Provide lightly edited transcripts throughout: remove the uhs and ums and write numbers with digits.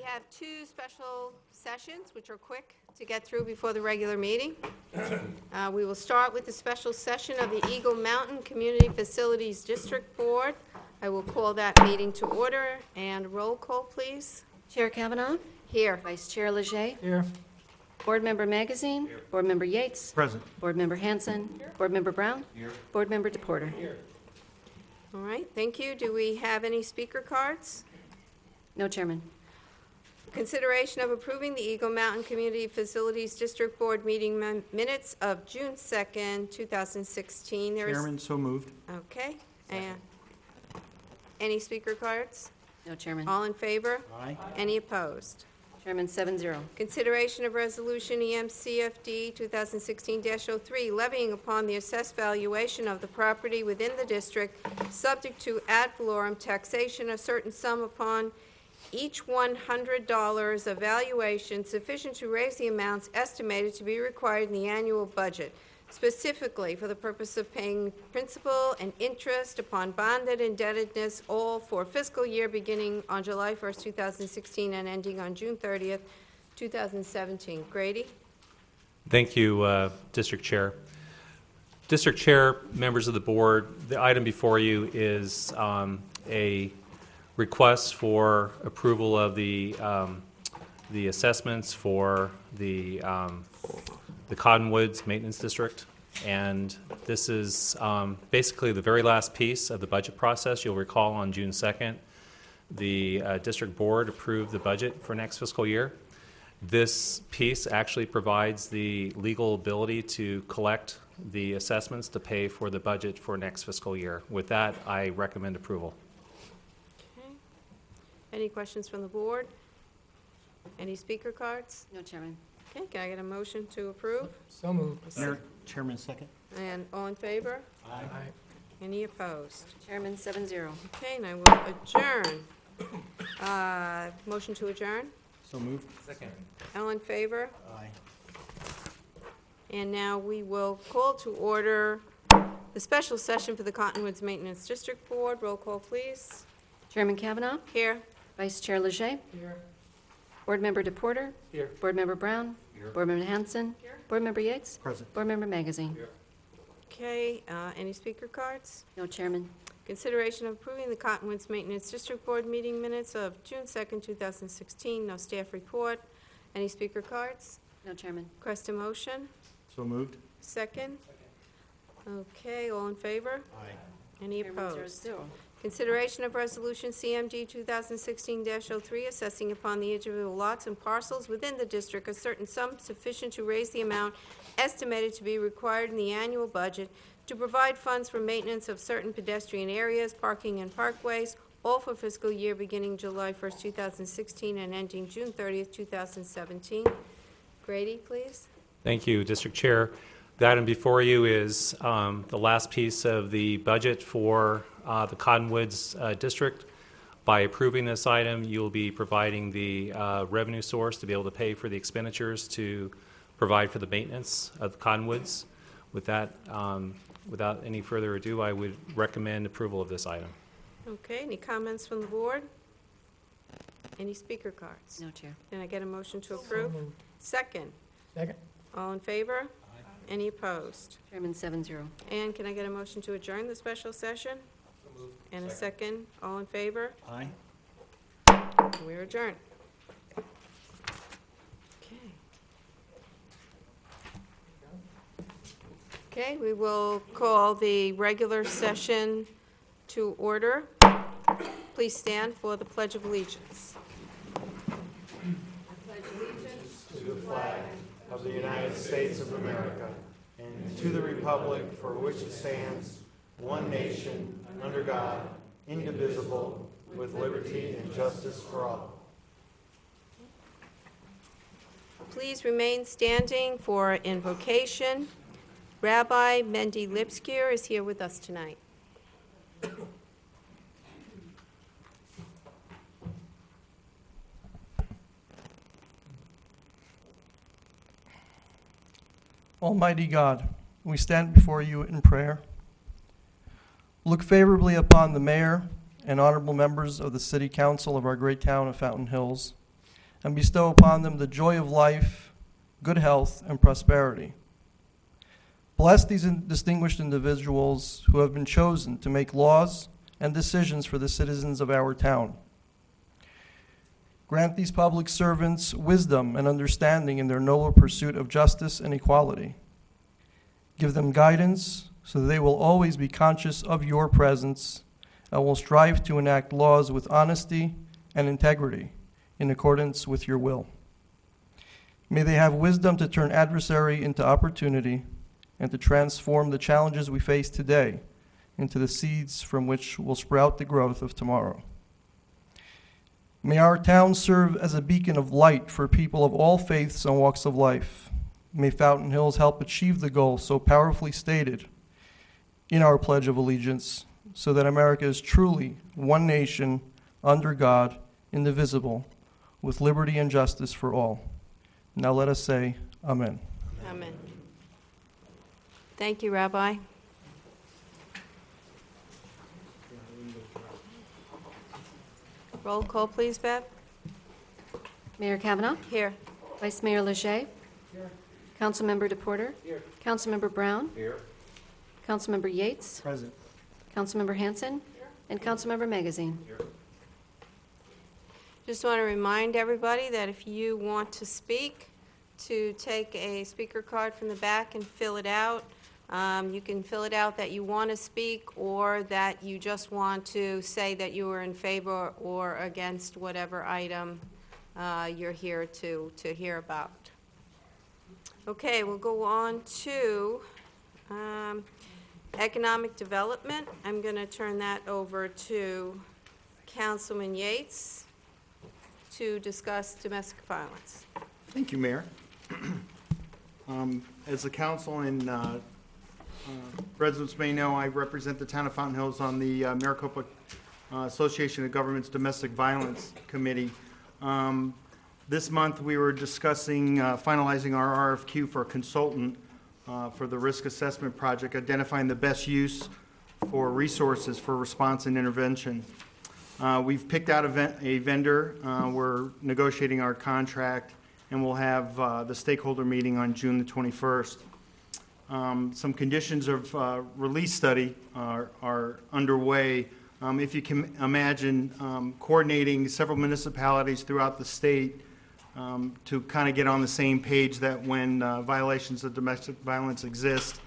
have two special sessions, which are quick to get through before the regular meeting. We will start with the special session of the Eagle Mountain Community Facilities District Board. I will call that meeting to order, and roll call, please. Chair Kavanaugh. Here. Vice Chair Leger. Here. Board Member Magazine. Here. Board Member Yates. Present. Board Member Hanson. Here. Board Member Brown. Here. Board Member DePorter. Here. All right, thank you. Do we have any speaker cards? No, Chairman. Consideration of approving the Eagle Mountain Community Facilities District Board meeting minutes of June 2nd, 2016. There is- Chairman, so moved. Okay. And any speaker cards? No, Chairman. All in favor? Aye. Any opposed? Chairman, 7-0. Consideration of Resolution EMCFD 2016-03, levying upon the assessed valuation of the property within the district, subject to ad valorem taxation, a certain sum upon each $100 of valuation sufficient to raise the amounts estimated to be required in the annual budget, specifically for the purpose of paying principal and interest upon bonded indebtedness, all for fiscal year beginning on July 1st, 2016 and ending on June 30th, 2017. Grady? Thank you, District Chair. District Chair, members of the board, the item before you is a request for approval of the assessments for the Cottonwoods Maintenance District, and this is basically the very last piece of the budget process. You'll recall on June 2nd, the district board approved the budget for next fiscal year. This piece actually provides the legal ability to collect the assessments to pay for the budget for next fiscal year. With that, I recommend approval. Okay. Any questions from the board? Any speaker cards? No, Chairman. Okay, can I get a motion to approve? So moved. Chairman, second. And all in favor? Aye. Any opposed? Chairman, 7-0. Okay, and I will adjourn. Motion to adjourn? So moved. Second. All in favor? Aye. And now we will call to order the special session for the Cottonwoods Maintenance District Board. Roll call, please. Chairman Kavanaugh. Here. Vice Chair Leger. Here. Board Member DePorter. Here. Board Member Brown. Here. Board Member Hanson. Here. Board Member Yates. Present. Board Member Magazine. Here. Okay, any speaker cards? No, Chairman. Consideration of approving the Cottonwoods Maintenance District Board meeting minutes of June 2nd, 2016. No staff report. Any speaker cards? No, Chairman. Request a motion? So moved. Second? Okay, all in favor? Aye. Any Chairman, opposed? 0-0. Consideration of Resolution CMD 2016-03, assessing upon the individual lots and parcels within the district a certain sum sufficient to raise the amount estimated to be required in the annual budget to provide funds for maintenance of certain pedestrian areas, parking, and parkways, all for fiscal year beginning July 1st, 2016 and ending June 30th, 2017. Grady, please. Thank you, District Chair. The item before you is the last piece of the budget for the Cottonwoods District. By approving this item, you'll be providing the revenue source to be able to pay for the expenditures to provide for the maintenance of the Cottonwoods. With that, without any further ado, I would recommend approval of this item. Okay, any comments from the board? Any speaker cards? No, Chair. Can I get a motion to approve? Second. Second. All in favor? Any opposed? Chairman, 7-0. And can I get a motion to adjourn the special session? And a second. All in favor? Aye. We're adjourned. Okay. Okay, we will call the regular session to order. Please stand for the Pledge of Allegiance. To the flag of the United States of America and to the republic for which it stands, one nation, under God, indivisible, with liberty and justice for all. Please remain standing for invocation. Rabbi Mendy Lipskier is here with us tonight. Almighty God, we stand before you in prayer. Look favorably upon the mayor and honorable members of the city council of our great town of Fountain Hills, and bestow upon them the joy of life, good health, and prosperity. Bless these distinguished individuals who have been chosen to make laws and decisions for the citizens of our town. Grant these public servants wisdom and understanding in their noble pursuit of justice and equality. Give them guidance so that they will always be conscious of your presence and will strive to enact laws with honesty and integrity in accordance with your will. May they have wisdom to turn adversary into opportunity and to transform the challenges we face today into the seeds from which will sprout the growth of tomorrow. May our town serve as a beacon of light for people of all faiths and walks of life. May Fountain Hills help achieve the goal so powerfully stated in our Pledge of Allegiance, so that America is truly one nation, under God, indivisible, with liberty and justice for all. Now let us say, Amen. Amen. Thank you, Rabbi. Roll call, please, Bev. Mayor Kavanaugh. Here. Vice Mayor Leger. Here. Councilmember DePorter. Here. Councilmember Brown. Here. Councilmember Yates. Present. Councilmember Hanson. And Councilmember Magazine. Just want to remind everybody that if you want to speak, to take a speaker card from the back and fill it out. You can fill it out that you want to speak or that you just want to say that you are in favor or against whatever item you're here to hear about. Okay, we'll go on to economic development. I'm going to turn that over to Councilman Yates to discuss domestic violence. Thank you, Mayor. As the council and residents may know, I represent the town of Fountain Hills on the Maricopa Association of Governments Domestic Violence Committee. This month, we were discussing finalizing our RFQ for a consultant for the risk assessment project, identifying the best use for resources for response and intervention. We've picked out a vendor. We're negotiating our contract, and we'll have the stakeholder meeting on June the 21st. Some conditions of release study are underway. If you can imagine coordinating several municipalities throughout the state to kind of get on the same page that when violations of domestic violence exist,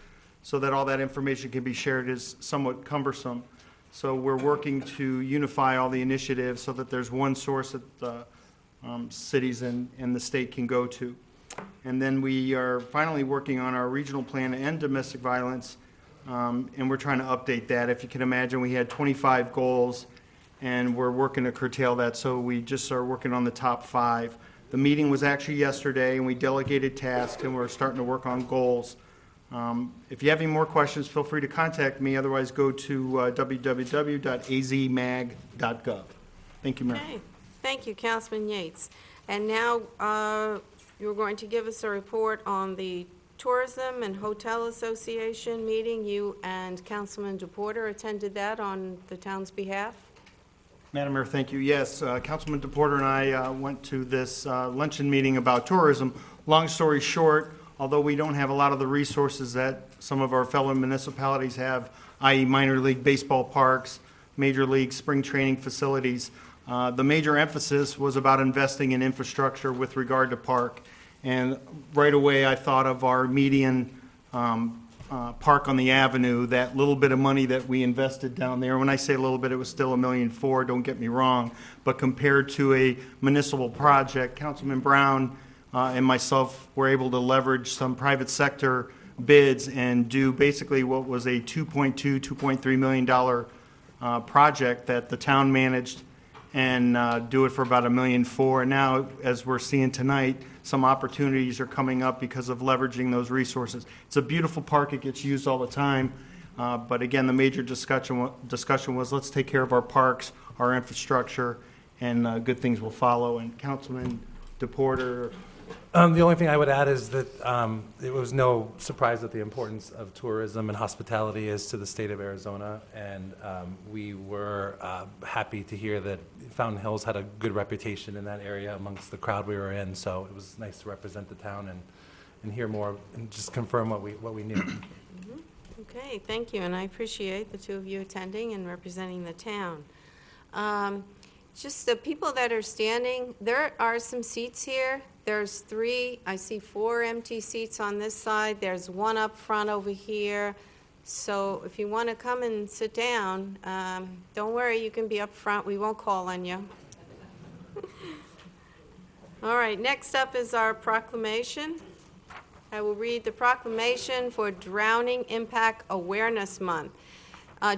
so that all that information can be shared is somewhat cumbersome. So we're working to unify all the initiatives so that there's one source that the cities and the state can go to. And then we are finally working on our regional plan to end domestic violence, and we're trying to update that. If you can imagine, we had 25 goals, and we're working to curtail that, so we just are working on the top 5. The meeting was actually yesterday, and we delegated tasks, and we're starting to work on goals. If you have any more questions, feel free to contact me. Otherwise, go to www.azmag.gov. Thank you, Mayor. Okay, thank you, Councilman Yates. And now you're going to give us a report on the Tourism and Hotel Association meeting. You and Councilman DePorter attended that on the town's behalf. Madam Mayor, thank you. Yes, Councilman DePorter and I went to this luncheon meeting about tourism. Long story short, although we don't have a lot of the resources that some of our fellow municipalities have, i.e. minor league baseball parks, major league spring training facilities, the major emphasis was about investing in infrastructure with regard to park. And right away I thought of our median park on the avenue, that little bit of money that we invested down there. When I say a little bit, it was still $1.4 million, don't get me wrong. But compared to a municipal project, Councilman Brown and myself were able to leverage some private sector bids and do basically what was a $2.3 million project that the town managed and do it for about $1.4 million. And now, as we're seeing tonight, some opportunities are coming up because of leveraging those resources. It's a beautiful park. It gets used all the time. But again, the major discussion was let's take care of our parks, our infrastructure, and good things will follow. And Councilman DePorter The only thing I would add is that it was no surprise that the importance of tourism and hospitality is to the state of Arizona, and we were happy to hear that Fountain Hills had a good reputation in that area amongst the crowd we were in, so it was nice to represent the town and hear more and just confirm what we knew. Okay, thank you, and I appreciate the two of you attending and representing the town. Just the people that are standing, there are some seats here. There's 3, I see 4 empty seats on this side. There's 1 up front over here. So if you want to come and sit down, don't worry, you can be up front. We won't call on you. All right, next up is our proclamation. I will read the proclamation for Drowning Impact Awareness Month.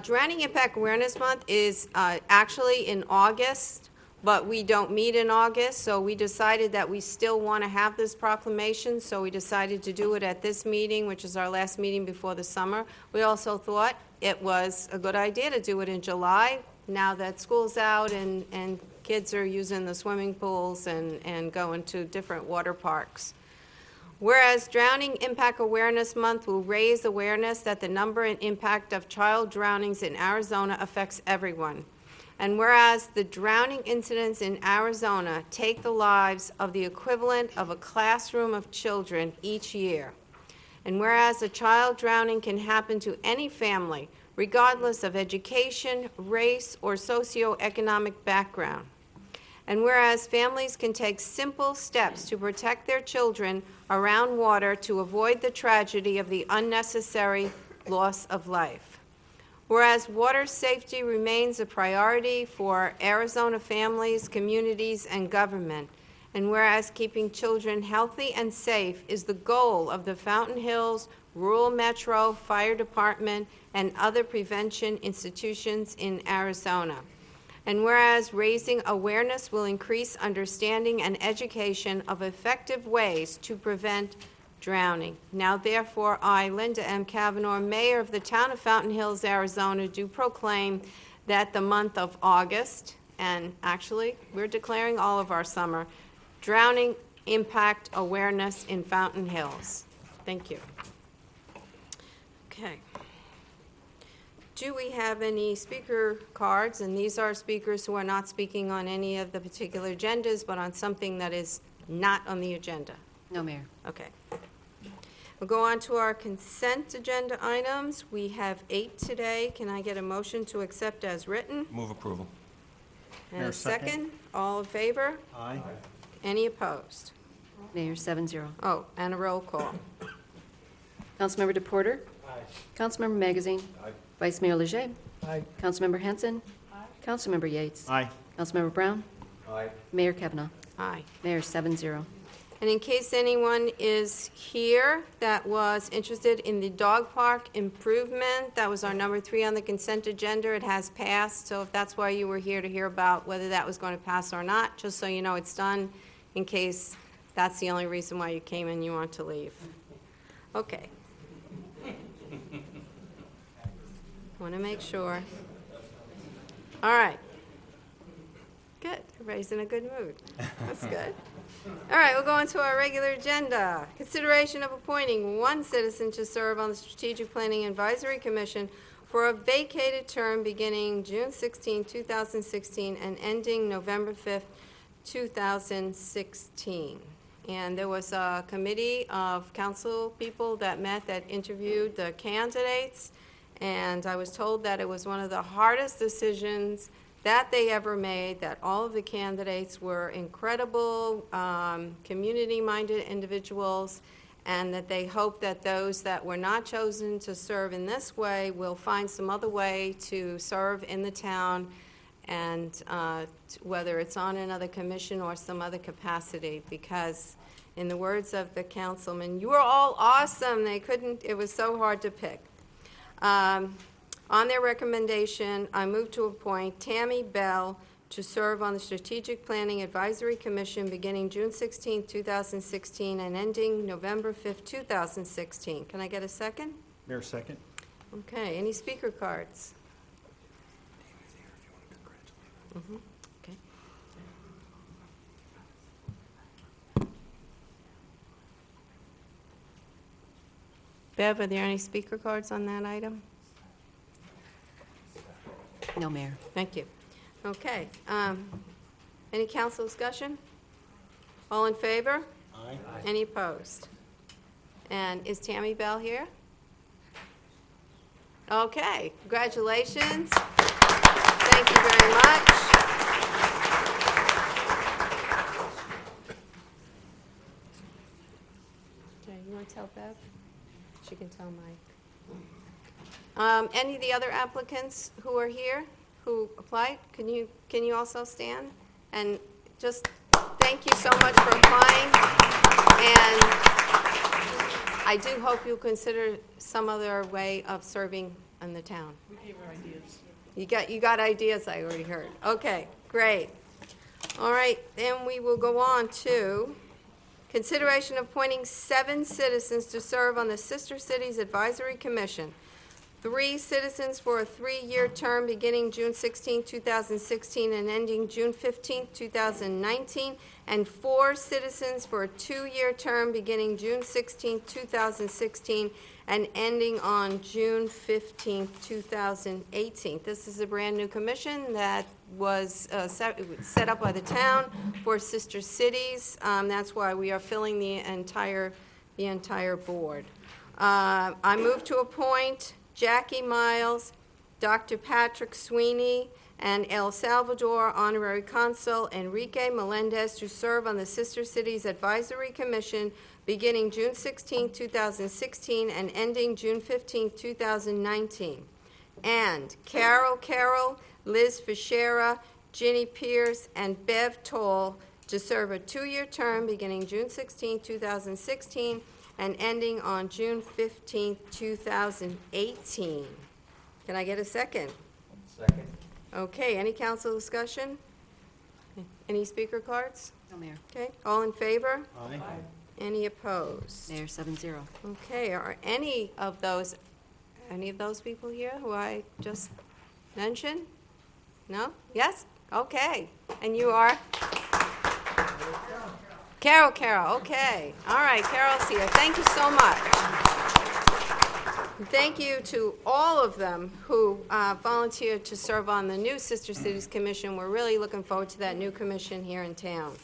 Drowning Impact Awareness Month is actually in August, but we don't meet in August, so we decided that we still want to have this proclamation, so we decided to do it at this meeting, which is our last meeting before the summer. We also thought it was a good idea to do it in July, now that school's out and kids are using the swimming pools and going to different water parks. Whereas Drowning Impact Awareness Month will raise awareness that the number and impact of child drownings in Arizona affects everyone. And whereas the drowning incidents in Arizona take the lives of the equivalent of a classroom of children each year. And whereas a child drowning can happen to any family, regardless of education, race, or socioeconomic background. And whereas families can take simple steps to protect their children around water to avoid the tragedy of the unnecessary loss of life. Whereas water safety remains a priority for Arizona families, communities, and government. And whereas keeping children healthy and safe is the goal of the Fountain Hills Rural Metro Fire Department and other prevention institutions in Arizona. And whereas raising awareness will increase understanding and education of effective ways to prevent drowning. Now therefore, I, Linda M. Kavanaugh, Mayor of the Town of Fountain Hills, Arizona, do proclaim that the month of August, and actually we're declaring all of our summer, Drowning Impact Awareness in Fountain Hills. Thank you. Okay. Do we have any speaker cards? And these are speakers who are not speaking on any of the particular agendas, but on something that is not on the agenda. No, Mayor. Okay. We'll go on to our consent agenda items. We have 8 today. Can I get a motion to accept as written? Move approval. And Mayor, a second. second? All in favor? Aye. Any opposed? Mayor, 7-0. Oh, and a roll call. Councilmember DePorter? Aye. Councilmember Magazine? Aye. Vice Mayor Leger? Aye. Councilmember Henson? Councilmember Yates? Aye. Councilmember Brown? Aye. Mayor Kavanaugh? Aye. Mayor, 7-0. And in case anyone is here that was interested in the dog park improvement, that was our number 3 on the consent agenda. It has passed, so if that's why you were here to hear about whether that was going to pass or not, just so you know it's done, in case that's the only reason why you came and you want to leave. Okay. Want to make sure. All right. Good. Everybody's in a good mood. That's good. All right, we'll go on to our regular agenda. Consideration of appointing 1 citizen to serve on the Strategic Planning Advisory Commission for a vacated term beginning June 16, 2016, and ending November 5, 2016. And there was a committee of council people that met that interviewed the candidates, and I was told that it was one of the hardest decisions that they ever made, that all of the candidates were incredible, community-minded individuals, and that they hope that those that were not chosen to serve in this way will find some other way to serve in the town, and whether it's on another commission or some other capacity, because in the words of the councilman, you were all awesome. It was so hard to pick. On their recommendation, I move to appoint Tammy Bell to serve on the Strategic Planning Advisory Commission beginning June 16, 2016, and ending November 5, 2016. Can I get a second? Mayor, second. Okay, any speaker cards? Okay. Bev, are there any speaker cards on that item? No, Mayor. Thank you. Okay. Any council discussion? All in favor? Aye. Any opposed? And is Tammy Bell here? Okay, congratulations. Thank you very much. Okay, you want to tell Bev? She can tell Mike. Any of the other applicants who are here, who applied, can you also stand? And just thank you so much for applying. And I do hope you'll consider some other way of serving in the town. We gave our ideas. You got ideas, I already heard. Okay, great. All right, then we will go on to consideration of appointing 7 citizens to serve on the Sister Cities Advisory Commission. 3 citizens for a 3-year term beginning June 16, 2016 and ending June 15, 2019, and 4 citizens for a 2-year term beginning June 16, 2016 and ending on June 15, 2018. This is a brand-new commission that was set up by the town for Sister Cities. That's why we are filling the entire board. I move to appoint Jackie Miles, Dr. Patrick Sweeney, and El Salvador Honorary Consul Enrique Melendez to serve on the Sister Cities Advisory Commission beginning June 16, 2016 and ending June 15, 2019. And Carol, Liz Fischera, Ginny Pierce, and Bev Toll to serve a 2-year term beginning June 16, 2016 and ending on June 15, 2018. Can I get a second? Second. Okay, any council discussion? Any speaker cards? No, Mayor. Okay, all in favor? Aye. Any opposed? Mayor, 7-0. Okay, are any of those people here who I just mentioned? No? Yes? Okay. And you are? Carol, okay. All right, Carol's here. Thank you so much. Thank you to all of them who volunteered to serve on the new Sister Cities Commission. We're really looking forward to that new commission here in town.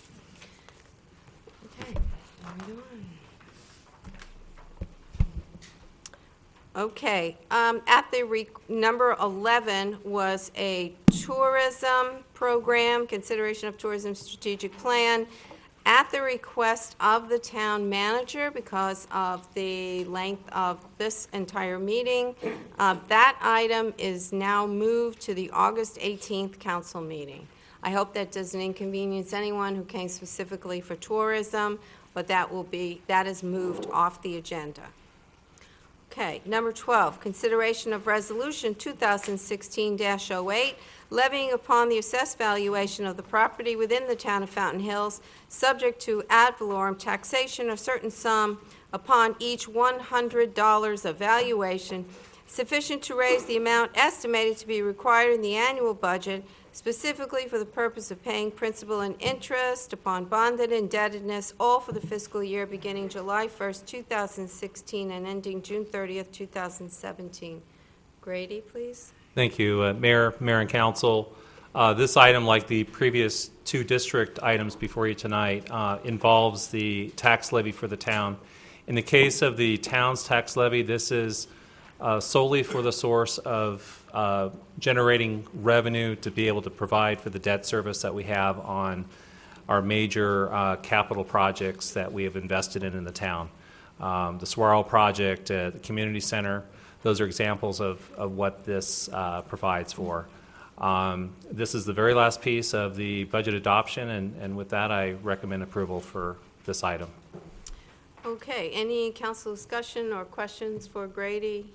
Okay, moving on. Okay, at the number 11 was a tourism program, consideration of tourism strategic plan. At the request of the town manager, because of the length of this entire meeting, that item is now moved to the August 18th council meeting. I hope that doesn't inconvenience anyone who came specifically for tourism, but that is moved off the agenda. Okay, number 12, consideration of resolution 2016-08, levying upon the assessed valuation of the property within the town of Fountain Hills, subject to ad valorem taxation of certain sum upon each $100 of valuation, sufficient to raise the amount estimated to be required in the annual budget, specifically for the purpose of paying principal and interest upon bonded indebtedness, all for the fiscal year beginning July 1st, 2016 and ending June 30th, 2017. Grady, please. Thank you, Mayor and Council. This item, like the previous 2 district items before you tonight, involves the tax levy for the town. In the case of the town's tax levy, this is solely for the source of generating revenue to be able to provide for the debt service that we have on our major capital projects that we have invested in the town. The Saguaro project, the community center, those are examples of what this provides for. This is the very last piece of the budget adoption, and with that, I recommend approval for this item. Okay, any council discussion or questions for Grady?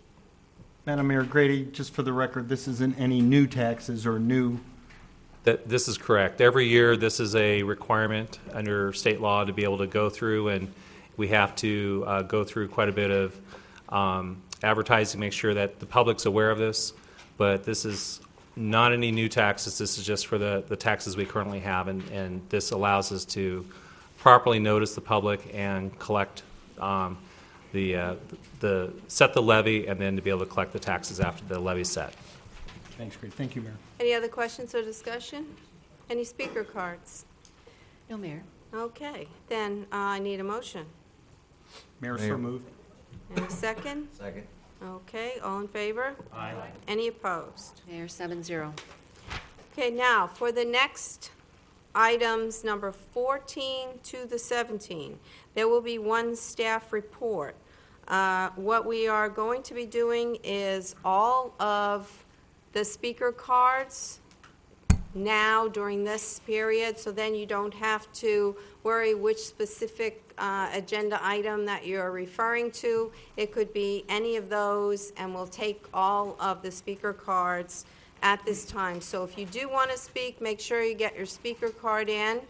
Madam Mayor, Grady, just for the record, this isn't any new taxes or new... This is correct. Every year, this is a requirement under state law to be able to go through, and we have to go through quite a bit of advertising, make sure that the public's aware of this. But this is not any new taxes. This is just for the taxes we currently have, and this allows us to properly notice the public and collect set the levy and then to be able to collect the taxes after the levy's set. Thanks, Grady. Thank you, Mayor. Any other questions or discussion? Any speaker cards? No, Mayor. Okay, then I need a motion. Mayor, so moved. And a second? Second. Okay, all in favor? Aye. Any opposed? Mayor, 7-0. Okay, now, for the next items, number 14 to the 17, there will be one staff report. What we are going to be doing is all of the speaker cards now during this period, so then you don't have to worry which specific agenda item that you're referring to. It could be any of those, and we'll take all of the speaker cards at this time. So if you do want to speak, make sure you get your speaker card in.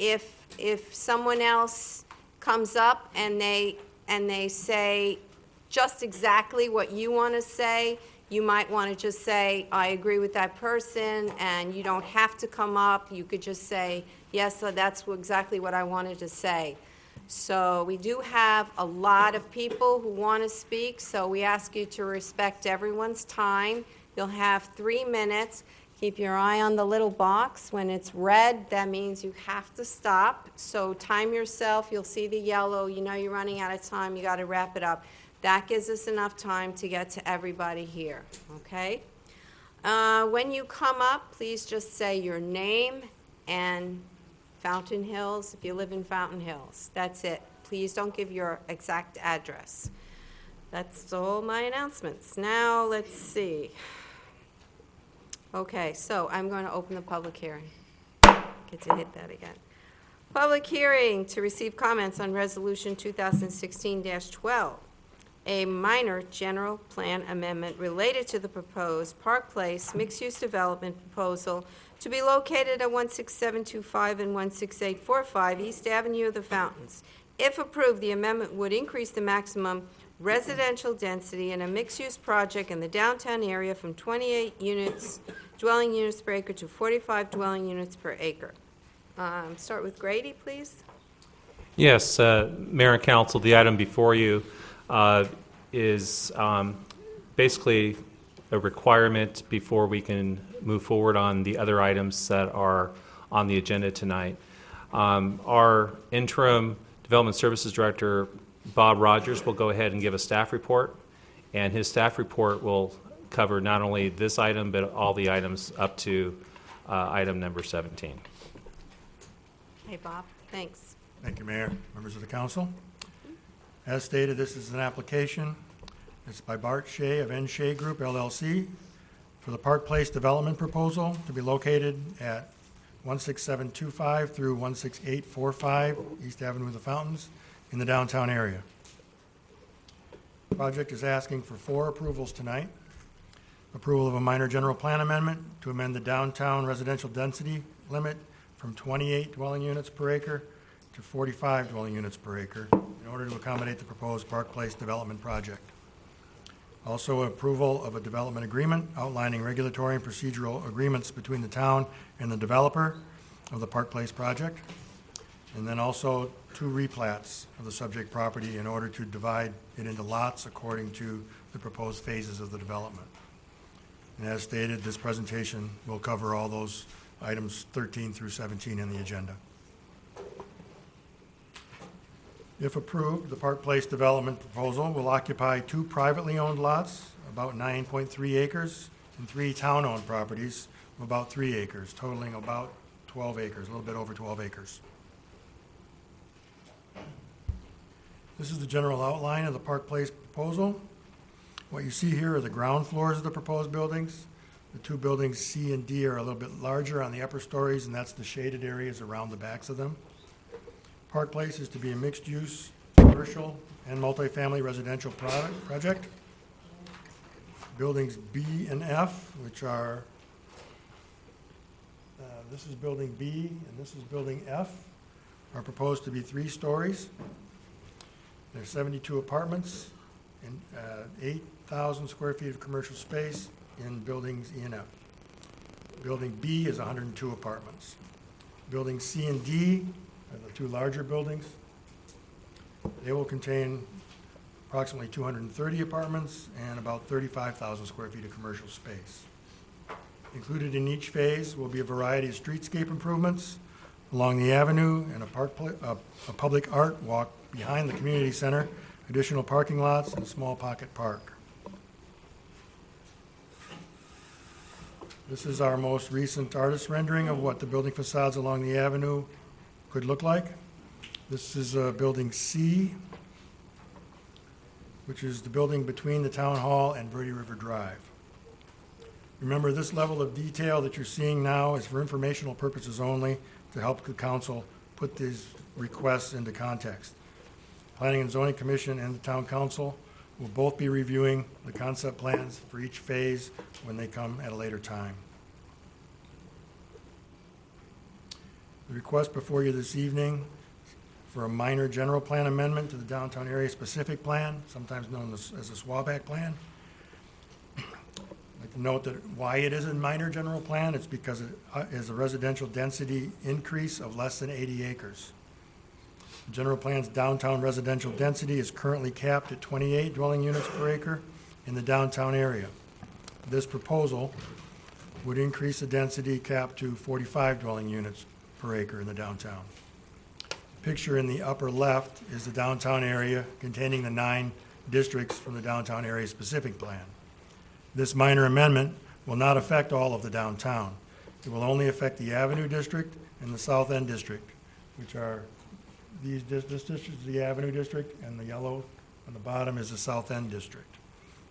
If someone else comes up and they say just exactly what you want to say, you might want to just say, I agree with that person, and you don't have to come up. You could just say, yes, so that's exactly what I wanted to say. So we do have a lot of people who want to speak, so we ask you to respect everyone's time. You'll have 3 minutes. Keep your eye on the little box. When it's red, that means you have to stop. So time yourself. You'll see the yellow. You know you're running out of time. You got to wrap it up. That gives us enough time to get to everybody here, okay? When you come up, please just say your name and Fountain Hills, if you live in Fountain Hills. That's it. Please don't give your exact address. That's all my announcements. Now, let's see. Okay, so I'm going to open the public hearing. Get to hit that again. Public hearing to receive comments on Resolution 2016-12. A minor general plan amendment related to the proposed Park Place mixed-use development proposal to be located at 16725 and 16845 East Avenue of the Fountains. If approved, the amendment would increase the maximum residential density in a mixed-use project in the downtown area from 28 dwelling units per acre to 45 dwelling units per acre. Start with Grady, please. Yes, Mayor and Council, the item before you is basically a requirement before we can move forward on the other items that are on the agenda tonight. Our interim Development Services Director, Bob Rogers, will go ahead and give a staff report, and his staff report will cover not only this item, but all the items up to item number 17. Hey, Bob, thanks. Thank you, Mayor, members of the council. As stated, this is an application. It's by Bart Shea of N. Shea Group, LLC, for the Park Place development proposal to be located at 16725 through 16845 East Avenue of the Fountains in the downtown area. The project is asking for 4 approvals tonight. Approval of a minor general plan amendment to amend the downtown residential density limit from 28 dwelling units per acre to 45 dwelling units per acre in order to accommodate the proposed Park Place development project. Also, approval of a development agreement outlining regulatory and procedural agreements between the town and the developer of the Park Place project. And then also 2 replats of the subject property in order to divide it into lots according to the proposed phases of the development. And as stated, this presentation will cover all those items 13 through 17 in the agenda. If approved, the Park Place development proposal will occupy 2 privately owned lots, about 9.3 acres, and 3 town-owned properties of about 3 acres, totaling about 12 acres, a little bit over 12 acres. This is the general outline of the Park Place proposal. What you see here are the ground floors of the proposed buildings. The 2 buildings, C and D, are a little bit larger on the upper stories, and that's the shaded areas around the backs of them. Park Place is to be a mixed-use, commercial, and multifamily residential project. Buildings B and F, which are, this is building B and this is building F, are proposed to be 3 stories. There's 72 apartments and 8,000 square feet of commercial space in buildings E and F. Building B is 102 apartments. Buildings C and D are the 2 larger buildings. They will contain approximately 230 apartments and about 35,000 square feet of commercial space. Included in each phase will be a variety of streetscape improvements along the avenue and a public art walk behind the community center, additional parking lots, and a small pocket park. This is our most recent artist rendering of what the building facades along the avenue could look like. This is Building C, which is the building between the Town Hall and Verde River Drive. Remember, this level of detail that you're seeing now is for informational purposes only to help the council put these requests into context. Planning and Zoning Commission and the Town Council will both be reviewing the concept plans for each phase when they come at a later time. The request before you this evening for a minor general plan amendment to the downtown area specific plan, sometimes known as a SWABAC plan. I'd like to note that why it is a minor general plan, it's because it is a residential density increase of less than 80 acres. The general plan's downtown residential density is currently capped at 28 dwelling units per acre in the downtown area. This proposal would increase the density cap to 45 dwelling units per acre in the downtown. The picture in the upper left is the downtown area containing the 9 districts from the downtown area specific plan. This minor amendment will not affect all of the downtown. It will only affect the Avenue District and the South End District, which are this district is the Avenue District, and the yellow on the bottom is the South End District.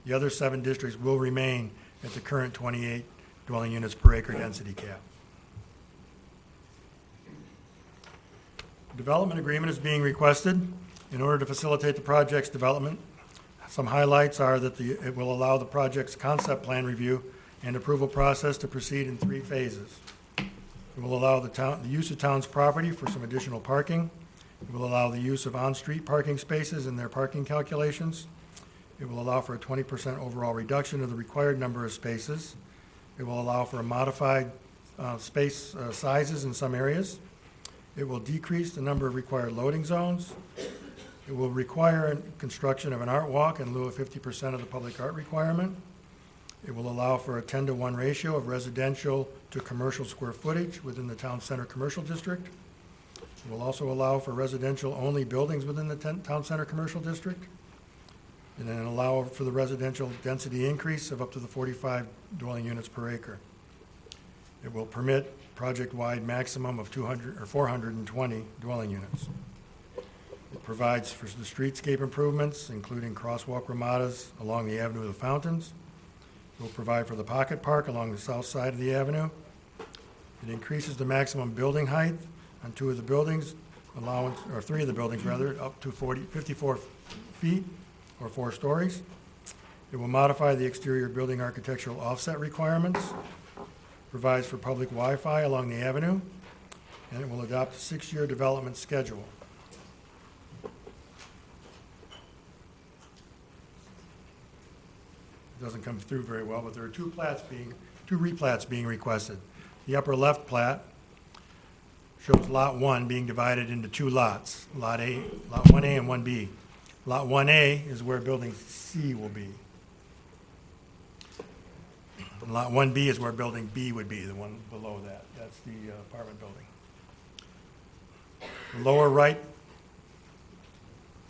The other 7 districts will remain at the current 28 dwelling units per acre density cap. Development agreement is being requested in order to facilitate the project's development. Some highlights are that it will allow the project's concept plan review and approval process to proceed in 3 phases. It will allow the use of town's property for some additional parking. It will allow the use of on-street parking spaces in their parking calculations. It will allow for a 20% overall reduction of the required number of spaces. It will allow for a modified space sizes in some areas. It will decrease the number of required loading zones. It will require construction of an art walk in lieu of 50% of the public art requirement. It will allow for a 10-to-1 ratio of residential to commercial square footage within the town center commercial district. It will also allow for residential-only buildings within the town center commercial district, and then allow for the residential density increase of up to the 45 dwelling units per acre. It will permit project-wide maximum of 200 or 420 dwelling units. It provides for the streetscape improvements, including crosswalk ramadas along the Avenue of the Fountains. It will provide for the pocket park along the south side of the avenue. It increases the maximum building height on 2 of the buildings, or 3 of the buildings rather, up to 54 feet or 4 stories. It will modify the exterior building architectural offset requirements, provides for public Wi-Fi along the avenue, and it will adopt a 6-year development schedule. It doesn't come through very well, but there are 2 replats being requested. The upper left plat shows Lot 1 being divided into 2 lots, Lot 1A and 1B. Lot 1A is where Building C will be. And Lot 1B is where Building B would be, the one below that. That's the apartment building. The lower right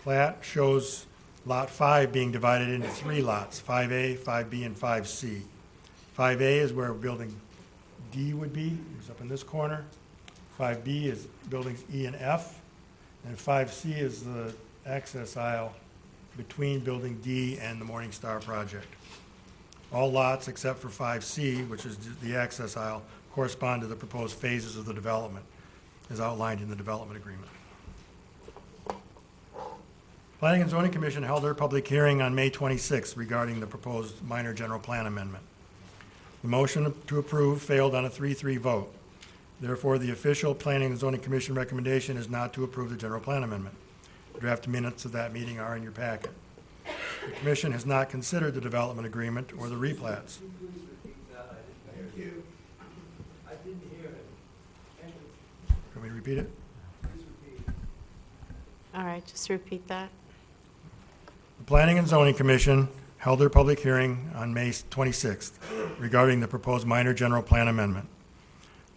plat shows Lot 5 being divided into 3 lots, 5A, 5B, and 5C. 5A is where Building D would be, it's up in this corner. 5B is buildings E and F, and 5C is the access aisle between Building D and the Morning Star project. All lots except for 5C, which is the access aisle, correspond to the proposed phases of the development, as outlined in the development agreement. Planning and Zoning Commission held their public hearing on May 26th regarding the proposed minor general plan amendment. The motion to approve failed on a 3-3 vote. Therefore, the official Planning and Zoning Commission recommendation is not to approve the general plan amendment. Draft minutes of that meeting are in your packet. The Commission has not considered the development agreement or the replats. Thank you. I didn't hear it. Can we repeat it? Please repeat. All right, just repeat that. The Planning and Zoning Commission held their public hearing on May 26th regarding the proposed minor general plan amendment.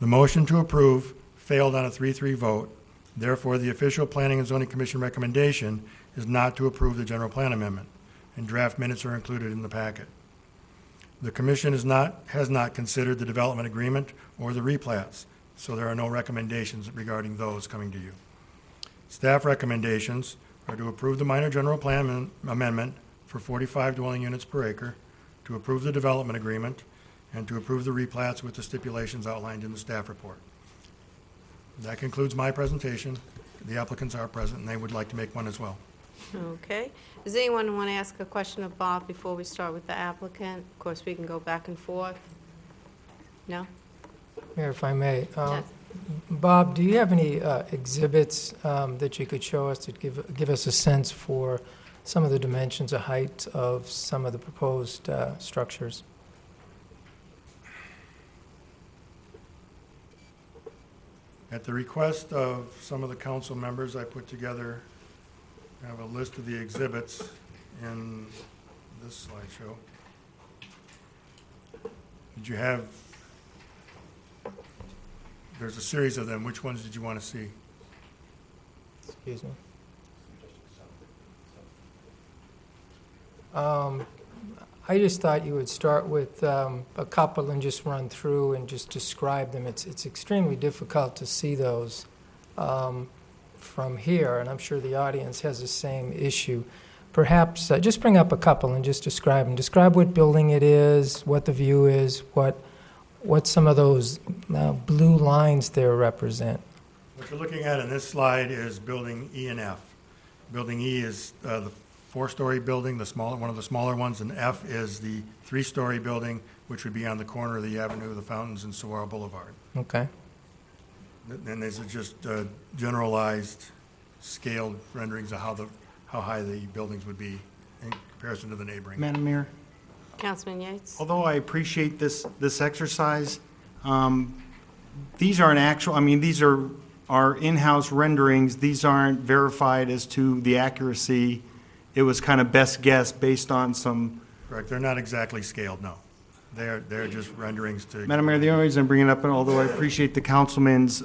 The motion to approve failed on a 3-3 vote. Therefore, the official Planning and Zoning Commission recommendation is not to approve the general plan amendment, and draft minutes are included in the packet. The commission has not considered the development agreement or the replats, so there are no recommendations regarding those coming to you. Staff recommendations are to approve the minor general plan amendment for 45 dwelling units per acre, to approve the development agreement, and to approve the replats with the stipulations outlined in the staff report. That concludes my presentation. The applicants are present, and they would like to make one as well. Okay. Does anyone want to ask a question of Bob before we start with the applicant? Of course, we can go back and forth. No? Mayor, if I may. Yes. Bob, do you have any exhibits that you could show us to give us a sense for some of the dimensions or height of some of the proposed structures? At the request of some of the council members, I put together, I have a list of the exhibits in this slideshow. Did you have, there's a series of them. Which ones did you want to see? Excuse me. I just thought you would start with a couple and just run through and just describe them. It's extremely difficult to see those from here, and I'm sure the audience has the same issue. Perhaps just bring up a couple and just describe them. Describe what building it is, what the view is, what some of those blue lines there represent. What you're looking at in this slide is building E and F. Building E is the 4-story building, one of the smaller ones, and F is the 3-story building, which would be on the corner of the Avenue of the Fountains and Saguaro Boulevard. Okay. And these are just generalized, scaled renderings of how high the buildings would be in comparison to the neighboring. Madam Mayor, Councilman Yates? although I appreciate this exercise, these aren't actual, I mean, these are our in-house renderings. These aren't verified as to the accuracy. It was kind of best guess based on some. Correct. They're not exactly scaled, no. They're just renderings to. Madam Mayor, the only reason I'm bringing it up, and although I appreciate the councilman's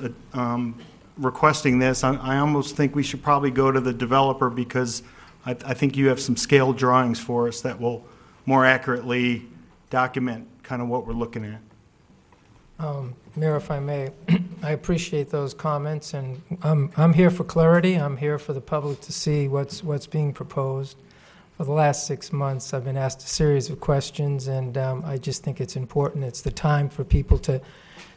requesting this, I almost think we should probably go to the developer, because I think you have some scale drawings for us that will more accurately document kind of what we're looking at. Mayor, if I may, I appreciate those comments, and I'm here for clarity. I'm here for the public to see what's being proposed. For the last 6 months, I've been asked a series of questions, and I just think it's important. It's the time for people to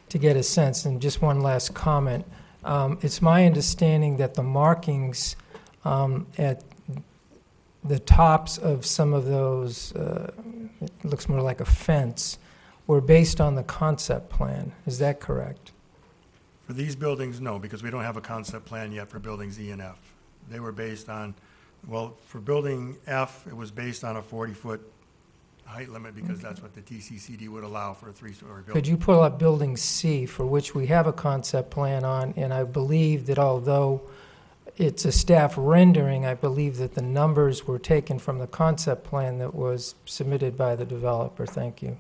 get a sense. And just one last comment. It's my understanding that the markings at the tops of some of those, it looks more like a fence, were based on the concept plan. Is that correct? For these buildings, no, because we don't have a concept plan yet for buildings E and F. They were based on, well, for building F, it was based on a 40-foot height limit, because that's what the TCCD would allow for a 3-story building. Could you pull up building C, for which we have a concept plan on, and I believe that although it's a staff rendering, I believe that the numbers were taken from the concept plan that was submitted by the developer. Thank you.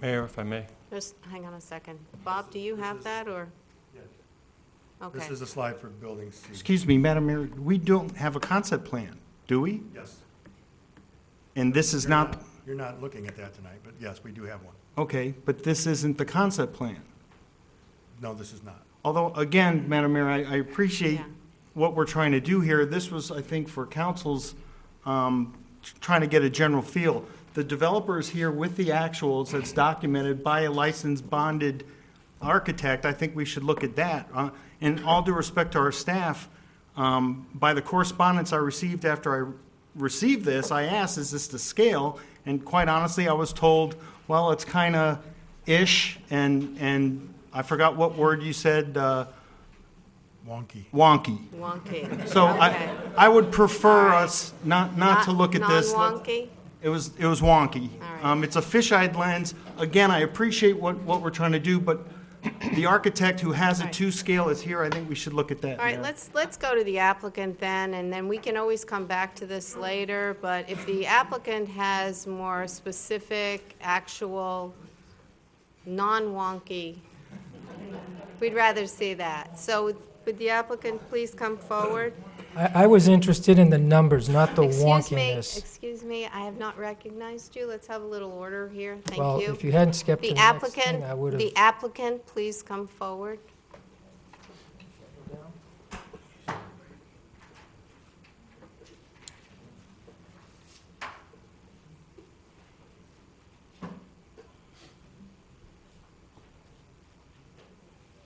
Mayor, if I may. Just hang on a second. Bob, do you have that, or? Yes. Okay. This is a slide for building C. Excuse me, Madam Mayor, we don't have a concept plan, do we? Yes. And this is not, You're not looking at that tonight, but yes, we do have one. okay, but this isn't the concept plan. No, this is not. Although, again, Madam Mayor, I appreciate Yeah. what we're trying to do here. This was, I think, for council's trying to get a general feel. The developer is here with the actuals that's documented by a licensed bonded architect. I think we should look at that. In all due respect to our staff, by the correspondence I received after I received this, I asked, is this to scale? And quite honestly, I was told, well, it's kind of ish, and I forgot what word you said, Wonky. wonky. Wonky. So Okay. I would prefer All right. us not to look at this. Non-wonky? It was wonky. All right. It's a fisheye lens. Again, I appreciate what we're trying to do, but the architect who has All it right. to scale is here. I think we should look at that. All right, Mayor. let's go to the applicant then, and then we can always come back to this later, but if the applicant has more specific, actual, non-wonky, we'd rather see that. So would the applicant please come forward? I was interested in the numbers, not the Excuse me, wonkiness. excuse me, I have not recognized you. Let's have a little order here. Thank Well, you. if you hadn't skipped to The the next applicant, thing, I would have. the applicant, please come forward.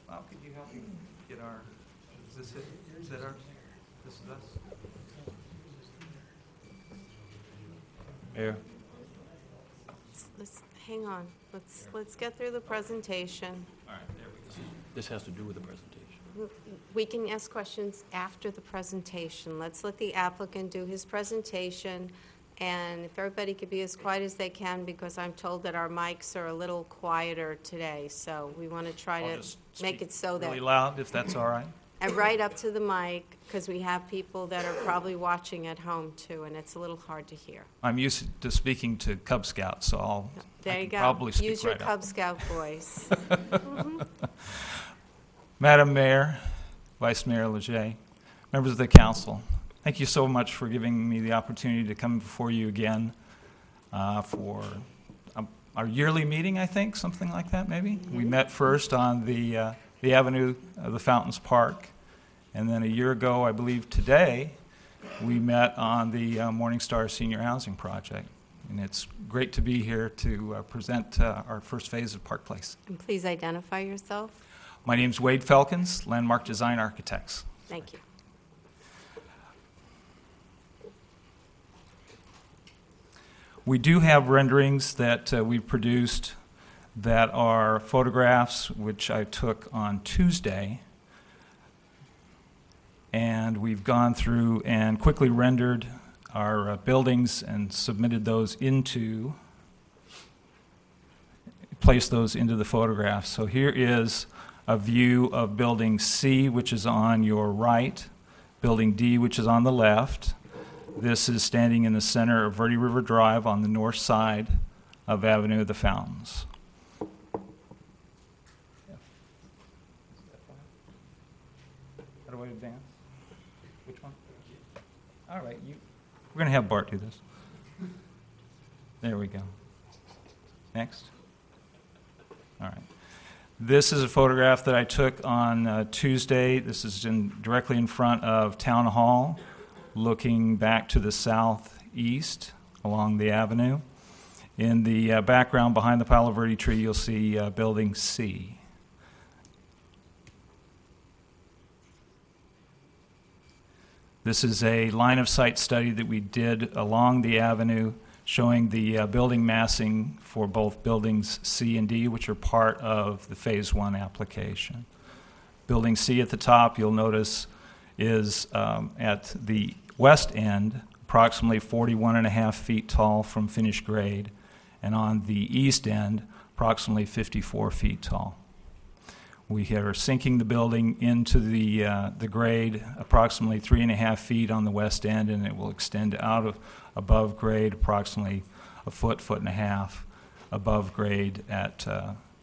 Bob, could you help me get our, is this it? Is that ours? This is us? Mayor. Hang on, let's get through the presentation. All right, there we go. This has to do with the presentation. We can ask questions after the presentation. Let's let the applicant do his presentation, and if everybody could be as quiet as they can, because I'm told that our mics are a little quieter today, so we want to try I'll to just make speak it so that, Really loud, if that's all right. and right up to the mic, because we have people that are probably watching at home too, and it's a little hard to hear. I'm used to speaking to Cub Scouts, so There I you can go. probably speak Use your right up. Cub Scout voice. Madam Mayor, Vice Mayor Leger, members of the council, thank you so much for giving me the opportunity to come before you again for our yearly meeting, I think, something like that, maybe. We met first on the avenue of the Fountains Park, and then a year ago, I believe today, we met on the Morningstar Senior Housing Project. And it's great to be here to present our first phase of Park Place. And please identify yourself. My name's Wade Felkins, Landmark Design Architects. Thank you. We do have renderings that we've produced that are photographs which I took on Tuesday. And we've gone through and quickly rendered our buildings and submitted those into, placed those into the photographs. So here is a view of Building C, which is on your right, Building D, which is on the left. This is standing in the center of Verde River Drive on the north side of Avenue of the Fountains. How do I advance? Which one? All right, we're going to have Bart do this. There we go. Next. All right. This is a photograph that I took on Tuesday. This is directly in front of Town Hall, looking back to the southeast along the avenue. In the background behind the Palo Verde tree, you'll see Building C. This is a line of sight study that we did along the avenue, showing the building massing for both buildings C and D, which are part of the Phase 1 application. Building C at the top, you'll notice, is at the west end, approximately 41.5 feet tall from finished grade, and on the east end, approximately 54 feet tall. We are sinking the building into the grade approximately 3.5 feet on the west end, and it will extend out of above grade approximately a foot, foot and a half above grade at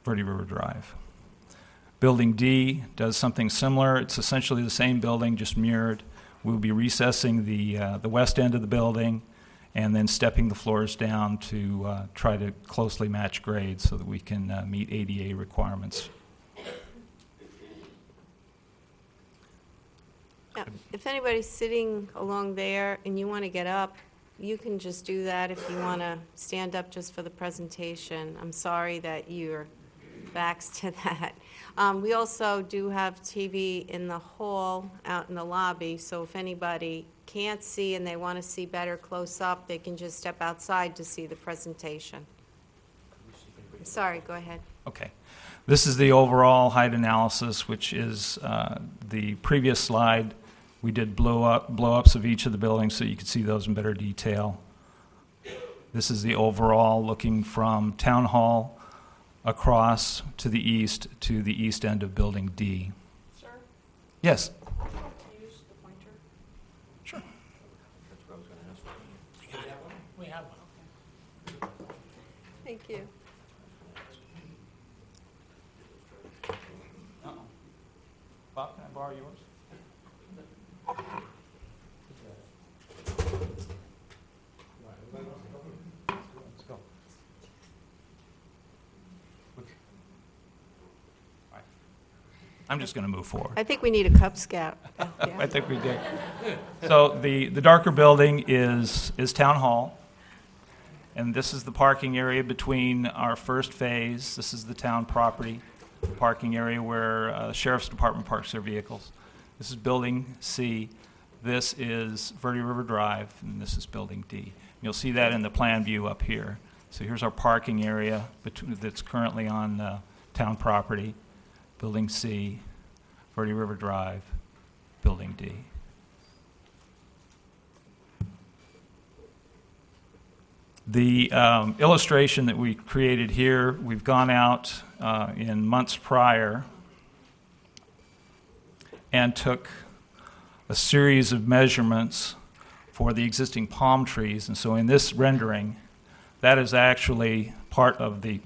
Verde River Drive. Building D does something similar. It's essentially the same building, just mirrored. We'll be recessing the west end of the building and then stepping the floors down to try to closely match grade so that we can meet ADA requirements. Now, if anybody's sitting along there and you want to get up, you can just do that if you want to stand up just for the presentation. I'm sorry that your back's to that. We also do have TV in the hall out in the lobby, so if anybody can't see and they want to see better close up, they can just step outside to see the presentation. I'm sorry, go ahead. Okay. This is the overall height analysis, which is the previous slide. We did blow-ups of each of the buildings so you could see those in better detail. This is the overall looking from Town Hall across to the east end of Building D. Sir, Yes? can you use the pointer? Sure. We have one. Thank you. Bob, can I borrow yours? Let's go. I'm just going to move forward. I think we need a Cub Scout. I think we did. So the darker building is Town Hall, and this is the parking area between our first phase. This is the town property parking area where the Sheriff's Department parks their vehicles. This is Building C. This is Verde River Drive, and this is Building D. You'll see that in the plan view up here. So here's our parking area that's currently on town property. Building C, Verde River Drive, Building D. The illustration that we created here, we've gone out in months prior and took a series of measurements for the existing palm trees. And so in this rendering, that is actually part of the,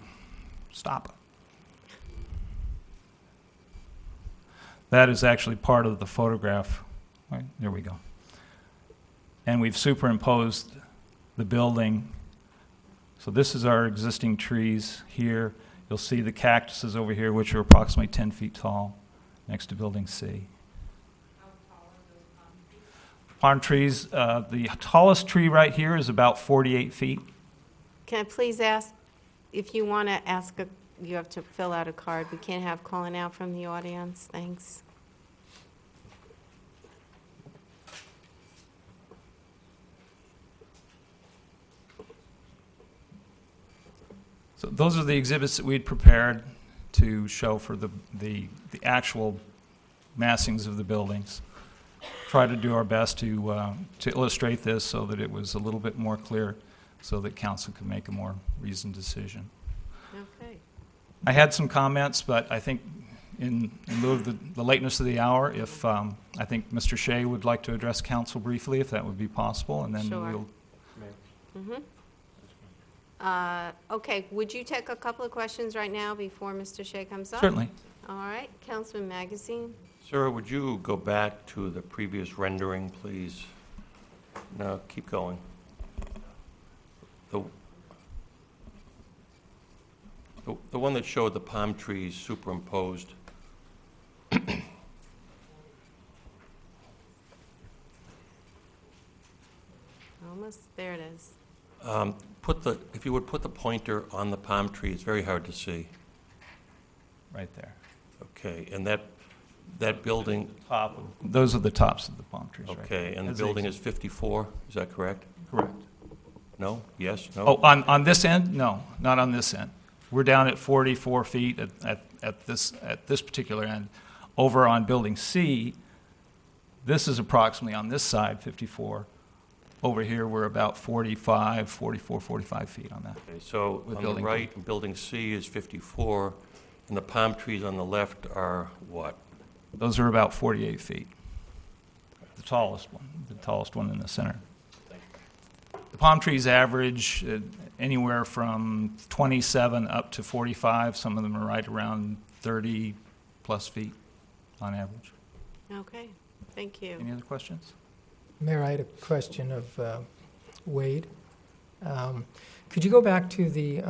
stop. That is actually part of the photograph. Right, there we go. And we've superimposed the building. So this is our existing trees here. You'll see the cactuses over here, which are approximately 10 feet tall, next to Building C. How tall are those palm Palm trees? trees, the tallest tree right here is about 48 feet. Can I please ask, if you want to ask, you have to fill out a card. We can't have calling out from the audience. Thanks. So those are the exhibits that we'd prepared to show for the actual massings of the buildings. Try to do our best to illustrate this so that it was a little bit more clear so that council could make a more reasoned decision. Okay. I had some comments, but I think in lieu of the lateness of the hour, if I think Mr. Shea would like to address council briefly, if that would be possible, and then Sure. we'll. Okay, would you take a couple of questions right now before Mr. Shea comes up? Certainly. All right, Councilman Magazine. Sir, would you go back to the previous rendering, please? No, keep going. The one that showed the palm trees superimposed. Almost, there it is. If you would put the pointer on the palm tree, it's very hard to see. Right there. Okay, and that building, Those are the tops of the palm trees, right? okay, and the As they building exist. is 54, is that correct? Correct. No? Yes? No? Oh, on this end? No, not on this end. We're down at 44 feet at this particular end. Over on Building C, this is approximately on this side, 54. Over here, we're about 44, 45 feet on that. Okay, so With on the building right, Building C is 54, and the palm trees on the left are what? Those are about 48 feet. The tallest one in the center. The palm trees average anywhere from 27 up to 45. Some of them are right around 30-plus feet on average. Okay, thank you. Any other questions? Mayor, I had a question of Wade. Could you go back to the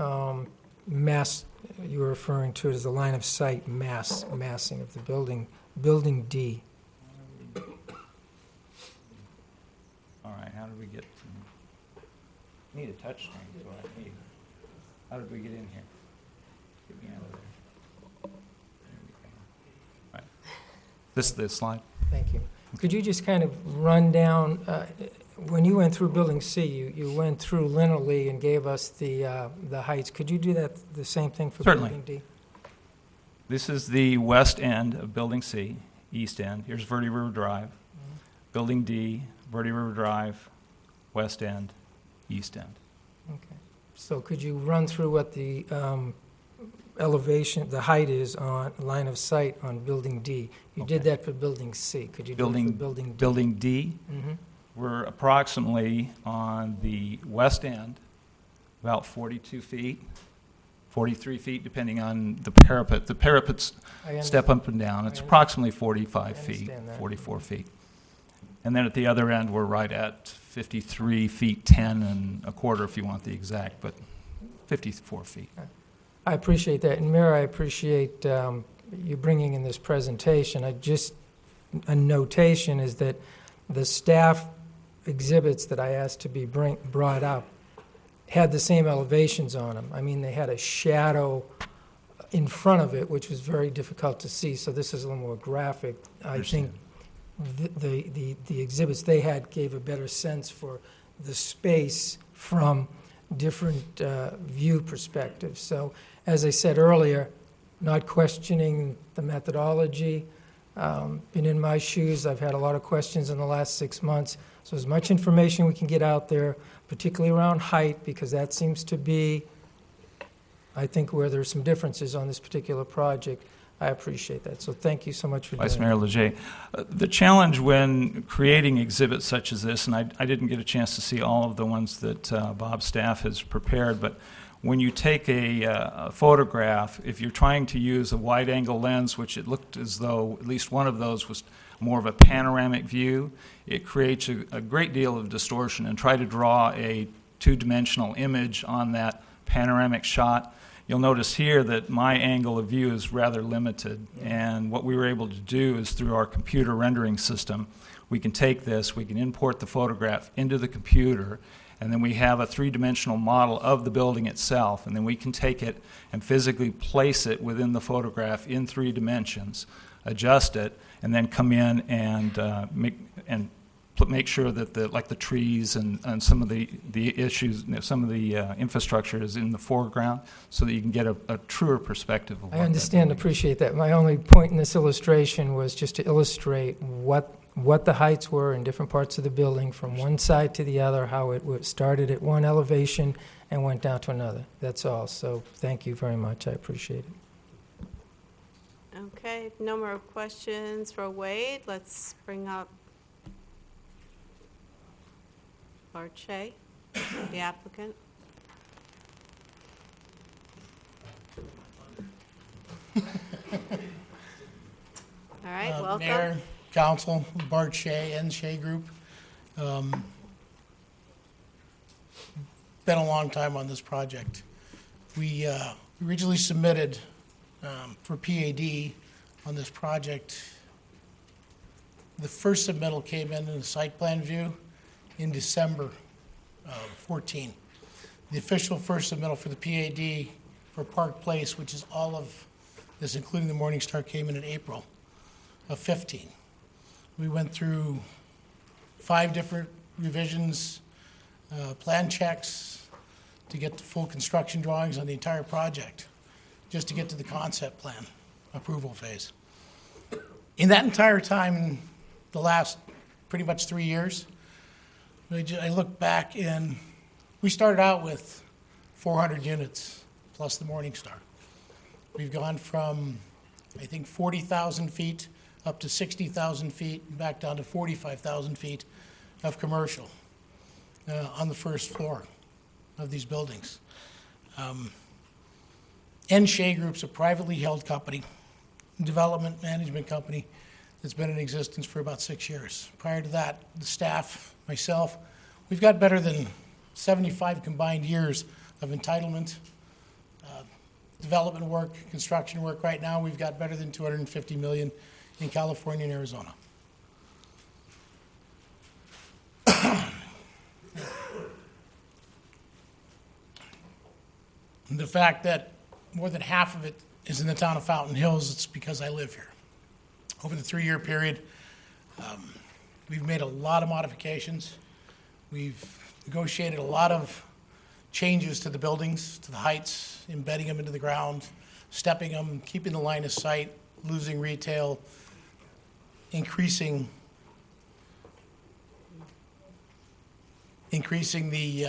mass, you were referring to it as the line of sight massing of the building D? All right, how did we get need a touch screen is what I need. How did we get in here? Get me out of there. There we go. All right. This is the slide? Thank you. Could you just kind of run down, when you went through Building C, you went through linearly and gave us the heights. Could you do that, the same thing for Certainly. Building D? This is the west end of Building C, east end. Here's Verde River Drive. Building D, Verde River Drive, west end, east end. Okay. So could you run through what the elevation, the height is on line of sight on Building D. You did that for Building C. Could you do it for Building D? Building D, Mhm. we're approximately on the west end, about 42 feet, 43 feet, depending on the parapet. The parapets I step up and down. It's I approximately 45 feet, understand that. 44 feet. And then at the other end, we're right at 53 feet, 10 and a quarter if you want the exact, but 54 feet. I appreciate that. And Mayor, I appreciate you bringing in this presentation. A notation is that the staff exhibits that I asked to be brought up had the same elevations on them. I mean, they had a shadow in front of it, which was very difficult to see, so this is a little more graphic. I think the exhibits they had gave a better sense for the space from different view perspectives. So, as I said earlier, not questioning the methodology. Been in my shoes, I've had a lot of questions in the last 6 months. So as much information we can get out there, particularly around height, because that seems to be, I think, where there's some differences on this particular project. I appreciate that. So thank you so much for doing Vice that. Mayor Leger, the challenge when creating exhibits such as this, and I didn't get a chance to see all of the ones that Bob's staff has prepared, but when you take a photograph, if you're trying to use a wide-angle lens, which it looked as though at least one of those was more of a panoramic view, it creates a great deal of distortion. And try to draw a two-dimensional image on that panoramic shot, you'll notice here that my angle of view is rather limited. And what we were able to do is through our computer rendering system, we can take this, we can import the photograph into the computer, and then we have a three-dimensional model of the building itself, and then we can take it and physically place it within the photograph in 3 dimensions, adjust it, and then come in and make sure that the trees and some of the issues, some of the infrastructure is in the foreground, so that you can get a truer perspective of what I understand and appreciate that. My only point in this illustration was just to illustrate what the heights were in different parts of the building from one side to the other, how it started at one elevation and went down to another. That's all. So thank you very much. I appreciate it. Okay, no more questions for Wade. Let's bring up Bart Shea, the applicant. All right, welcome. Mayor, Council, Bart Shea and Shea Group. Been a long time on this project. We originally submitted for PAD on this project. The first submittal came in the site plan view in December of 14. The official first submittal for the PAD for Park Place, which is all of this, including the Morning Star, came in April of 15. We went through 5 different revisions, plan checks to get the full construction drawings on the entire project, just to get to the concept plan approval phase. In that entire time, the last pretty much 3 years, I look back and we started out with 400 units plus the Morning Star. We've gone from, I think, 40,000 feet up to 60,000 feet, and back down to 45,000 feet of commercial on the first floor of these buildings. Shea Group's a privately held company, development management company that's been in existence for about 6 years. Prior to that, the staff, myself, we've got better than 75 combined years of entitlement, development work, construction work. Right now, we've got better than $250 million in California and Arizona. The fact that more than half of it is in the town of Fountain Hills, it's because I live here. Over the 3-year period, we've made a lot of modifications. We've negotiated a lot of changes to the buildings, to the heights, embedding them into the ground, stepping them, keeping the line of sight, losing retail, increasing the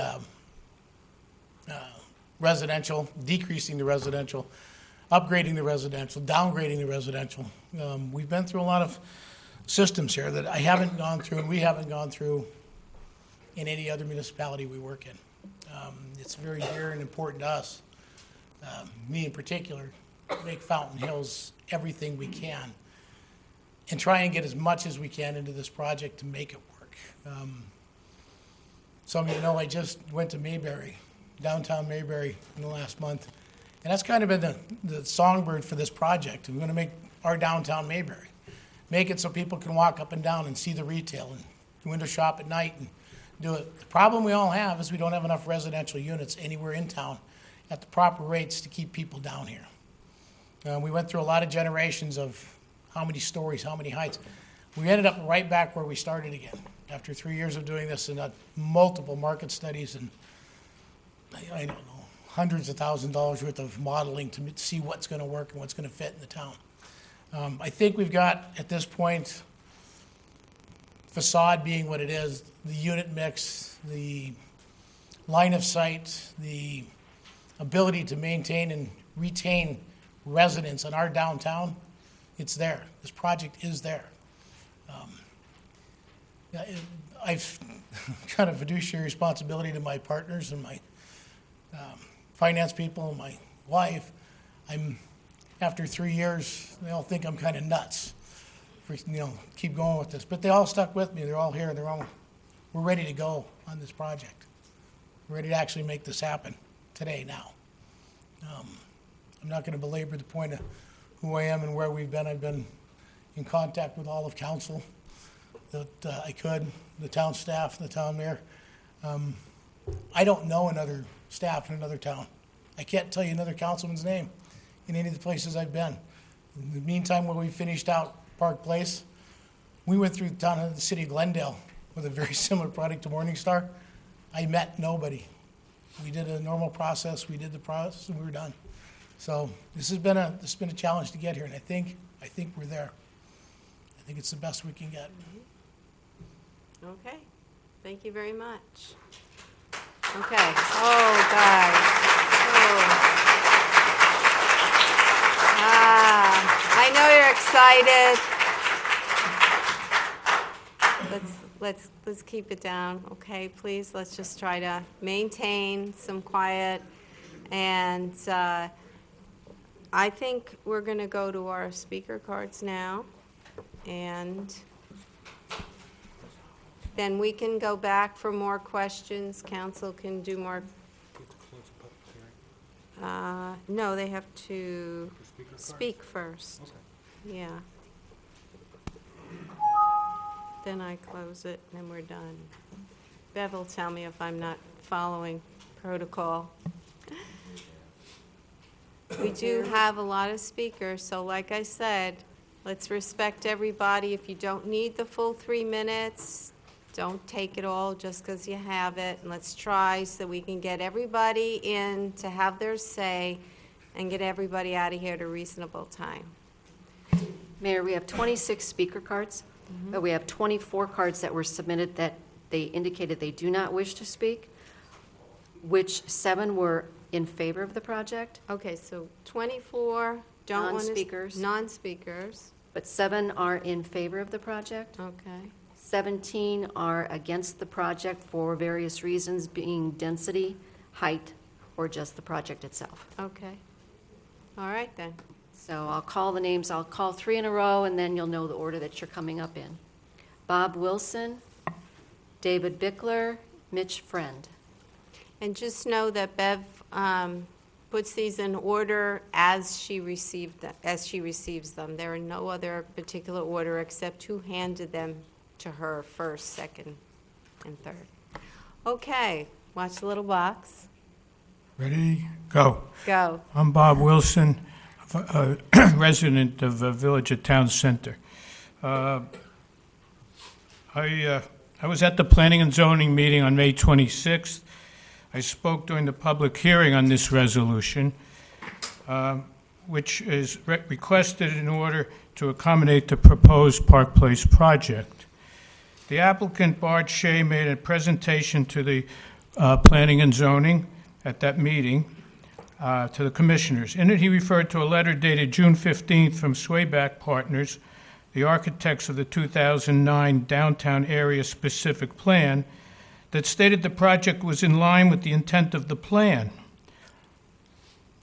residential, decreasing the residential. upgrading the residential, downgrading the residential. We've been through a lot of systems here that I haven't gone through and we haven't gone through in any other municipality we work in. It's very dear and important to us, me in particular, make Fountain Hills everything we can and try and get as much as we can into this project to make it work. Some of you know I just went to Mayberry, downtown Mayberry, in the last month. And that's kind of been the songbird for this project. We're going to make our downtown Mayberry. Make it so people can walk up and down and see the retail and window shop at night and do it. The problem we all have is we don't have enough residential units anywhere in town at the proper rates to keep people down here. We went through a lot of generations of how many stories, how many heights. We ended up right back where we started again after 3 years of doing this and multiple market studies and I don't know, hundreds of thousands of dollars worth of modeling to see what's going to work and what's going to fit in the town. I think we've got, at this point, facade being what it is, the unit mix, the line of sight, the ability to maintain and retain residents in our downtown, it's there. This project is there. I've got a fiduciary responsibility to my partners and my finance people and my wife. After 3 years, they all think I'm kind of nuts for, keep going with this. But they all stuck with me. They're all here. We're ready to go on this project. We're ready to actually make this happen today, now. I'm not going to belabor the point of who I am and where we've been. I've been in contact with all of council that I could, the town staff, the town mayor. I don't know another staff in another town. I can't tell you another councilman's name in any of the places I've been. In the meantime, when we finished out Park Place, we went through the town of the city of Glendale with a very similar product to Morningstar. I met nobody. We did a normal process, we did the process, and we were done. So this has been a challenge to get here, and I think we're there. I think it's the best we can get. Okay, thank you very much. Okay, oh, guys. Oh. I know you're excited. Let's keep it down, okay, please? Let's just try to maintain some quiet. And I think we're going to go to our speaker cards now. And then we can go back for more questions. Council can do more. No, they have to speak first. Okay. Yeah. Then I close it, and then we're done. Bev will tell me if I'm not following protocol. We do have a lot of speakers, so like I said, let's respect everybody. If you don't need the full 3 minutes, don't take it all just because you have it. And let's try so we can get everybody in to have their say and get everybody out of here at a reasonable time. Mayor, we have 26 speaker cards, but we have 24 cards that were submitted that they indicated they do not wish to speak, which 7 were in favor of the project. Okay, so 24 don't want to... Non-speakers. Non-speakers. But 7 are in favor of the project. Okay. 17 are against the project for various reasons, being density, height, or just the project itself. Okay. All right, then. So I'll call the names. I'll call 3 in a row, and then you'll know the order that you're coming up in. Bob Wilson, David Bickler, Mitch Friend. And just know that Bev puts these in order as she receives them. There are no other particular order except who handed them to her first, second, and third. Okay, watch the little box. Ready? Go. Go. I'm Bob Wilson, a resident of Village of Town Center. I was at the Planning and Zoning meeting on May 26th. I spoke during the public hearing on this resolution, which is requested in order to accommodate the proposed Park Place project. The applicant, Bart Shea, made a presentation to the Planning and Zoning at that meeting. to the commissioners. In it, he referred to a letter dated June 15th from Swayback Partners, the architects of the 2009 downtown area specific plan, that stated the project was in line with the intent of the plan,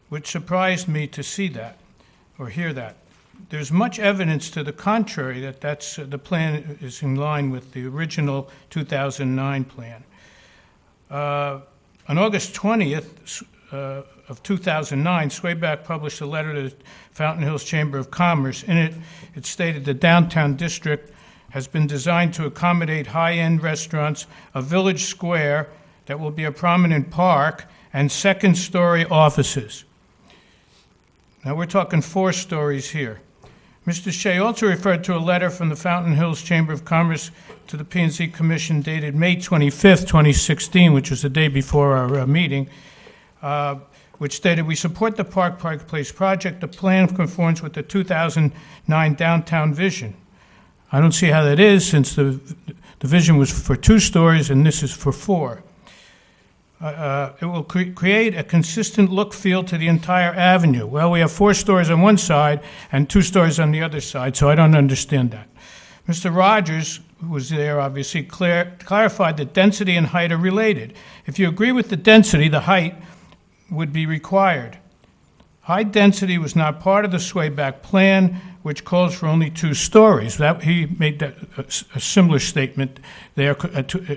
which surprised me to see that or hear that. There's much evidence to the contrary that the plan is in line with the original 2009 plan. On August 20th of 2009, Swayback published a letter to the Fountain Hills Chamber of Commerce. In it, it stated the downtown district has been designed to accommodate high-end restaurants, a village square that will be a prominent park, and second-story offices. Now we're talking 4 stories here. Mr. Shea also referred to a letter from the Fountain Hills Chamber of Commerce to the P&Z Commission dated May 25th, 2016, which was the day before our meeting, which stated, we support the Park Place project. The plan conforms with the 2009 downtown vision. I don't see how that is, since the vision was for 2 stories and this is for 4. It will create a consistent look feel to the entire avenue. Well, we have 4 stories on one side and 2 stories on the other side, so I don't understand that. Mr. Rogers, who was there, obviously clarified that density and height are related. If you agree with the density, the height would be required. High density was not part of the Swayback plan, which calls for only 2 stories. He made that a similar statement there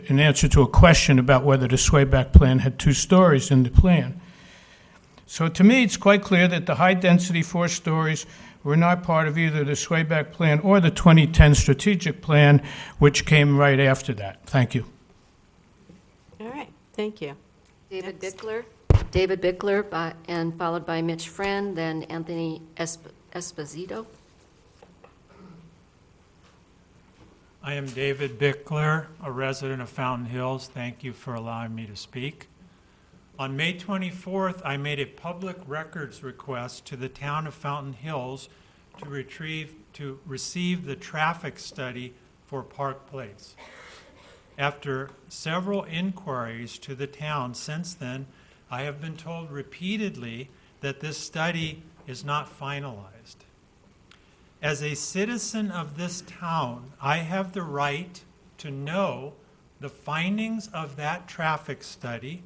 in answer to a question about whether the Swayback plan had 2 stories in the plan. So to me, it's quite clear that the high-density 4 stories were not part of either the Swayback plan or the 2010 strategic plan, which came right after that. Thank you. All right, thank you. David Bickler, and followed by Mitch Friend, then Anthony Esposito. I am David Bickler, a resident of Fountain Hills. Thank you for allowing me to speak. On May 24th, I made a public records request to the town of Fountain Hills to receive the traffic study for Park Place. After several inquiries to the town since then, I have been told repeatedly that this study is not finalized. As a citizen of this town, I have the right to know the findings of that traffic study,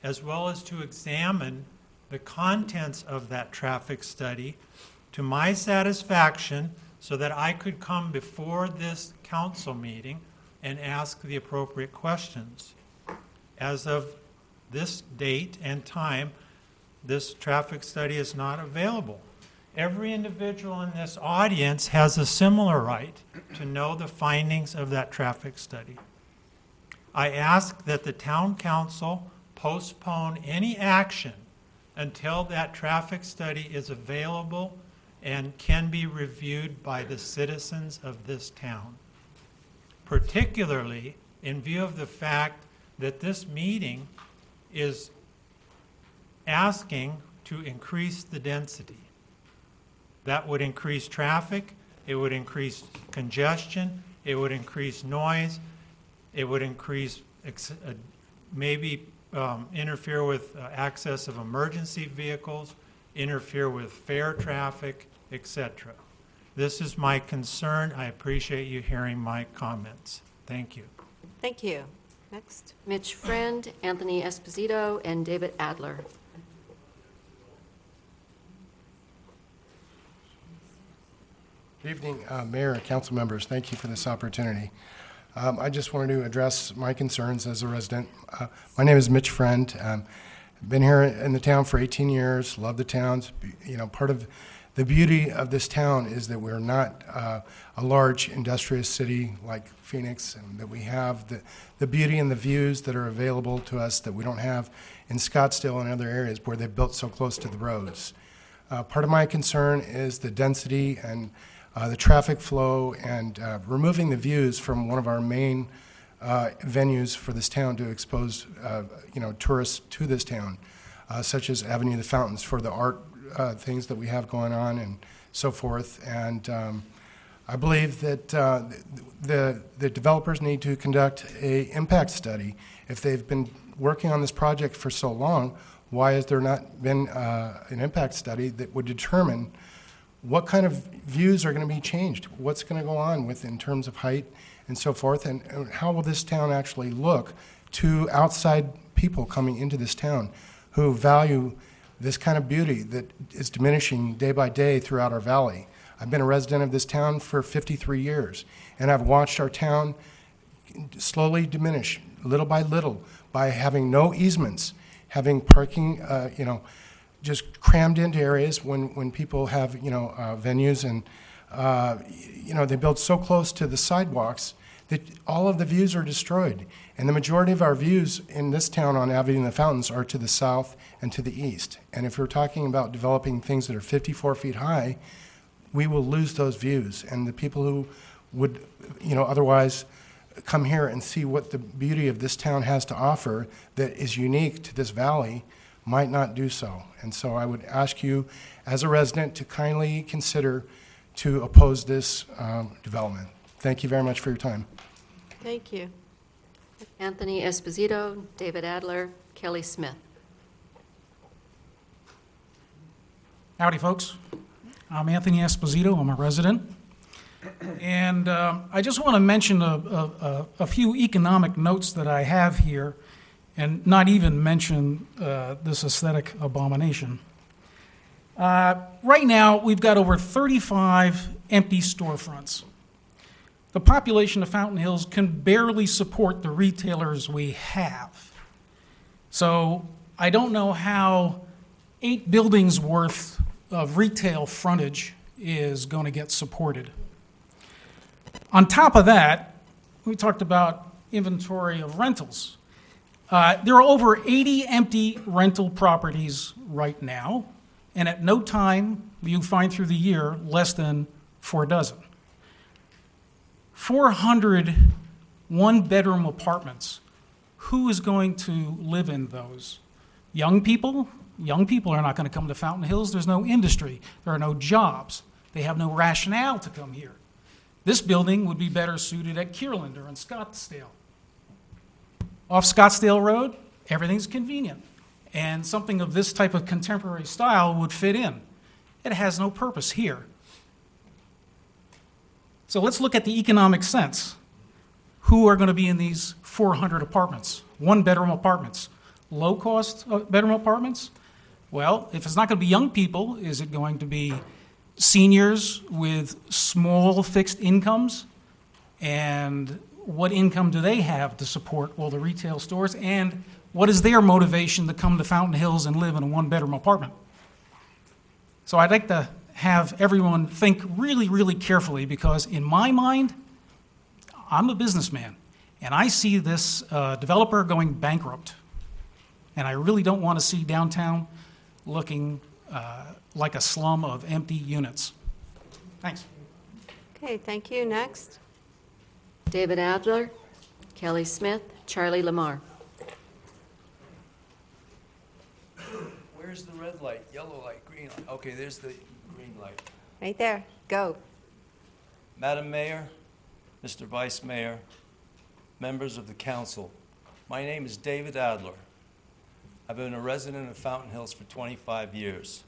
as well as to examine the contents of that traffic study to my satisfaction, so that I could come before this council meeting and ask the appropriate questions. As of this date and time, this traffic study is not available. Every individual in this audience has a similar right to know the findings of that traffic study. I ask that the town council postpone any action until that traffic study is available and can be reviewed by the citizens of this town, particularly in view of the fact that this meeting is asking to increase the density. That would increase traffic, it would increase congestion, it would increase noise, it would increase, interfere with access of emergency vehicles, interfere with fare traffic, etc. This is my concern. I appreciate you hearing my comments. Thank you. Thank you. Next. Mitch Friend, Anthony Esposito, and David Adler. Good evening, Mayor and council members. Thank you for this opportunity. I just wanted to address my concerns as a resident. My name is Mitch Friend. Been here in the town for 18 years, love the town. You know, part of the beauty of this town is that we're not a large industrious city like Phoenix, and that we have the beauty and the views that are available to us that we don't have in Scottsdale and other areas where they've built so close to the roads. Part of my concern is the density and the traffic flow, and removing the views from one of our main venues for this town to expose tourists to this town, such as Avenue of the Fountains for the art things that we have going on and so forth. And I believe that the developers need to conduct an impact study. If they've been working on this project for so long, Why has there not been an impact study that would determine what kind of views are going to be changed? What's going to go on with in terms of height and so forth? And how will this town actually look to outside people coming into this town who value this kind of beauty that is diminishing day by day throughout our valley? I've been a resident of this town for 53 years, and I've watched our town slowly diminish, little by little, by having no easements, having parking, just crammed into areas when people have, venues, and, they build so close to the sidewalks that all of the views are destroyed. And the majority of our views in this town on Avenue and the Fountains are to the south and to the east. And if we're talking about developing things that are 54 feet high, we will lose those views. And the people who would, otherwise come here and see what the beauty of this town has to offer that is unique to this valley might not do so. And so I would ask you, as a resident, to kindly consider to oppose this development. Thank you very much for your time. Thank you. Anthony Esposito, David Adler, Kelly Smith. Howdy, folks. I'm Anthony Esposito. I'm a resident. And I just want to mention a few economic notes that I have here and not even mention this aesthetic abomination. Right now, we've got over 35 empty storefronts. The population of Fountain Hills can barely support the retailers we have. So I don't know how 8 buildings worth of retail frontage is going to get supported. On top of that, we talked about inventory of rentals. There are over 80 empty rental properties right now, and at no time will you find through the year less than 4 dozen. 400 one-bedroom apartments. Who is going to live in those? Young people? Young people are not going to come to Fountain Hills. There's no industry. There are no jobs. They have no rationale to come here. This building would be better suited at Kierland or in Scottsdale. Off Scottsdale Road, everything's convenient. And something of this type of contemporary style would fit in. It has no purpose here. So let's look at the economic sense. Who are going to be in these 400 apartments? One-bedroom apartments. Low-cost bedroom apartments? Well, if it's not going to be young people, is it going to be seniors with small fixed incomes? And what income do they have to support all the retail stores? And what is their motivation to come to Fountain Hills and live in a one-bedroom apartment? So I'd like to have everyone think really, really carefully, because in my mind, I'm a businessman, and I see this developer going bankrupt. And I really don't want to see downtown looking like a slum of empty units. Thanks. Okay, thank you. Next. David Adler, Kelly Smith, Charlie Lamar. Where's the red light, yellow light, green light? Okay, there's the green light. Right there. Go. Madam Mayor, Mr. Vice Mayor, members of the council, my name is David Adler. I've been a resident of Fountain Hills for 25 years.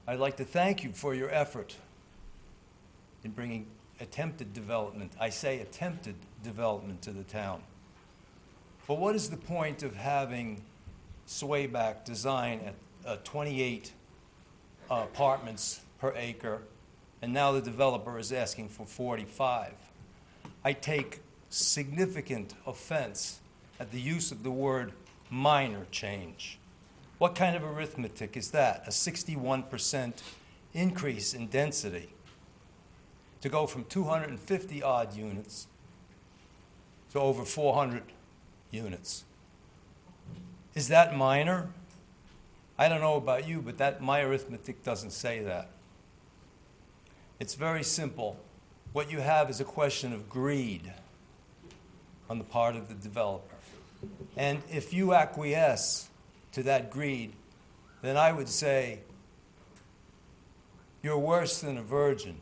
I'd like to thank you for your effort in bringing attempted development, I say attempted development, to the town. But what is the point of having swayback design at 28 apartments per acre, and now the developer is asking for 45? I take significant offense at the use of the word minor change. What kind of arithmetic is that? A 61% increase in density to go from 250 odd units to over 400 units. Is that minor? I don't know about you, but my arithmetic doesn't say that. It's very simple. What you have is a question of greed on the part of the developer. And if you acquiesce to that greed, then I would say you're worse than a virgin,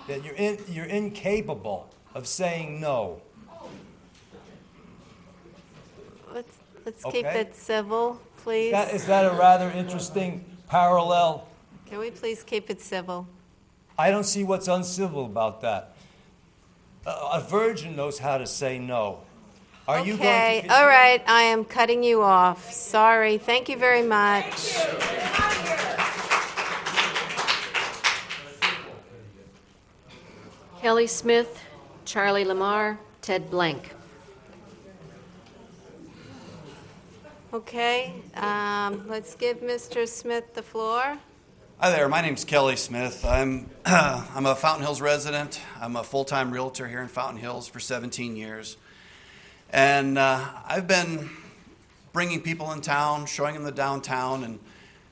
that you're incapable of saying no. Let's keep it civil, please? Is that a rather interesting parallel? Can we please keep it civil? I don't see what's uncivil about that. A virgin knows how to say no. Are you going Okay, to... all right, I am cutting you off. Sorry, thank you very much. Kelly Smith, Charlie Lamar, Ted Blank. Okay, let's give Mr. Smith the floor. Hi there, my name's Kelly Smith. I'm a Fountain Hills resident. I'm a full-time realtor here in Fountain Hills for 17 years. And I've been bringing people in town, showing them the downtown, and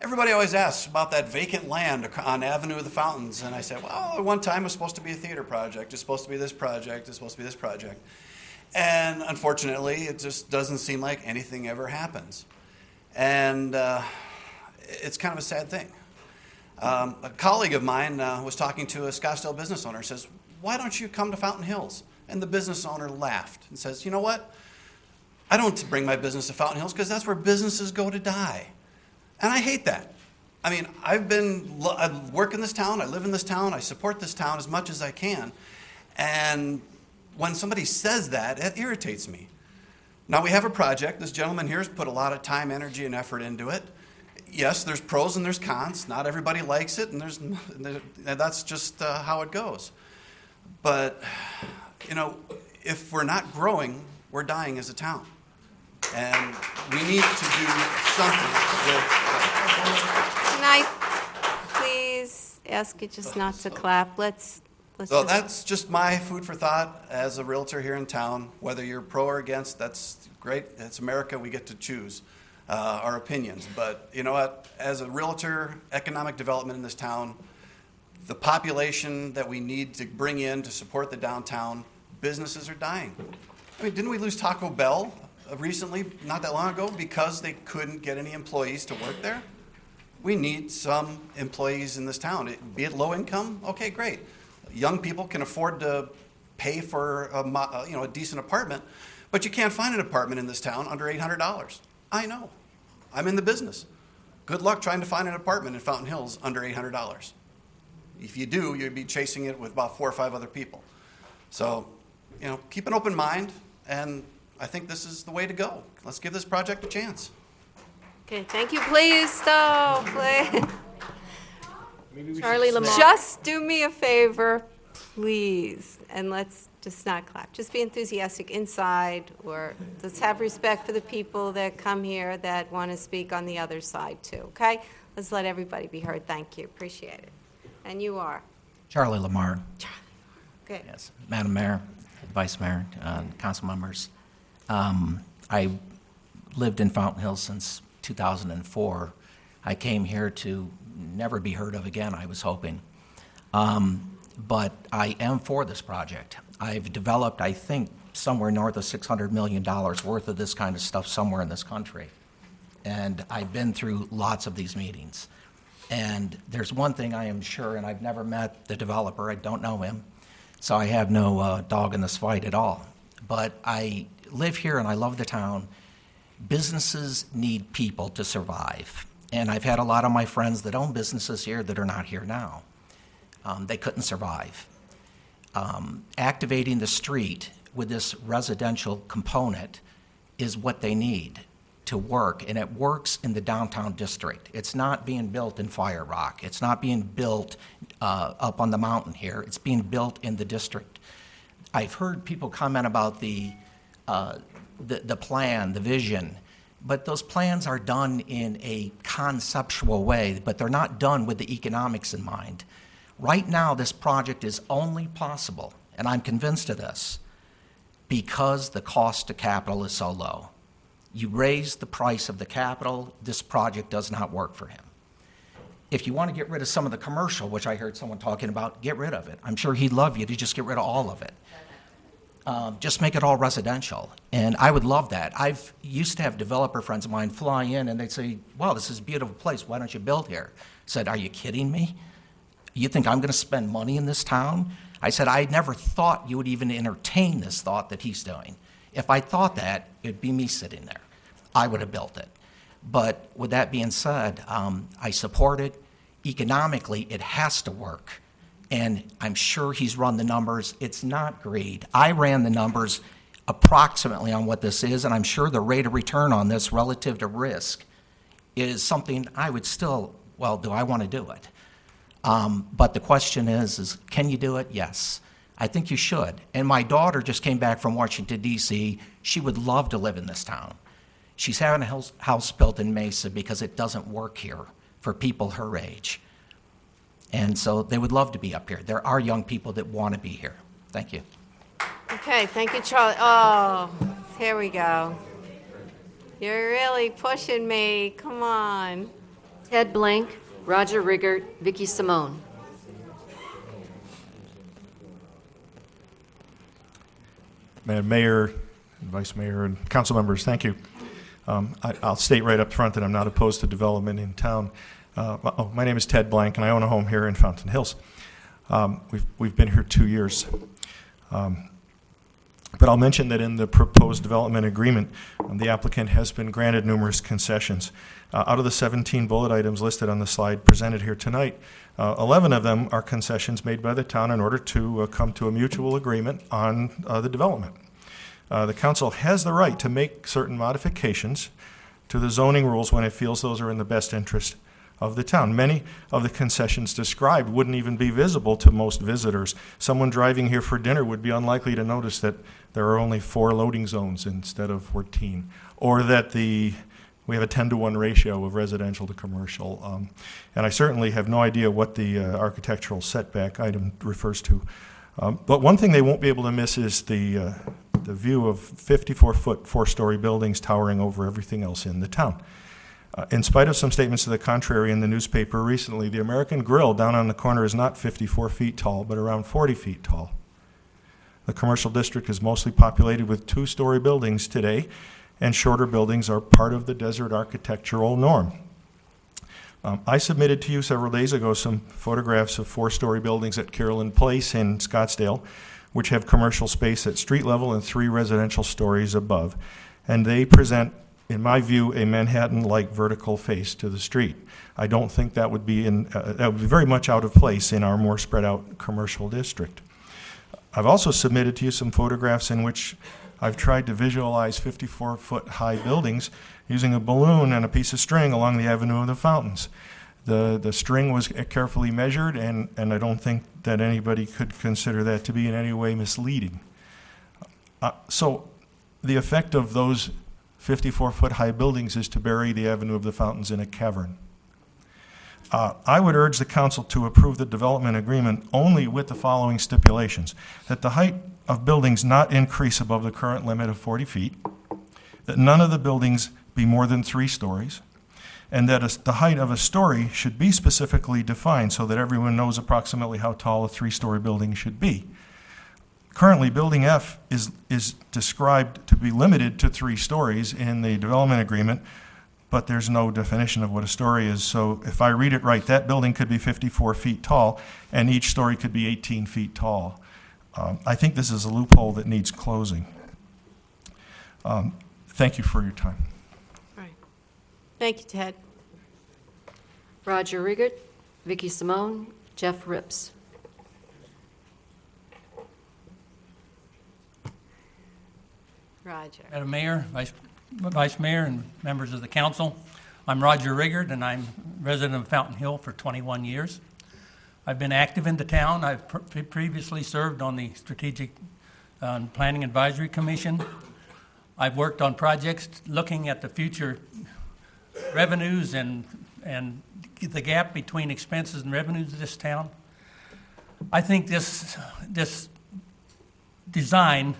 everybody always asks about that vacant land on Avenue of the Fountains. And I said, well, at one time it was supposed to be a theater project. It's supposed to be this project. It's supposed to be this project. And unfortunately, it just doesn't seem like anything ever happens. And it's kind of a sad thing. A colleague of mine was talking to a Scottsdale business owner, says, why don't you come to Fountain Hills? And the business owner laughed and says, you know what? I don't bring my business to Fountain Hills because that's where businesses go to die. And I hate that. I mean, I work in this town, I live in this town, I support this town as much as I can. And when somebody says that, it irritates me. Now, we have a project. This gentleman here has put a lot of time, energy, and effort into it. Yes, there's pros and there's cons. Not everybody likes it, and that's just how it goes. But, you know, if we're not growing, we're dying as a town. And we need to do something with that. Can I please ask you just not to clap? Let's So just... that's just my food for thought as a realtor here in town. Whether you're pro or against, that's great. It's America. We get to choose our opinions. But you know what? As a realtor, economic development in this town, the population that we need to bring in to support the downtown, businesses are dying. I mean, didn't we lose Taco Bell recently, not that long ago, because they couldn't get any employees to work there? We need some employees in this town. Be it low income, okay, great. Young people can afford to pay for a decent apartment, but you can't find an apartment in this town under $800. I know. I'm in the business. Good luck trying to find an apartment in Fountain Hills under $800. If you do, you'd be chasing it with about 4 or 5 other people. So, you know, keep an open mind, and I think this is the way to go. Let's give this project a chance. Okay, thank you. Please stop. Please. Charlie Lamar. Just do me a favor, please, and let's just not clap. Just be enthusiastic inside, or let's have respect for the people that come here that want to speak on the other side, too, okay? Let's let everybody be heard. Thank you. Appreciate it. And you are? Charlie Lamar. Okay. Yes. Madam Mayor, Vice Mayor, council members. I lived in Fountain Hills since 2004. I came here to never be heard of again, I was hoping. But I am for this project. I've developed, I think, somewhere north of $600 million worth of this kind of stuff somewhere in this country. And I've been through lots of these meetings. And there's one thing I am sure, and I've never met the developer, I don't know him, so I have no dog in this fight at all. But I live here and I love the town. Businesses need people to survive. And I've had a lot of my friends that own businesses here that are not here now. They couldn't survive. Activating the street with this residential component is what they need to work, and it works in the downtown district. It's not being built in Fire Rock. It's not being built up on the mountain here. It's being built in the district. I've heard people comment about the plan, the vision, but those plans are done in a conceptual way, but they're not done with the economics in mind. Right now, this project is only possible, and I'm convinced of this, because the cost to capital is so low. You raise the price of the capital, this project does not work for him. If you want to get rid of some of the commercial, which I heard someone talking about, get rid of it. I'm sure he'd love you to just get rid of all of it. Just make it all residential. And I would love that. I've used to have developer friends of mine fly in and they'd say, wow, this is a beautiful place. Why don't you build here? I said, are you kidding me? You think I'm going to spend money in this town? I said, I never thought you would even entertain this thought that he's doing. If I thought that, it'd be me sitting there. I would have built it. But with that being said, I support it. Economically, it has to work. And I'm sure he's run the numbers. It's not greed. I ran the numbers approximately on what this is, and I'm sure the rate of return on this relative to risk is something I would still, well, do I want to do it? But the question is can you do it? Yes. I think you should. And my daughter just came back from Washington, D.C. She would love to live in this town. She's having a house built in Mesa because it doesn't work here for people her age. And so they would love to be up here. There are young people that want to be here. Thank you. Okay, thank you, Charlie. Oh, here we go. You're really pushing me. Come on. Ted Blank, Roger Riggert, Vicky Simone. Madam Mayor, and Vice Mayor, and council members, thank you. I'll state right up front that I'm not opposed to development in town. My name is Ted Blank, and I own a home here in Fountain Hills. We've been here 2 years. But I'll mention that in the proposed development agreement, the applicant has been granted numerous concessions. Out of the 17 bullet items listed on the slide presented here tonight, 11 of them are concessions made by the town in order to come to a mutual agreement on the development. The council has the right to make certain modifications to the zoning rules when it feels those are in the best interest of the town. Many of the concessions described wouldn't even be visible to most visitors. Someone driving here for dinner would be unlikely to notice that there are only 4 loading zones instead of 14, or that we have a 10-to-1 ratio of residential to commercial. And I certainly have no idea what the architectural setback item refers to. But one thing they won't be able to miss is the view of 54-foot, 4-story buildings towering over everything else in the town. In spite of some statements to the contrary in the newspaper recently, the American Grill down on the corner is not 54 feet tall, but around 40 feet tall. The commercial district is mostly populated with 2-story buildings today, and shorter buildings are part of the desert architectural norm. I submitted to you several days ago some photographs of 4-story buildings at Carolyn Place in Scottsdale, which have commercial space at street level and 3 residential stories above. And they present, in my view, a Manhattan-like vertical face to the street. I don't think that would be very much out of place in our more spread out commercial district. I've also submitted to you some photographs in which I've tried to visualize 54-foot high buildings using a balloon and a piece of string along the Avenue of the Fountains. The string was carefully measured, and I don't think that anybody could consider that to be in any way misleading. So the effect of those 54-foot high buildings is to bury the Avenue of the Fountains in a cavern. I would urge the council to approve the development agreement only with the following stipulations: that the height of buildings not increase above the current limit of 40 feet, that none of the buildings be more than 3 stories, and that the height of a story should be specifically defined so that everyone knows approximately how tall a 3-story building should be. Currently, Building F is described to be limited to 3 stories in the development agreement, but there's no definition of what a story is. So if I read it right, that building could be 54 feet tall, and each story could be 18 feet tall. I think this is a loophole that needs closing. Thank you for your time. All right. Thank you, Ted. Roger Riggert, Vicky Simone, Jeff Rips. Roger. Madam Mayor, Vice Mayor, and members of the council, I'm Roger Riggert, and I'm resident of Fountain Hill for 21 years. I've been active in the town. I've previously served on the Strategic Planning Advisory Commission. I've worked on projects looking at the future revenues and the gap between expenses and revenues of this town. I think this design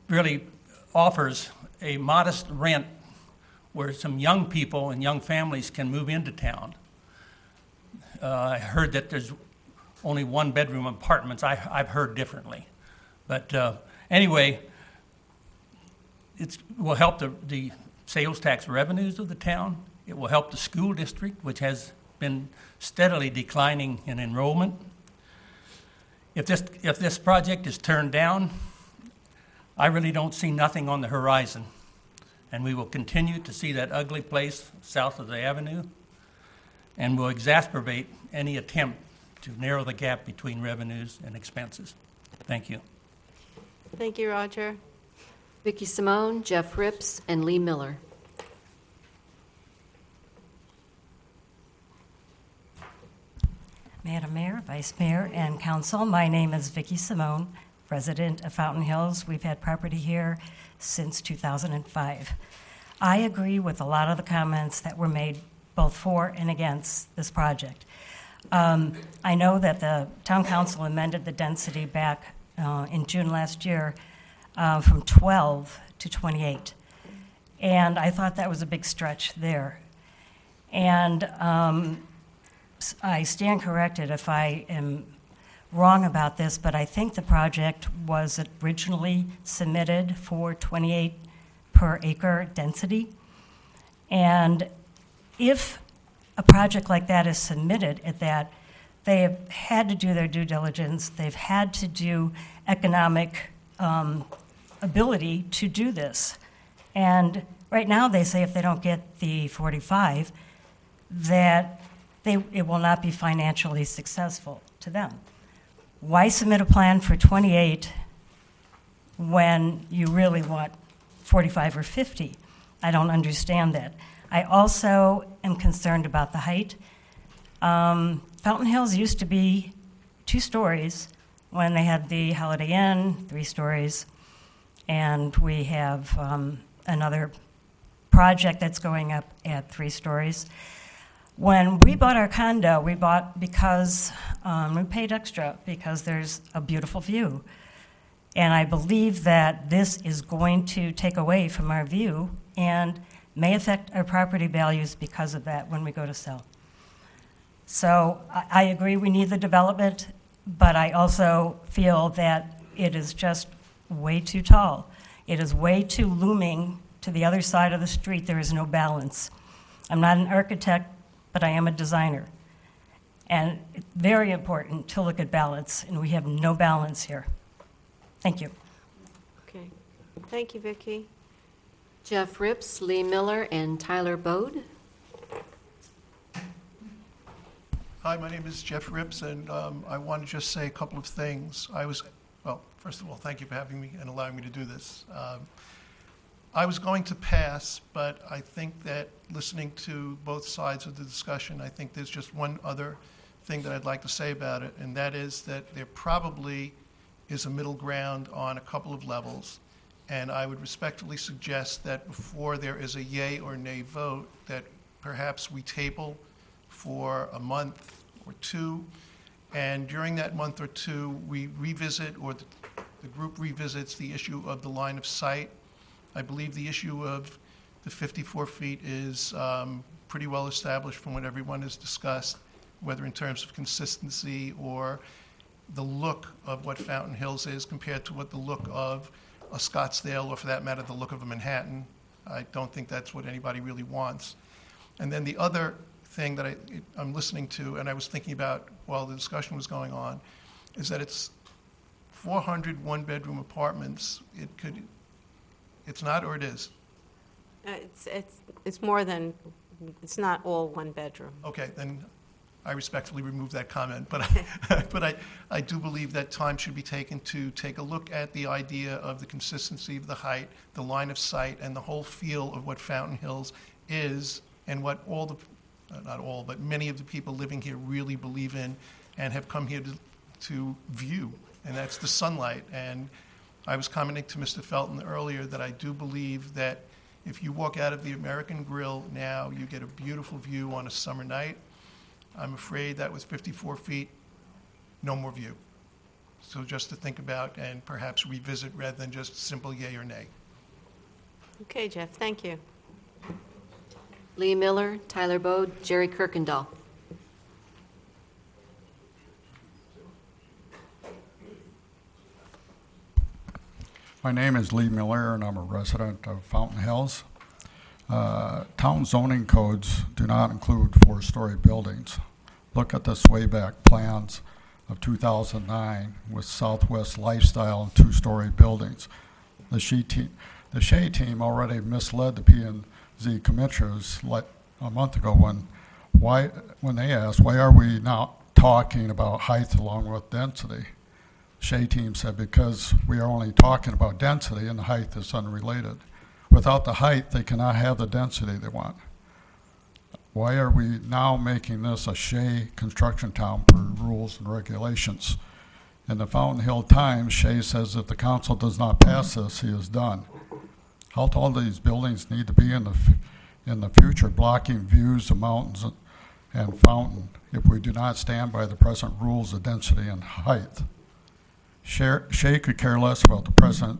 really offers a modest rent where some young people and young families can move into town. I heard that there's only 1-bedroom apartments. I've heard differently. But anyway, it will help the sales tax revenues of the town. It will help the school district, which has been steadily declining in enrollment. If this project is turned down, I really don't see nothing on the horizon and we will continue to see that ugly place south of the avenue, and will exacerbate any attempt to narrow the gap between revenues and expenses. Thank you. Thank you, Roger. Vicky Simone, Jeff Rips, and Lee Miller. Madam Mayor, Vice Mayor, and Council, my name is Vicky Simone, resident of Fountain Hills. We've had property here since 2005. I agree with a lot of the comments that were made both for and against this project. I know that the Town Council amended the density back in June last year from 12 to 28. And I thought that was a big stretch there. And I stand corrected if I am wrong about this, but I think the project was originally submitted for 28 per acre density. And if a project like that is submitted at that, they have had to do their due diligence, they've had to do economic ability to do this. And right now they say if they don't get the 45, that it will not be financially successful to them. Why submit a plan for 28 when you really want 45 or 50? I don't understand that. I also am concerned about the height. Fountain Hills used to be 2 stories when they had the Holiday Inn, 3 stories, and we have another project that's going up at 3 stories. When we bought our condo, we bought because we paid extra because there's a beautiful view. And I believe that this is going to take away from our view and may affect our property values because of that when we go to sell. So I agree we need the development, but I also feel that it is just way too tall. It is way too looming to the other side of the street. There is no balance. I'm not an architect, but I am a designer. And it's very important to look at balance, and we have no balance here. Thank you. Okay. Thank you, Vicki. Jeff Rips, Lee Miller, and Tyler Bode. Hi, my name is Jeff Rips, and I want to just say a couple of things. Well, first of all, thank you for having me and allowing me to do this. I was going to pass, but I think that listening to both sides of the discussion, I think there's just one other thing that I'd like to say about it, and that is that there probably is a middle ground on a couple of levels. And I would respectfully suggest that before there is a yay or nay vote, that perhaps we table for a month or 2, and during that month or 2, we revisit, or the group revisits the issue of the line of sight. I believe the issue of the 54 feet is pretty well established from what everyone has discussed, whether in terms of consistency or the look of what Fountain Hills is compared to what the look of a Scottsdale, or for that matter, the look of a Manhattan. I don't think that's what anybody really wants. And then the other thing that I'm listening to, and I was thinking about while the discussion was going on, is that it's 400 one-bedroom apartments. It's not, or it is? It's more than, it's not all 1 bedroom. Okay, then I respectfully remove that comment. But I do believe that time should be taken to take a look at the idea of the consistency of the height, the line of sight, and the whole feel of what Fountain Hills is, and what all the, not all, but many of the people living here really believe in and have come here to view, and that's the sunlight. And I was commenting to Mr. Felton earlier that I do believe that if you walk out of the American Grill now, you get a beautiful view on a summer night. I'm afraid that with 54 feet, no more view. So just to think about and perhaps revisit rather than just simple yay or nay. Okay, Jeff, thank you. Lee Miller, Tyler Bode, Jerry Kirkendall. My name is Lee Miller, and I'm a resident of Fountain Hills. Town zoning codes do not include 4-story buildings. Look at the Swayback plans of 2009 with Southwest Lifestyle and 2-story buildings. The The Shea team already misled the P&Z commissioners like a month ago when they asked, why are we now talking about height along with density? Shea team said, because we are only talking about density and the height is unrelated. Without the height, they cannot have the density they want. Why are we now making this a Shea construction town per rules and regulations? In the Fountain Hill Times, Shea says if the council does not pass this, he is done. How tall do these buildings need to be in the future, blocking views of mountains and fountain if we do not stand by the present rules of density and height? Shea could care less about the present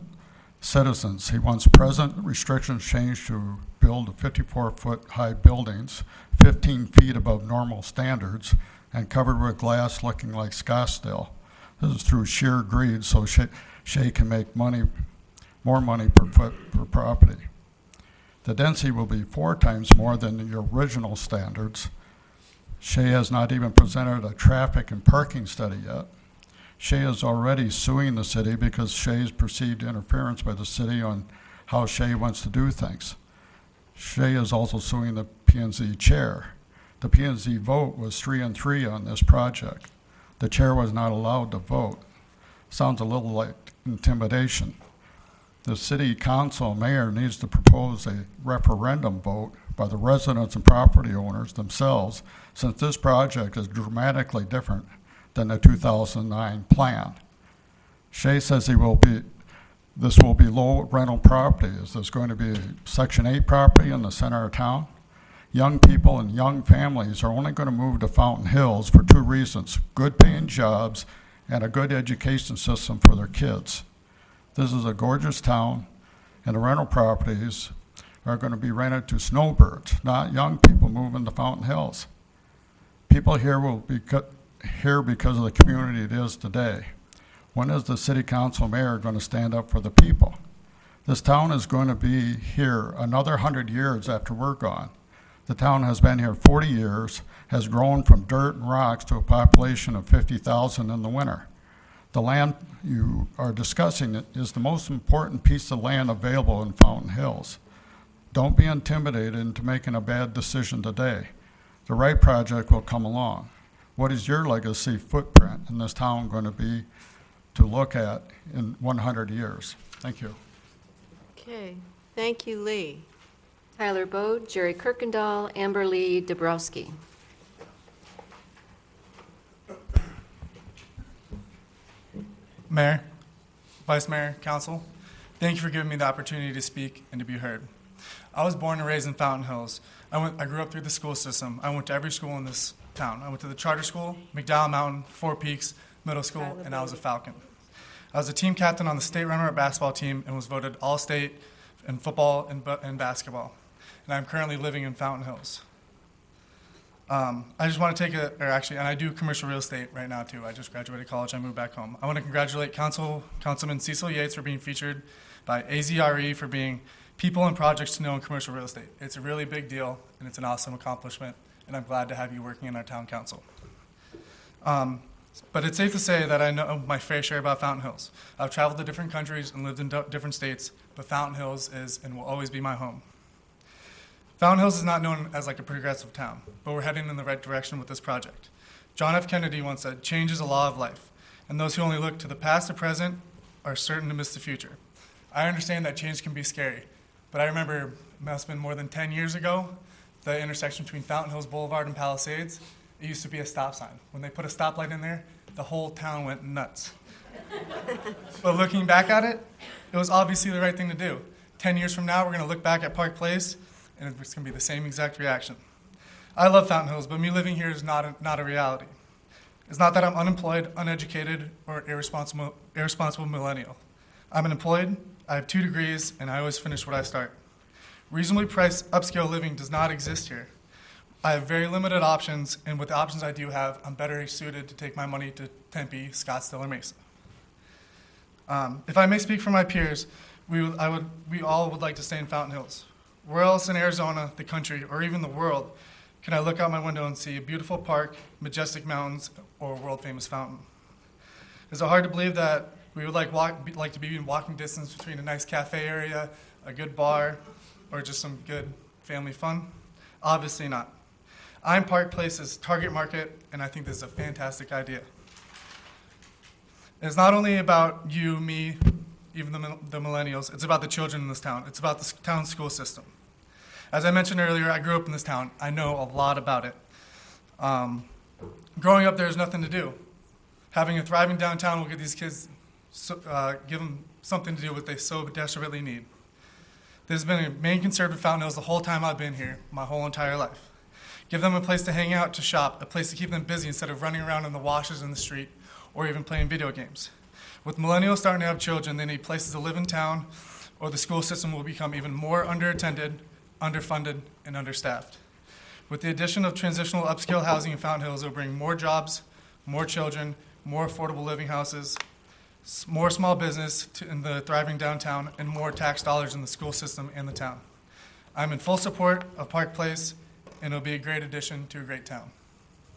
citizens. He wants present restrictions changed to build 54-foot high buildings, 15 feet above normal standards, and covered with glass looking like Scottsdale. This is through sheer greed, so Shea can make more money per foot per property. The density will be 4 times more than the original standards. Shea has not even presented a traffic and parking study yet. Shea is already suing the city because Shea's perceived interference by the city on how Shea wants to do things. Shea is also suing the P&Z chair. The P&Z vote was 3-3 on this project. The chair was not allowed to vote. Sounds a little like intimidation. The city council mayor needs to propose a referendum vote by the residents and property owners themselves, since this project is dramatically different than the 2009 plan. Shea says this will be low rental property. Is this going to be a Section 8 property in the center of town? Young people and young families are only going to move to Fountain Hills for 2 reasons: good paying jobs and a good education system for their kids. This is a gorgeous town, and the rental properties are going to be rented to snowbirds, not young people moving to Fountain Hills. People here will be here because of the community it is today. When is the city council mayor going to stand up for the people? This town is going to be here another 100 years after we're gone. The town has been here 40 years, has grown from dirt and rocks to a population of 50,000 in the winter. The land you are discussing is the most important piece of land available in Fountain Hills. Don't be intimidated into making a bad decision today. The right project will come along. What is your legacy footprint in this town going to be to look at in 100 years? Thank you. Okay, thank you, Lee. Tyler Bode, Jerry Kirkendall, Amber Lee Dabrowski. Mayor, Vice Mayor, Council, thank you for giving me the opportunity to speak and to be heard. I was born and raised in Fountain Hills. I grew up through the school system. I went to every school in this town. I went to the charter school, McDowell Mountain, Four Peaks, middle school, and I was a Falcon. I was a team captain on the state runner-up basketball team and was voted All-State in football and basketball. And I'm currently living in Fountain Hills. I just want to and I do commercial real estate right now too. I just graduated college. I moved back home. I want to congratulate Councilman Cecil Yates for being featured by AZRE for being people and projects to know in commercial real estate. It's a really big deal, and it's an awesome accomplishment, and I'm glad to have you working in our town council. But it's safe to say that I know my fair share about Fountain Hills. I've traveled to different countries and lived in different states, but Fountain Hills is and will always be my home. Fountain Hills is not known as like a progressive town, but we're heading in the right direction with this project. John F. Kennedy once said, "Change is a law of life, and those who only look to the past or present are certain to miss the future." I understand that change can be scary, but I remember it must have been more than 10 years ago, the intersection between Fountain Hills Boulevard and Palisades, it used to be a stop sign. When they put a stoplight in there, the whole town went nuts. But looking back at it, it was obviously the right thing to do. 10 years from now, we're going to look back at Park Place, and it's going to be the same exact reaction. I love Fountain Hills, but me living here is not a reality. It's not that I'm unemployed, uneducated, or irresponsible millennial. I'm unemployed, I have 2 degrees, and I always finish what I start. Reasonably priced upscale living does not exist here. I have very limited options, and with the options I do have, I'm better suited to take my money to Tempe, Scottsdale, or Mesa. If I may speak for my peers, we all would like to stay in Fountain Hills. Where else in Arizona, the country, or even the world can I look out my window and see a beautiful park, majestic mountains, or a world-famous fountain? Is it hard to believe that We would like to be in walking distance between a nice cafe area, a good bar, or just some good family fun. Obviously not. I'm Park Place's target market, and I think this is a fantastic idea. It's not only about you, me, even the millennials. It's about the children in this town. It's about the town school system. As I mentioned earlier, I grew up in this town. I know a lot about it. Growing up, there's nothing to do. Having a thriving downtown will give these kids, give them something to do what they so desperately need. This has been a main concern of Fountain Hills the whole time I've been here, my whole entire life. Give them a place to hang out, to shop, a place to keep them busy instead of running around in the washes in the street or even playing video games. With millennials starting to have children, they need places to live in town, or the school system will become even more underattended, underfunded, and understaffed. With the addition of transitional upscale housing in Fountain Hills, it will bring more jobs, more children, more affordable living houses, more small business in the thriving downtown, and more tax dollars in the school system and the town. I'm in full support of Park Place, and it'll be a great addition to a great town.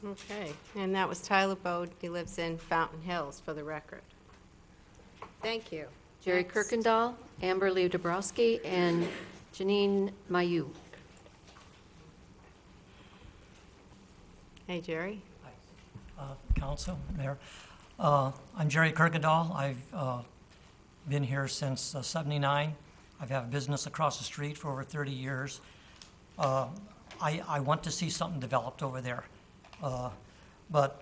Okay, and that was Tyler Bode. He lives in Fountain Hills, for the record. Thank you. Jerry Next. Kirkendall, Amber Lee Dabrowski, and Janine Mayu. Hey, Jerry. Council, Mayor. I'm Jerry Kirkendall. I've been here since '79. I've had a business across the street for over 30 years. I want to see something developed over there. But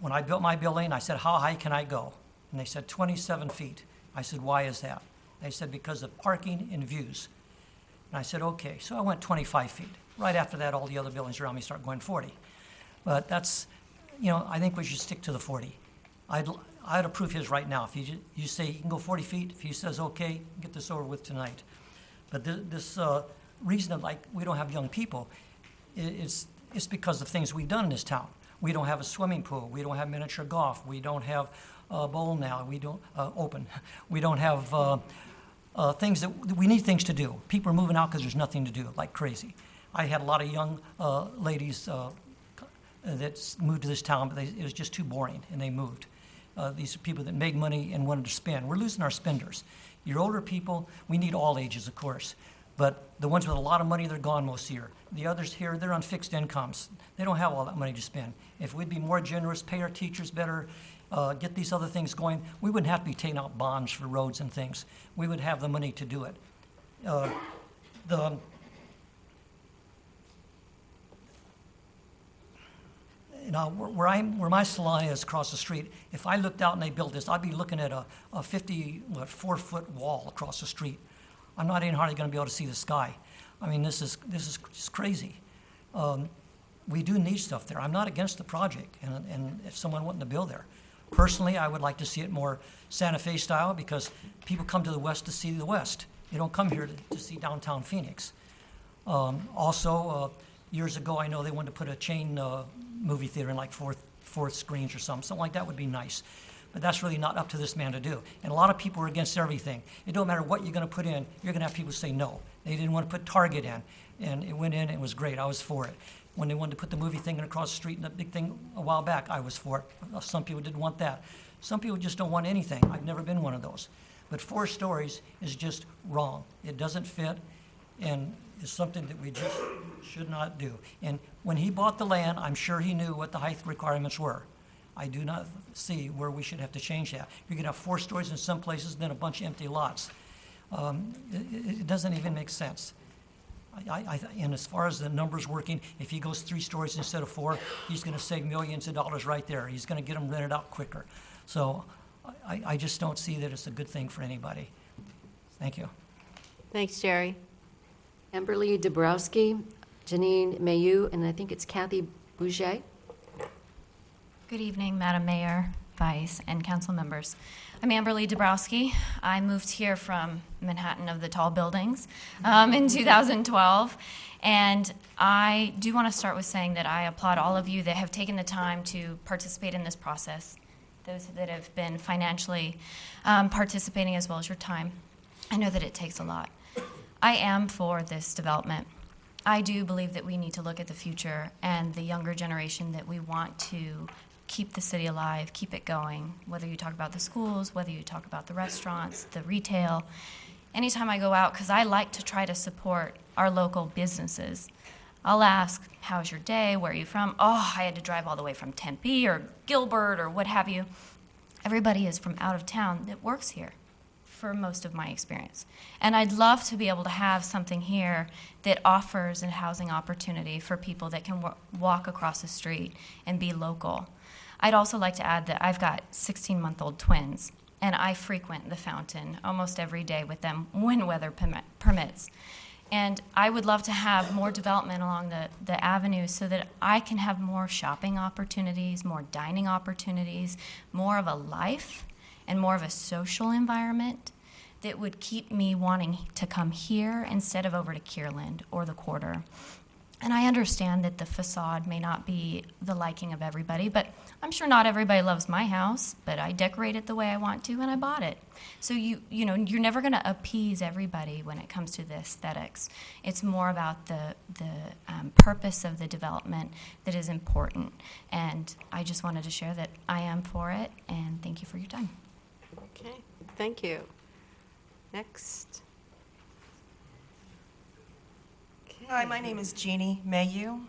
when I built my building, I said, how high can I go? And they said 27 feet. I said, why is that? They said, because of parking and views. And I said, okay. So I went 25 feet. Right after that, all the other buildings around me start going 40. But that's, I think we should stick to the 40. I'd approve his right now. If you say he can go 40 feet, if he says, okay, get this over with tonight. But this reason of, we don't have young people, it's because of things we've done in this town. We don't have a swimming pool. We don't have miniature golf. We don't have a bowling alley. We don't open. We don't have things that we need things to do. People are moving out because there's nothing to do, like crazy. I had a lot of young ladies that moved to this town, but it was just too boring, and they moved. These are people that make money and wanted to spend. We're losing our spenders. Your older people, we need all ages, of course, but the ones with a lot of money, they're gone most year. The others here, they're on fixed incomes. They don't have all that money to spend. If we'd be more generous, pay our teachers better, get these other things going, we wouldn't have to be taking out bonds for roads and things. We would have the money to do it. Where my salon is across the street, if I looked out and they built this, I'd be looking at a 4-foot wall across the street. I'm not even hardly going to be able to see the sky. I mean, this is just crazy. We do need stuff there. I'm not against the project, and if someone wanting to build there. Personally, I would like to see it more Santa Fe style because people come to the west to see the west. They don't come here to see downtown Phoenix. Also, years ago, I know they wanted to put a chain movie theater in like fourth screens or something like that would be nice. But that's really not up to this man to do. And a lot of people are against everything. It don't matter what you're going to put in, you're going to have people say no. They didn't want to put Target in, and it went in, and it was great. I was for it. When they wanted to put the movie thing across the street and the big thing a while back, I was for it. Some people didn't want that. Some people just don't want anything. I've never been one of those. But 4 stories is just wrong. It doesn't fit, and it's something that we just should not do. And when he bought the land, I'm sure he knew what the height requirements were. I do not see where we should have to change that. You can have 4 stories in some places, then a bunch of empty lots. It doesn't even make sense. And as far as the numbers working, if he goes 3 stories instead of 4, he's going to save millions of dollars right there. He's going to get them rented out quicker. So I just don't see that it's a good thing for anybody. Thank you. Thanks, Jerry. Amberly Dabrowski, Janine Mayu, and I think it's Kathy Bouget. Good evening, Madam Mayor, Vice, and council members. I'm Amberly Dabrowski. I moved here from Manhattan of the tall buildings in 2012, and I do want to start with saying that I applaud all of you that have taken the time to participate in this process, those that have been financially participating as well as your time. I know that it takes a lot. I am for this development. I do believe that we need to look at the future and the younger generation that we want to keep the city alive, keep it going, whether you talk about the schools, whether you talk about the restaurants, the retail. Anytime I go out, because I like to try to support our local businesses, I'll ask, how's your day? Where are you from? Oh, I had to drive all the way from Tempe or Gilbert or what have you. Everybody is from out of town that works here for most of my experience. And I'd love to be able to have something here that offers a housing opportunity for people that can walk across the street and be local. I'd also like to add that I've got 16-month-old twins, and I frequent the fountain almost every day with them when weather permits. And I would love to have more development along the avenue so that I can have more shopping opportunities, more dining opportunities, more of a life and more of a social environment that would keep me wanting to come here instead of over to Kierland or the Quarter. And I understand that the facade may not be the liking of everybody, but I'm sure not everybody loves my house, but I decorate it the way I want to, and I bought it. So you know, you're never going to appease everybody when it comes to the aesthetics. It's more about the purpose of the development that is important. And I just wanted to share that I am for it, and thank you for your time. Okay, thank you. Next. Hi, my name is Jeannie Mayu,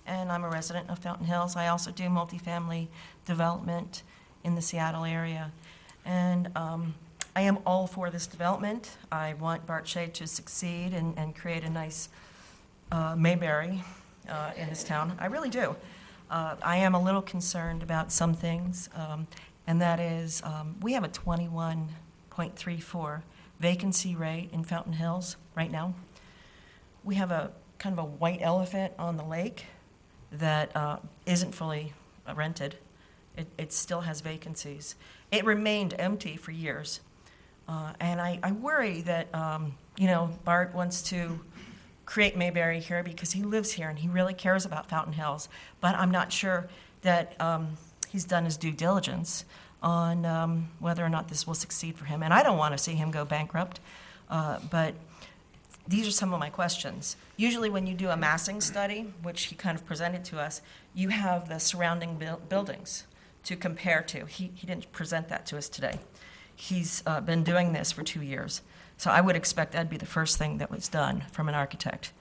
and I'm a resident of Fountain Hills. I also do multifamily development in the Seattle area. And I am all for this development. I want Bart Shea to succeed and create a nice Mayberry in this town. I really do. I am a little concerned about some things, and that is we have a 21.34 vacancy rate in Fountain Hills right now. We have a kind of a white elephant on the lake that isn't fully rented. It still has vacancies. It remained empty for years. And I worry that, you know, Bart wants to create Mayberry here because he lives here and he really cares about Fountain Hills. But I'm not sure that he's done his due diligence on whether or not this will succeed for him. And I don't want to see him go bankrupt, but these are some of my questions. Usually when you do a massing study, which he kind of presented to us, you have the surrounding buildings to compare to. He didn't present that to us today. He's been doing this for 2 years. So I would expect that'd be the first thing that was done from an architect.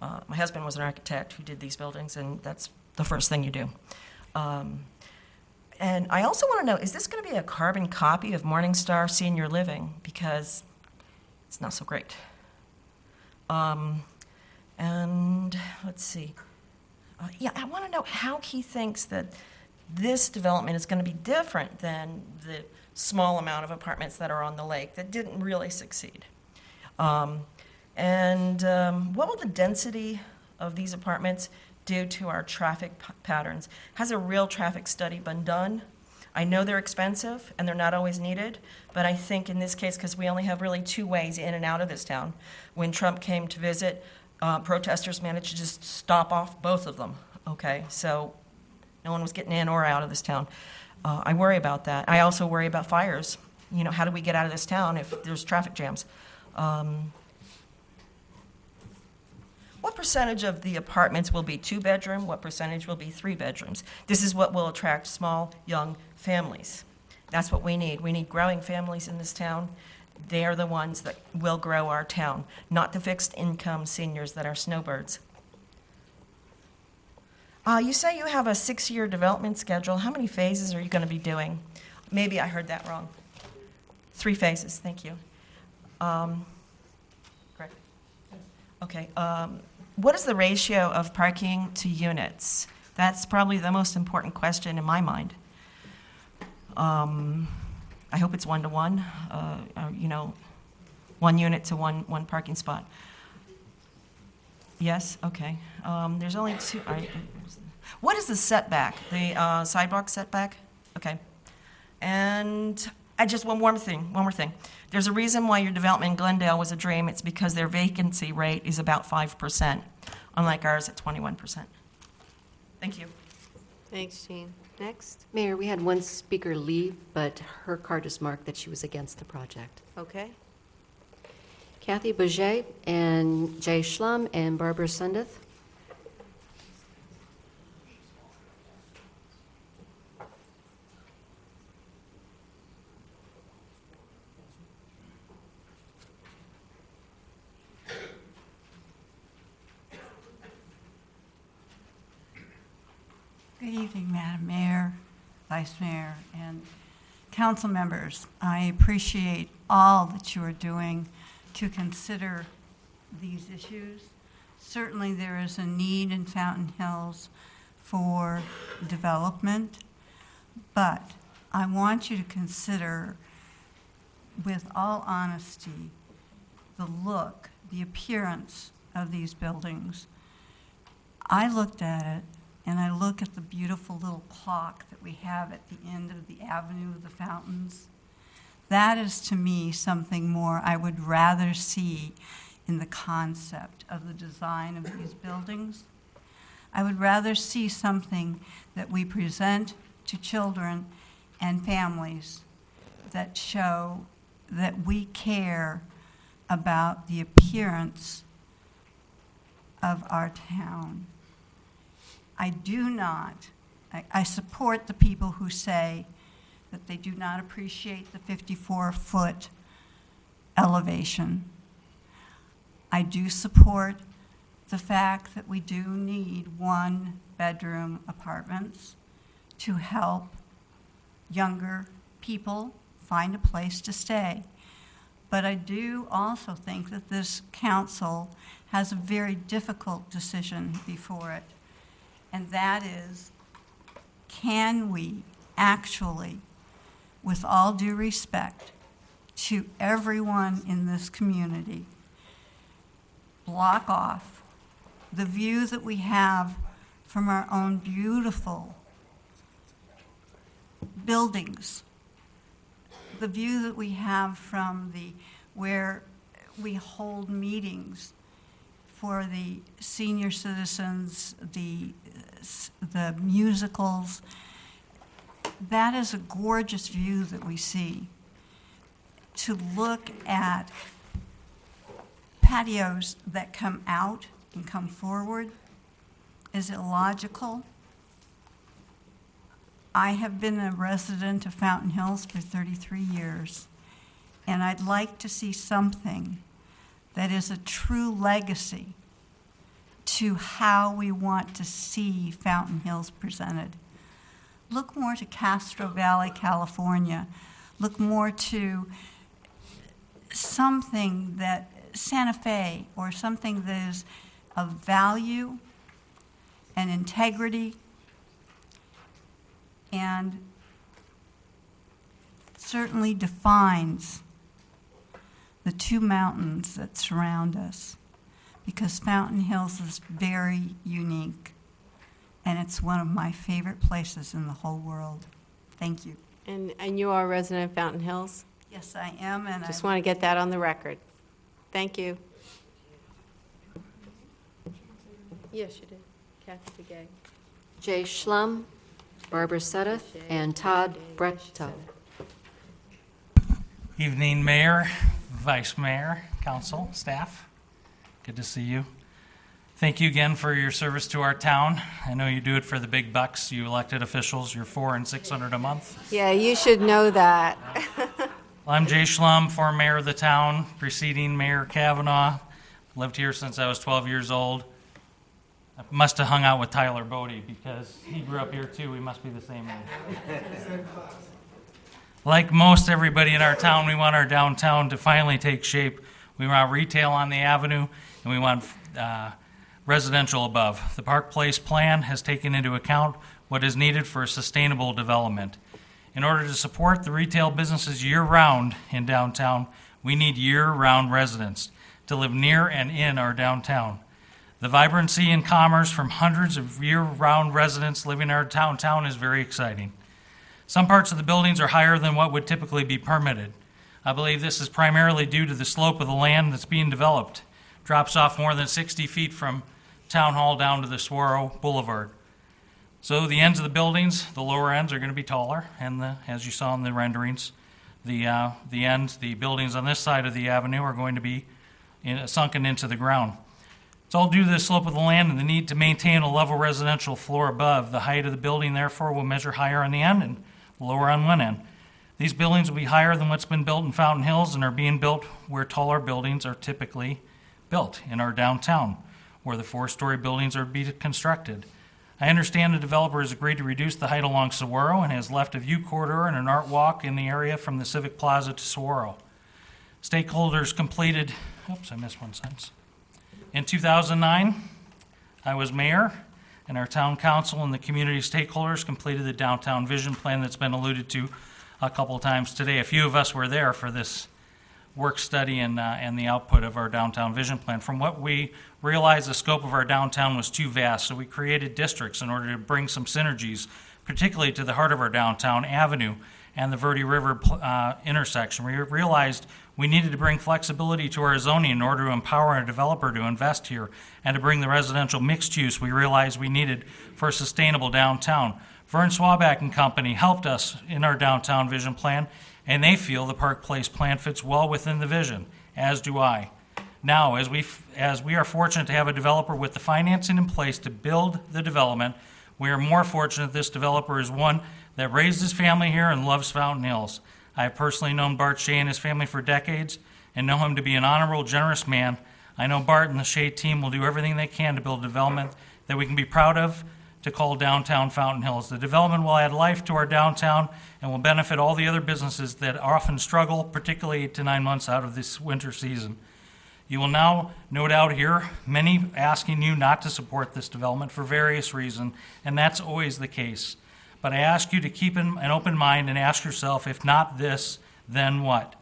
My husband was an architect who did these buildings, and that's the first thing you do. And I also want to know, is this going to be a carbon copy of Morningstar Senior Living? Because it's not so great. And let's see. Yeah, I want to know how he thinks that this development is going to be different than the small amount of apartments that are on the lake that didn't really succeed. What will the density of these apartments do to our traffic patterns? Has a real traffic study been done? I know they're expensive and they're not always needed, but I think in this case, because we only have really 2 ways in and out of this town, when Trump came to visit, protesters managed to just stop off both of them, okay? So no one was getting in or out of this town. I worry about that. I also worry about fires. You know, how do we get out of this town if there's traffic jams? What percentage of the apartments will be 2-bedroom? What percentage will be 3 bedrooms? This is what will attract small, young families. That's what we need. We need growing families in this town. They are the ones that will grow our town, not the fixed income seniors that are snowbirds. You say you have a 6-year development schedule. How many phases are you going to be doing? Maybe I heard that wrong. 3 phases, thank you. Great. Okay. What is the ratio of parking to units? That's probably the most important question in my mind. I hope it's 1-to-1, you know, 1 unit to one parking spot. Yes, okay. There's only 2. What is the setback? The sidewalk setback? Okay. And just one more thing. There's a reason why your development in Glendale was a dream. It's because their vacancy rate is about 5%, unlike ours at 21%. Thank you. Thanks, Jean. Next. Mayor, we had one speaker leave, but her card is marked that she was against the project. Okay. Kathy Bouget and Jay Schlum and Barbara Sundeth. Good evening, Madam Mayor, Vice Mayor, and council members. I appreciate all that you are doing to consider these issues. Certainly, there is a need in Fountain Hills for development, but I want you to consider, with all honesty, the look, the appearance of these buildings. I looked at it, and I look at the beautiful little clock that we have at the end of the Avenue of the Fountains. That is, to me, something more I would rather see in the concept of the design of these buildings. I would rather see something that we present to children and families that show that we care about the appearance of our town. I do not, I support the people who say that they do not appreciate the 54-foot elevation. I do support the fact that we do need one-bedroom apartments to help younger people find a place to stay. But I do also think that this council has a very difficult decision before it, and that is, can we actually, with all due respect to everyone in this community, block off the view that we have from our own beautiful buildings, the view that we have from where we hold meetings for the senior citizens, the musicals. That is a gorgeous view that we see. To look at patios that come out and come forward is illogical. I have been a resident of Fountain Hills for 33 years, and I'd like to see something that is a true legacy to how we want to see Fountain Hills presented. Look more to Castro Valley, California. Look more to something that Santa Fe, or something that is of value and integrity and certainly defines the two mountains that surround us, because Fountain Hills is very unique, and it's one of my favorite places in the whole world. Thank you. And you are a resident of Fountain Hills? Yes, I am, and Just want to get that on the record. Thank you. Yes, you did. Kathy Begay. Jay Schlum, Barbara Sutta, and Todd Bretto. Evening, Mayor, Vice Mayor, Council, staff. Good to see you. Thank you again for your service to our town. I know you do it for the big bucks, you elected officials. You're $400 and $600 a month. Yeah, you should know that. Well, I'm Jay Schlum, former mayor of the town, preceding Mayor Kavanaugh. Lived here since I was 12 years old. I must have hung out with Tyler Bodie because he grew up here too. We must be the same age. Like most everybody in our town, we want our downtown to finally take shape. We want retail on the avenue, and we want residential above. The Park Place plan has taken into account what is needed for sustainable development. In order to support the retail businesses year-round in downtown, we need year-round residents to live near and in our downtown. The vibrancy and commerce from hundreds of year-round residents living in our downtown is very exciting. Some parts of the buildings are higher than what would typically be permitted. I believe this is primarily due to the slope of the land that's being developed. Drops off more than 60 feet from Town Hall down to the Saguaro Boulevard. So the ends of the buildings, the lower ends are going to be taller, and as you saw in the renderings, the buildings on this side of the avenue are going to be sunken into the ground. It's all due to the slope of the land and the need to maintain a level residential floor above. The height of the building, therefore, will measure higher on the end and lower on one end. These buildings will be higher than what's been built in Fountain Hills and are being built where taller buildings are typically built in our downtown, where the 4-story buildings are being constructed. I understand the developer has agreed to reduce the height along Saguaro and has left a view corridor and an art walk in the area from the Civic Plaza to Saguaro. Stakeholders completed, oops, I missed one sentence. In 2009, I was mayor, and our town council and the community stakeholders completed the downtown vision plan that's been alluded to a couple of times today. A few of us were there for this work study and the output of our downtown vision plan. From what we realized, the scope of our downtown was too vast, so we created districts in order to bring some synergies, particularly to the heart of our downtown Avenue and the Verde River intersection. We realized we needed to bring flexibility to our zoning in order to empower a developer to invest here and to bring the residential mixed use we realized we needed for a sustainable downtown. Vern Swaback and Company helped us in our downtown vision plan, and they feel the Park Place plan fits well within the vision, as do I. Now, as we are fortunate to have a developer with the financing in place to build the development, we are more fortunate this developer is one that raised his family here and loves Fountain Hills. I have personally known Bart Shea and his family for decades and know him to be an honorable, generous man. I know Bart and the Shea team will do everything they can to build a development that we can be proud of to call downtown Fountain Hills. The development will add life to our downtown and will benefit all the other businesses that often struggle, particularly 8 to 9 months out of this winter season. You will now, no doubt, hear many asking you not to support this development for various reasons, and that's always the case. But I ask you to keep an open mind and ask yourself, if not this, then what?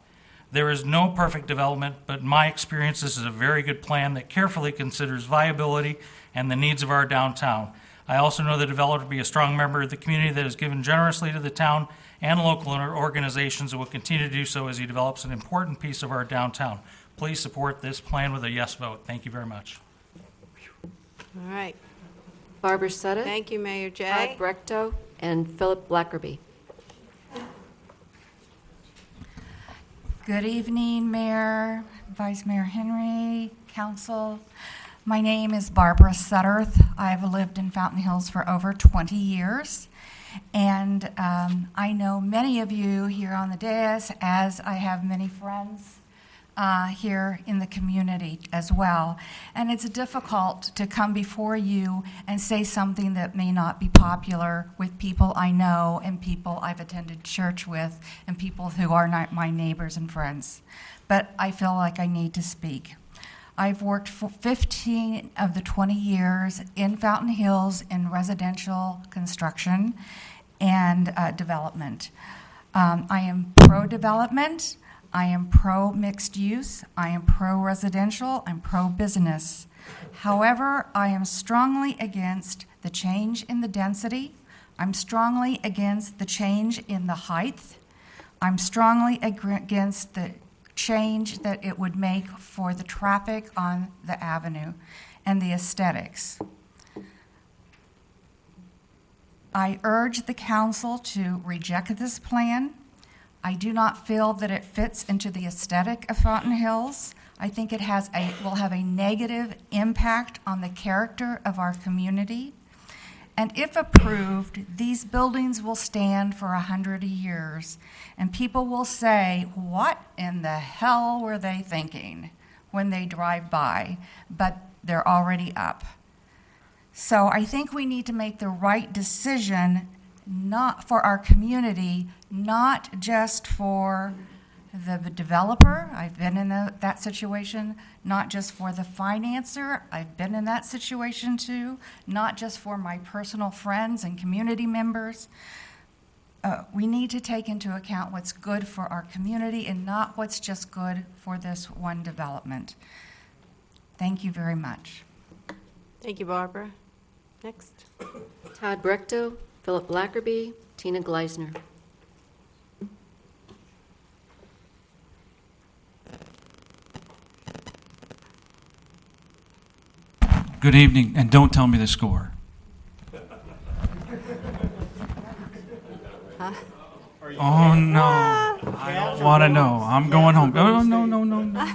There is no perfect development, but in my experience, this is a very good plan that carefully considers viability and the needs of our downtown. I also know the developer to be a strong member of the community that has given generously to the town and local organizations and will continue to do so as he develops an important piece of our downtown. Please support this plan with a yes vote. Thank you very much. All right. Barbara Sutta. Thank you, Mayor Jay. Todd Brechto and Philip Blackerby. Good evening, Mayor, Vice Mayor Henry, Council. My name is Barbara Sutterth. I've lived in Fountain Hills for over 20 years. And I know many of you here on the dais, as I have many friends here in the community as well. And it's difficult to come before you and say something that may not be popular with people I know and people I've attended church with and people who are not my neighbors and friends. But I feel like I need to speak. I've worked for 15 of the 20 years in Fountain Hills in residential construction and development. I am pro-development. I am pro-mixed use. I am pro-residential. I'm pro-business. However, I am strongly against the change in the density. I'm strongly against the change in the height. I'm strongly against the change that it would make for the traffic on the avenue and the aesthetics. I urge the council to reject this plan. I do not feel that it fits into the aesthetic of Fountain Hills. I think it will have a negative impact on the character of our community. And if approved, these buildings will stand for 100 years. And people will say, what in the hell were they thinking when they drive by? But they're already up. So I think we need to make the right decision, not for our community, not just for the developer. I've been in that situation. Not just for the financer. I've been in that situation too. Not just for my personal friends and community members. We need to take into account what's good for our community and not what's just good for this one development. Thank you very much. Thank you, Barbara. Next. Todd Brechto, Philip Blackerby, Tina Gleisner. Good evening, and don't tell me the score. Oh, no. I don't want to know. I'm going home. Oh, no.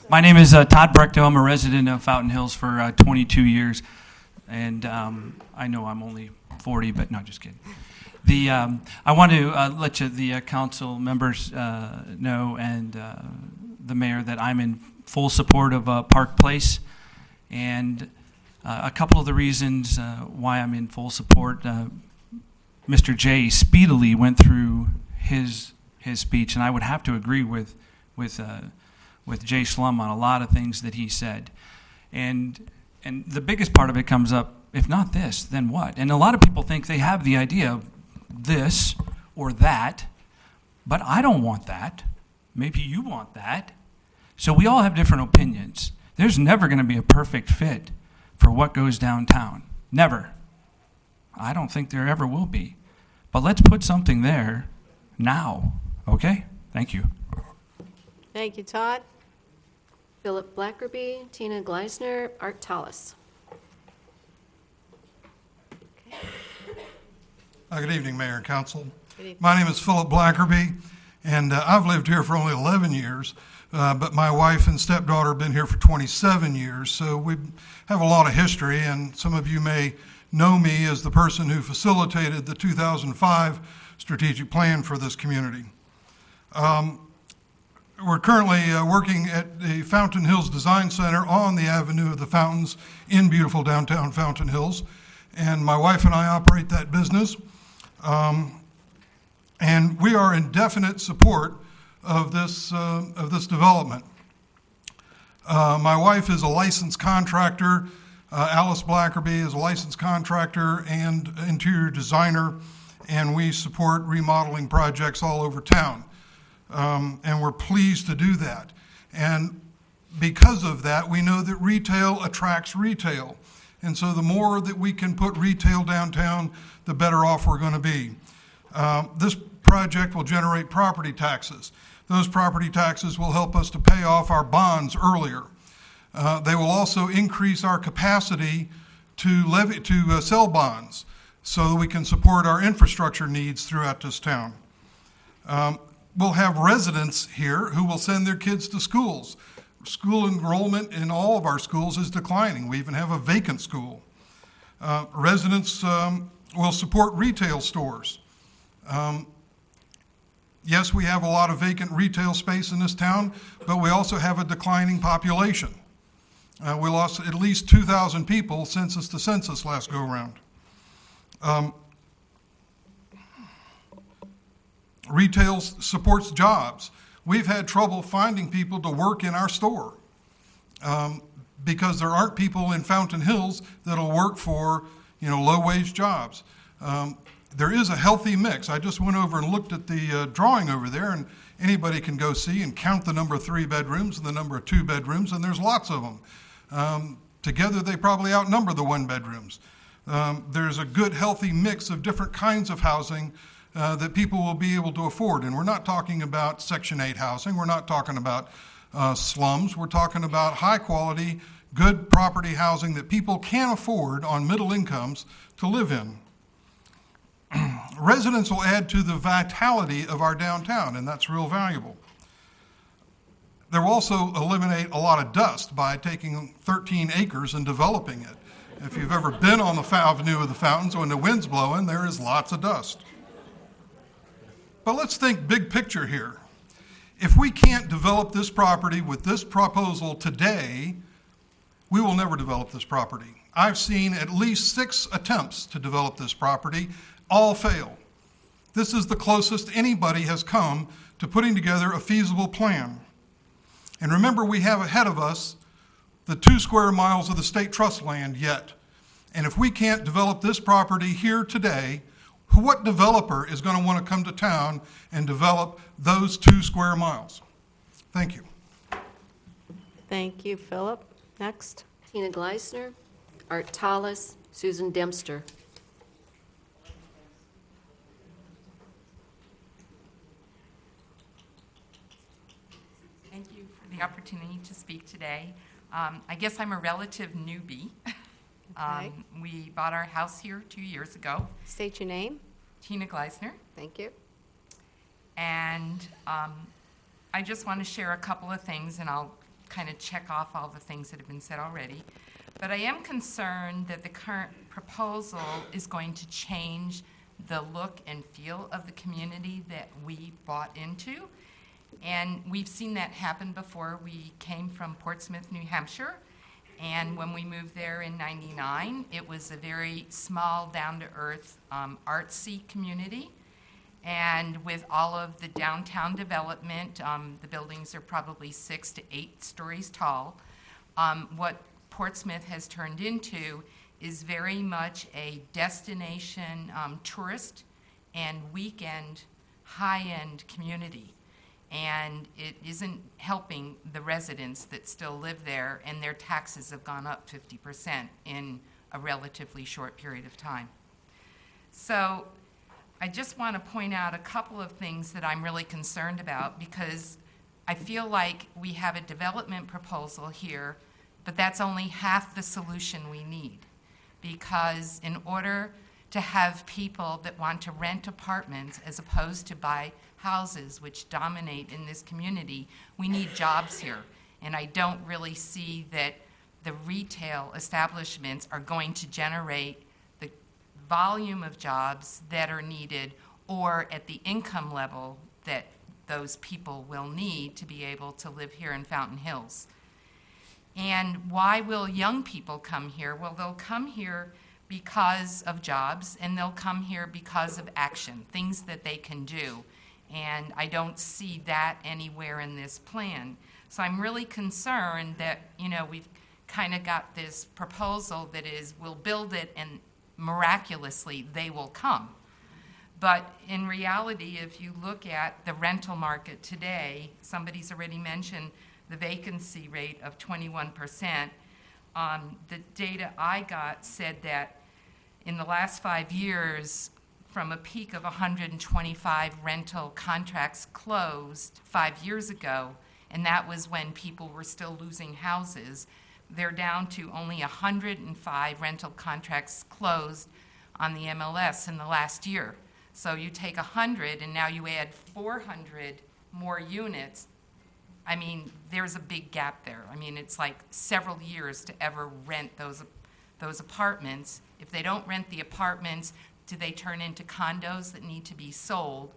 My name is Todd Brechto. I'm a resident of Fountain Hills for 22 years. And I know I'm only 40, but no, just kidding. I want to let the council members know and the mayor that I'm in full support of Park Place. And A couple of the reasons why I'm in full support. Mr. Jay speedily went through his speech, and I would have to agree with Jay Schlum on a lot of things that he said. And the biggest part of it comes up, if not this, then what? And a lot of people think they have the idea of this or that, but I don't want that. Maybe you want that. So we all have different opinions. There's never going to be a perfect fit for what goes downtown. Never. I don't think there ever will be. But let's put something there now, okay? Thank you. Thank you, Todd. Philip Blackerby, Tina Gleisner, Art Tallis. Good evening, Mayor and Council. Good evening. My name is Philip Blackerby, and I've lived here for only 11 years, but my wife and stepdaughter have been here for 27 years, so we have a lot of history, and some of you may know me as the person who facilitated the 2005 strategic plan for this community. We're currently working at the Fountain Hills Design Center on the Avenue of the Fountains in beautiful downtown Fountain Hills, and my wife and I operate that business. And we are in definite support of this development. My wife is a licensed contractor. Alice Blackerby is a licensed contractor and interior designer, and we support remodeling projects all over town. And we're pleased to do that. And because of that, we know that retail attracts retail. And so the more that we can put retail downtown, the better off we're going to be. This project will generate property taxes. Those property taxes will help us to pay off our bonds earlier. They will also increase our capacity to sell bonds so that we can support our infrastructure needs throughout this town. We'll have residents here who will send their kids to schools. School enrollment in all of our schools is declining. We even have a vacant school. Residents will support retail stores. Yes, we have a lot of vacant retail space in this town, but we also have a declining population. We lost at least 2,000 people census to census last go-around. Retail supports jobs. We've had trouble finding people to work in our store because there aren't people in Fountain Hills that'll work for, low-wage jobs. There is a healthy mix. I just went over and looked at the drawing over there, and anybody can go see and count the number of 3 bedrooms and the number of 2 bedrooms, and there's lots of them. Together, they probably outnumber the 1 bedrooms. There's a good, healthy mix of different kinds of housing that people will be able to afford. And we're not talking about Section 8 housing. We're not talking about slums. We're talking about high-quality, good property housing that people can afford on middle incomes to live in. Residents will add to the vitality of our downtown, and that's real valuable. They will also eliminate a lot of dust by taking 13 acres and developing it. If you've ever been on the Avenue of the Fountains when the wind's blowing, there is lots of dust. But let's think big picture here. If we can't develop this property with this proposal today, we will never develop this property. I've seen at least 6 attempts to develop this property, all fail. This is the closest anybody has come to putting together a feasible plan. And remember, we have ahead of us the 2 square miles of the state trust land yet. And if we can't develop this property here today, what developer is going to want to come to town and develop those 2 square miles? Thank you. Thank you, Philip. Next. Tina Gleisner, Art Tallis, Susan Dempster. Thank you for the opportunity to speak today. I guess I'm a relative newbie. Okay. We bought our house here 2 years ago. State your name. Tina Gleisner. Thank you. And I just want to share a couple of things, and I'll kind of check off all the things that have been said already. But I am concerned that the current proposal is going to change the look and feel of the community that we bought into. And we've seen that happen before. We came from Portsmouth, New Hampshire, And when we moved there in '99, it was a very small, down-to-earth, artsy community. And with all of the downtown development, the buildings are probably 6 to 8 stories tall. What Portsmouth has turned into is very much a destination tourist and weekend high-end community. And it isn't helping the residents that still live there, and their taxes have gone up 50% in a relatively short period of time. So I just want to point out a couple of things that I'm really concerned about, because I feel like we have a development proposal here, but that's only half the solution we need. Because in order to have people that want to rent apartments as opposed to buy houses, which dominate in this community, we need jobs here. And I don't really see that the retail establishments are going to generate the volume of jobs that are needed or at the income level that those people will need to be able to live here in Fountain Hills. And why will young people come here? Well, they'll come here because of jobs, and they'll come here because of action, things that they can do. And I don't see that anywhere in this plan. So I'm really concerned that, we've kind of got this proposal that is, we'll build it and miraculously they will come. But in reality, if you look at the rental market today, somebody's already mentioned the vacancy rate of 21%. The data I got said that in the last 5 years, from a peak of 125 rental contracts closed 5 years ago, and that was when people were still losing houses, they're down to only 105 rental contracts closed on the MLS in the last year. So you take 100 and now you add 400 more units. I mean, there's a big gap there. I mean, it's like several years to ever rent those apartments. If they don't rent the apartments, do they turn into condos that need to be sold?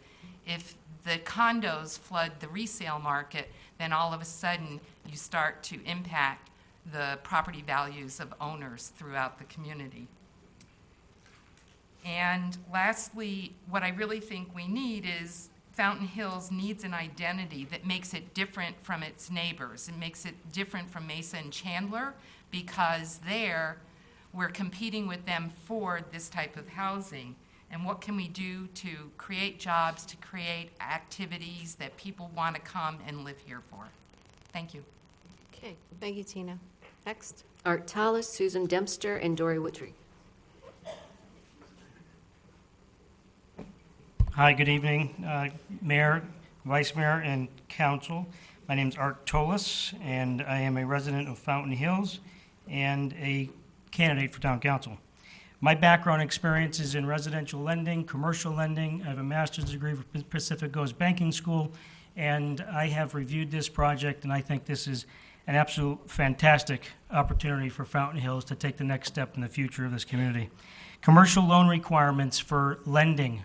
If the condos flood the resale market, then all of a sudden you start to impact the property values of owners throughout the community. And lastly, what I really think we need is Fountain Hills needs an identity that makes it different from its neighbors. It makes it different from Mesa and Chandler, because there we're competing with them for this type of housing. And what can we do to create jobs, to create activities that people want to come and live here for? Thank you. Okay, thank you, Tina. Next. Art Tallis, Susan Dempster, and Dory Woodry. Hi, good evening, Mayor, Vice Mayor, and Council. My name is Art Tallis, and I am a resident of Fountain Hills and a candidate for Town Council. My background experience is in residential lending, commercial lending. I have a master's degree from Pacific Coast Banking School, and I have reviewed this project, and I think this is an absolute fantastic opportunity for Fountain Hills to take the next step in the future of this community. Commercial loan requirements for lending.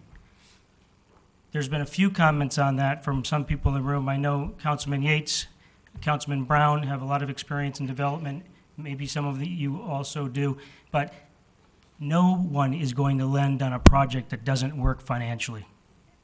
There's been a few comments on that from some people in the room. I know Councilman Yates, Councilman Brown have a lot of experience in development. Maybe some of you also do. But no one is going to lend on a project that doesn't work financially.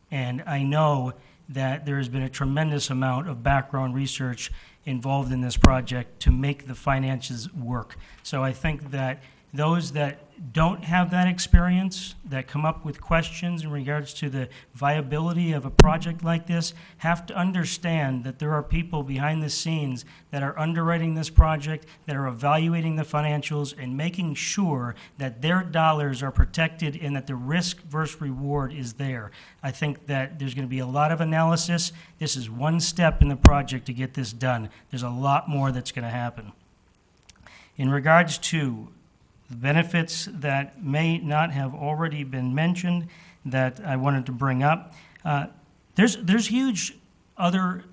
And I know that there has been a tremendous amount of background research involved in this project to make the finances work. So I think that those that don't have that experience, that come up with questions in regards to the viability of a project like this, have to understand that there are people behind the scenes that are underwriting this project, that are evaluating the financials and making sure that their dollars are protected and that the risk versus reward is there. I think that there's going to be a lot of analysis. This is one step in the project to get this done. There's a lot more that's going to happen. In regards to the benefits that may not have already been mentioned that I wanted to bring up, there's huge other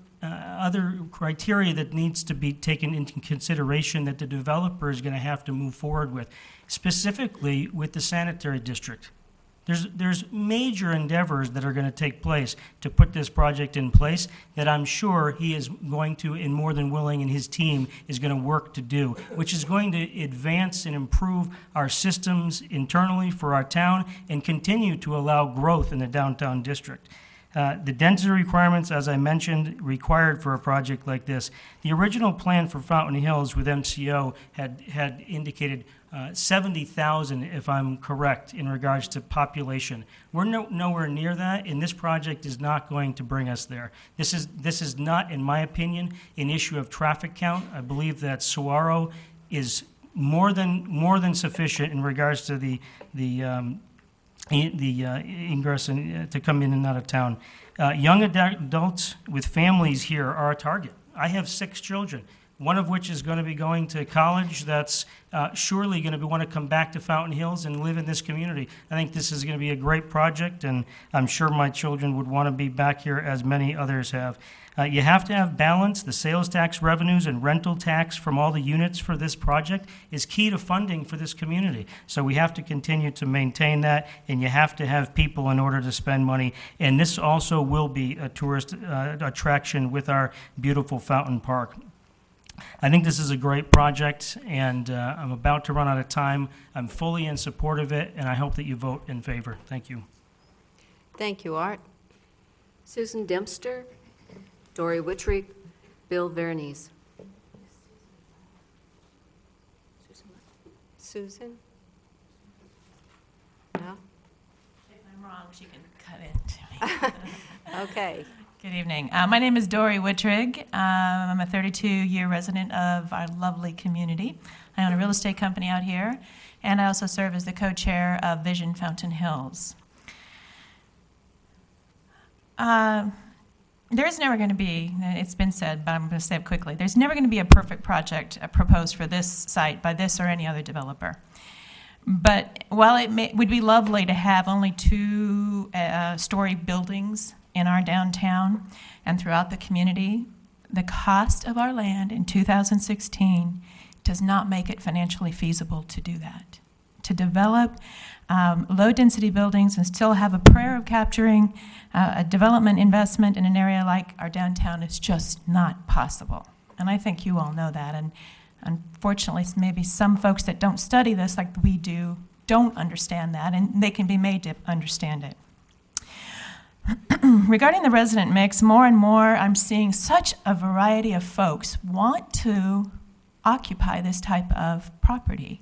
criteria that needs to be taken into consideration that the developer is going to have to move forward with, specifically with the sanitary district. There's major endeavors that are going to take place to put this project in place that I'm sure he is going to, and more than willing, and his team is going to work to do, which is going to advance and improve our systems internally for our town and continue to allow growth in the downtown district. The density requirements, as I mentioned, required for a project like this. The original plan for Fountain Hills with MCO had indicated 70,000, if I'm correct, in regards to population. We're nowhere near that, and this project is not going to bring us there. This is not, in my opinion, an issue of traffic count. I believe that Saguaro is more than sufficient in regards to the ingress to come in and out of town. Young adults with families here are a target. I have 6 children, one of which is going to be going to college that's surely going to want to come back to Fountain Hills and live in this community. I think this is going to be a great project, and I'm sure my children would want to be back here as many others have. You have to have balance. The sales tax revenues and rental tax from all the units for this project is key to funding for this community. So we have to continue to maintain that, and you have to have people in order to spend money. And this also will be a tourist attraction with our beautiful Fountain Park. I think this is a great project, and I'm about to run out of time. I'm fully in support of it, and I hope that you vote in favor. Thank you. Thank you, Art. Susan Dempster, Dory Wittrick, Bill Veronese. Susan? No? If I'm wrong, she can cut it. Okay. Good evening. My name is Dory Wittrick. I'm a 32-year resident of our lovely community. I own a real estate company out here, and I also serve as the co-chair of Vision Fountain Hills. There's never going to be, it's been said, but I'm going to say it quickly, there's never going to be a perfect project proposed for this site by this or any other developer. But while it would be lovely to have only 2-story buildings in our downtown and throughout the community, the cost of our land in 2016 does not make it financially feasible to do that. To develop low-density buildings and still have a prayer of capturing a development investment in an area like our downtown is just not possible. And I think you all know that. And unfortunately, maybe some folks that don't study this like we do don't understand that, and they can be made to understand it. Regarding the resident mix, more and more I'm seeing such a variety of folks want to occupy this type of property.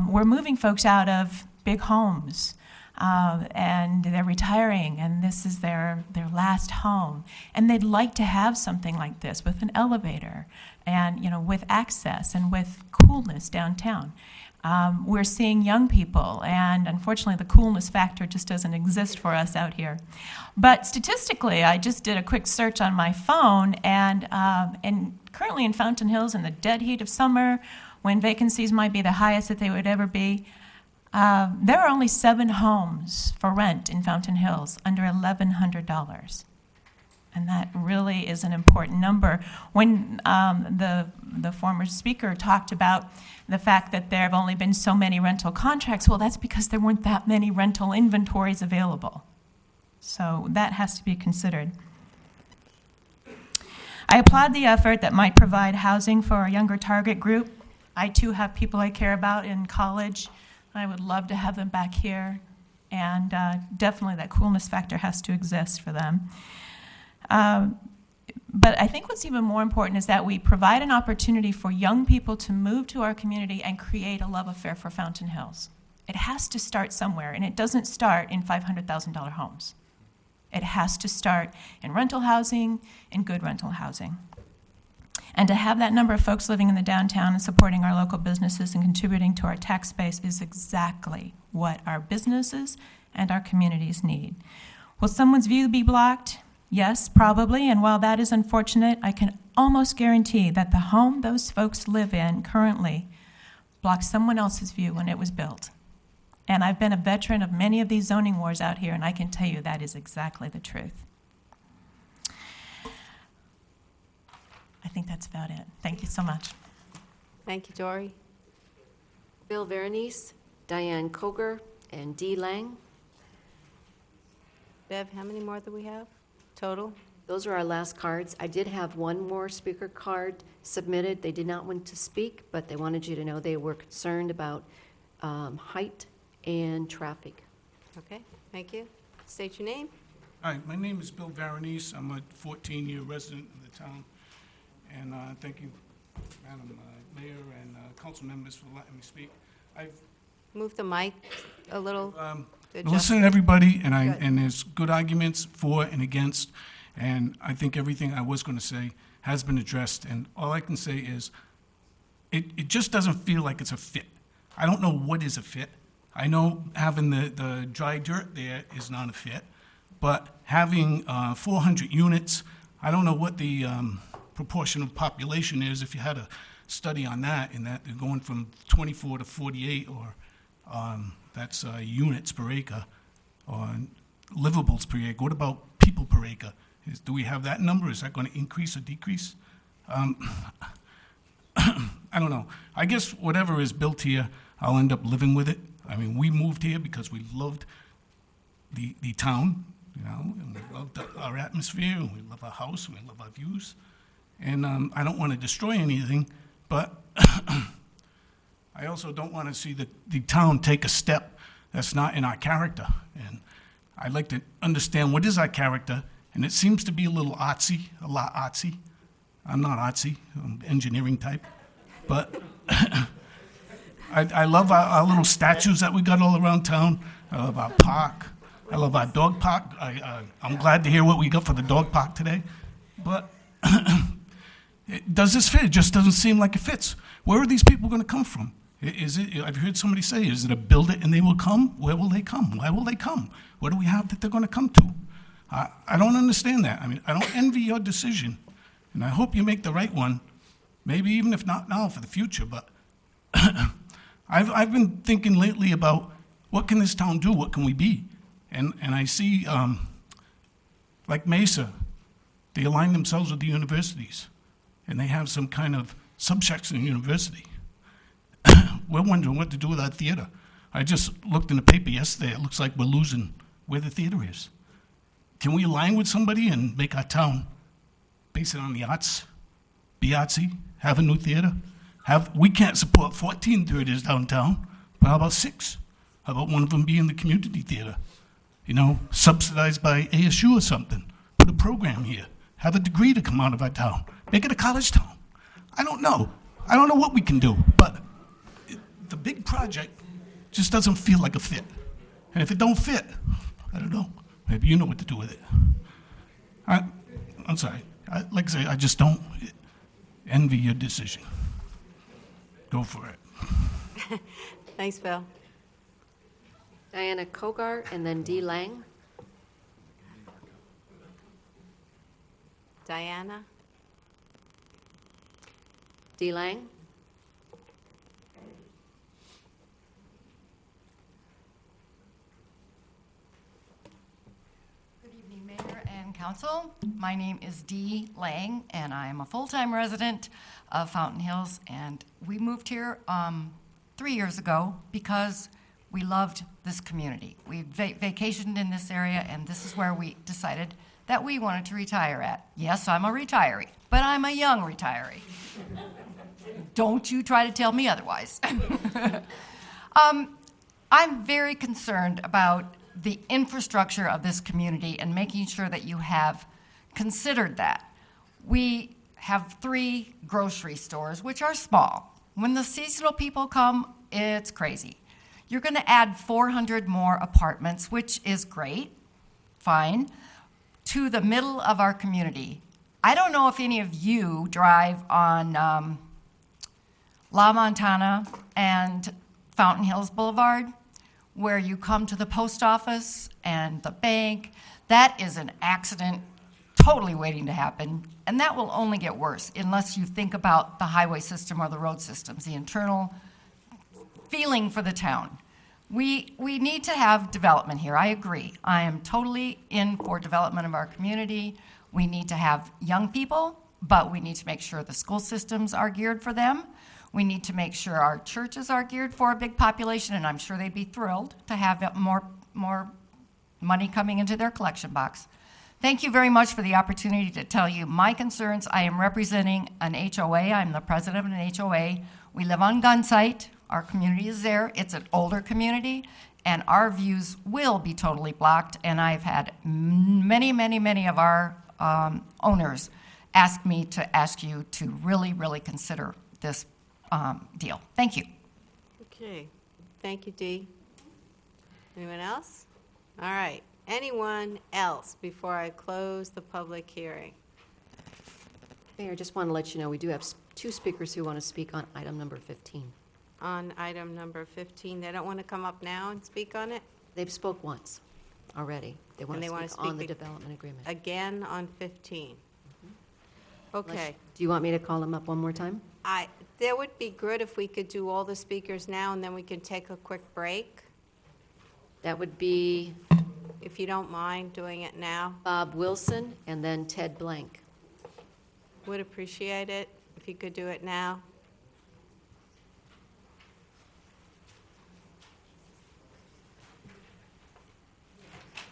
We're moving folks out of big homes, and they're retiring, and this is their last home. And they'd like to have something like this with an elevator and, with access and with coolness downtown. We're seeing young people, and unfortunately the coolness factor just doesn't exist for us out here. But statistically, I just did a quick search on my phone, and currently in Fountain Hills, in the dead heat of summer, when vacancies might be the highest that they would ever be, there are only 7 homes for rent in Fountain Hills under $1,100. And that really is an important number. When the former speaker talked about the fact that there have only been so many rental contracts, well, that's because there weren't that many rental inventories available. So that has to be considered. I applaud the effort that might provide housing for a younger target group. I too have people I care about in college. I would love to have them back here, and definitely that coolness factor has to exist for them. But I think what's even more important is that we provide an opportunity for young people to move to our community and create a love affair for Fountain Hills. It has to start somewhere, and it doesn't start in $500,000 homes. It has to start in rental housing, in good rental housing. And to have that number of folks living in the downtown and supporting our local businesses and contributing to our tax base is exactly what our businesses and our communities need. Will someone's view be blocked? Yes, probably, and while that is unfortunate, I can almost guarantee that the home those folks live in currently blocked someone else's view when it was built. And I've been a veteran of many of these zoning wars out here, and I can tell you that is exactly the truth. I think that's about it. Thank you so much. Thank you, Dory. Bill Veronese, Diane Koger, and Dee Lang. Bev, how many more do we have total? Those are our last cards. I did have one more speaker card submitted. They did not want to speak, but they wanted you to know they were concerned about height and traffic. Okay, thank you. State your name. Hi, my name is Bill Veronese. I'm a 14-year resident of the town. And thank you, Madam Mayor and council members for letting me speak. I've Move the mic a little. listened to everybody, and there's good arguments for and against. And I think everything I was going to say has been addressed. And all I can say is it just doesn't feel like it's a fit. I don't know what is a fit. I know having the dry dirt there is not a fit. But having 400 units, I don't know what the proportion of population is, if you had a study on that, in that they're going from 24 to 48, or that's units per acre, or livables per acre. What about people per acre? Do we have that number? Is that going to increase or decrease? I don't know. I guess whatever is built here, I'll end up living with it. I mean, we moved here because we loved the town, you know, and we loved our atmosphere, and we love our house, and we love our views. And I don't want to destroy anything, but I also don't want to see the town take a step that's not in our character. And I'd like to understand what is our character, and it seems to be a little artsy, a lot artsy. I'm not artsy, I'm engineering type. But I love our little statues that we got all around town. I love our park. I love our dog park. I'm glad to hear what we got for the dog park today. But does this fit? It just doesn't seem like it fits. Where are these people going to come from? Is it? I've heard somebody say, is it a build it and they will come? Where will they come? Why will they come? What do we have that they're going to come to? I don't understand that. I mean, I don't envy your decision, and I hope you make the right one, maybe even if not now, for the future. But I've been thinking lately about what can this town do? What can we be? And I see, like Mesa, they align themselves with the universities, and they have some kind of subsection university. We're wondering what to do with our theater. I just looked in the paper yesterday. It looks like we're losing where the theater is. Can we align with somebody and make our town, base it on the arts, be artsy, have a new theater? We can't support 14 theaters downtown, but how about 6? How about one of them being the community theater? You know, subsidized by ASU or something. Put a program here. Have a degree to come out of our town. Make it a college town. I don't know. I don't know what we can do, but the big project just doesn't feel like a fit. And if it don't fit, I don't know. Maybe you know what to do with it. I'm sorry. Like I say, I just don't envy your decision. Go for it. Thanks, Bill. Diana Kogar and then Dee Lang. Diana? Dee Lang? Good evening, Mayor and Council. My name is Dee Lang, and I am a full-time resident of Fountain Hills, and we moved here 3 years ago because we loved this community. We vacationed in this area, and this is where we decided that we wanted to retire at. Yes, I'm a retiree, but I'm a young retiree. Don't you try to tell me otherwise. I'm very concerned about the infrastructure of this community and making sure that you have considered that. We have 3 grocery stores, which are small. When the seasonal people come, it's crazy. You're going to add 400 more apartments, which is great, fine, to the middle of our community. I don't know if any of you drive on La Montana and Fountain Hills Boulevard, where you come to the post office and the bank. That is an accident totally waiting to happen, and that will only get worse unless you think about the highway system or the road systems, the internal feeling for the town. We need to have development here. I agree. I am totally in for development of our community. We need to have young people, but we need to make sure the school systems are geared for them. We need to make sure our churches are geared for a big population, and I'm sure they'd be thrilled to have more money coming into their collection box. Thank you very much for the opportunity to tell you my concerns. I am representing an HOA. I'm the president of an HOA. We live on Gunsight. Our community is there. It's an older community, and our views will be totally blocked. And I've had many of our owners ask me to ask you to really consider this deal. Thank you. Okay, thank you, Dee. Anyone else? All right, anyone else before I close the public hearing? Mayor, I just want to let you know, we do have 2 speakers who want to speak on item number 15. On item number 15, they don't want to come up now and speak on it? They've spoke once already. They want And to they speak on the development agreement. Again on 15. Okay. Do you want me to call them up one more time? That would be good if we could do all the speakers now, and then we can take a quick break. That would be if you don't mind doing it now. Bob Wilson and then Ted Blank. Would appreciate it if you could do it now.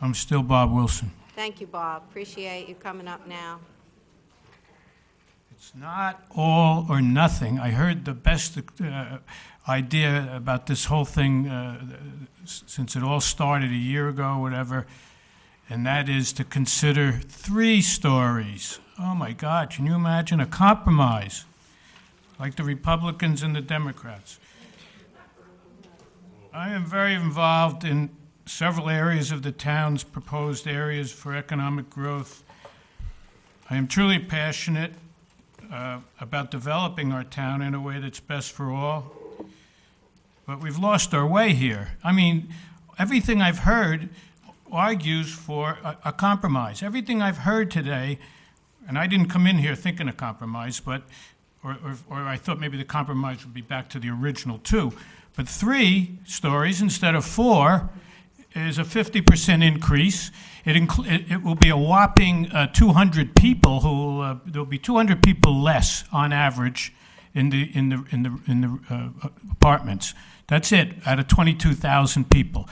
I'm still Bob Wilson. Thank you, Bob. Appreciate you coming up now. It's not all or nothing. I heard the best idea about this whole thing since it all started a year ago, whatever, and that is to consider 3 stories. Oh my God, can you imagine a compromise like the Republicans and the Democrats? I am very involved in several areas of the town's proposed areas for economic growth. I am truly passionate about developing our town in a way that's best for all. But we've lost our way here. I mean, everything I've heard argues for a compromise. Everything I've heard today, and I didn't come in here thinking a compromise, but or I thought maybe the compromise would be back to the original 2. But 3 stories instead of 4 is a 50% increase. It will be a whopping 200 people who there'll be 200 people less on average in the apartments. That's it, out of 22,000 people.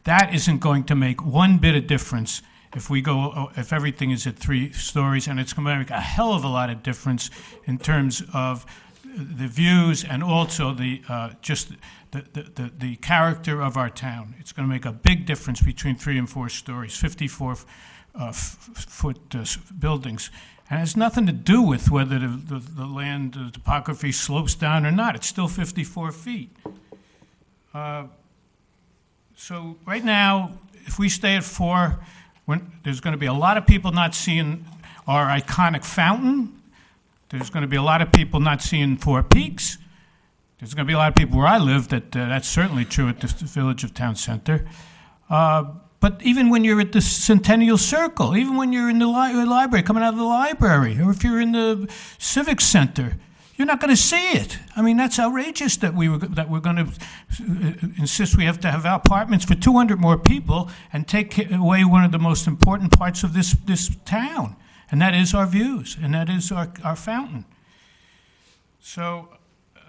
That isn't going to make one bit of difference if everything is at 3 stories, and it's going to make a hell of a lot of difference in terms of the views and also the character of our town. It's going to make a big difference between 3 and 4 stories, 54-foot buildings. And it has nothing to do with whether the land, the topography slopes down or not. It's still 54 feet. So right now, if we stay at 4, there's going to be a lot of people not seeing our iconic fountain. There's going to be a lot of people not seeing 4 Peaks. There's going to be a lot of people where I live that's certainly true at the Village of Town Center. But even when you're at the Centennial Circle, even when you're in the library, coming out of the library, or if you're in the Civic Center, you're not going to see it. I mean, that's outrageous that we're going to insist we have to have apartments for 200 more people and take away one of the most important parts of this town, and that is our views, and that is our fountain. So,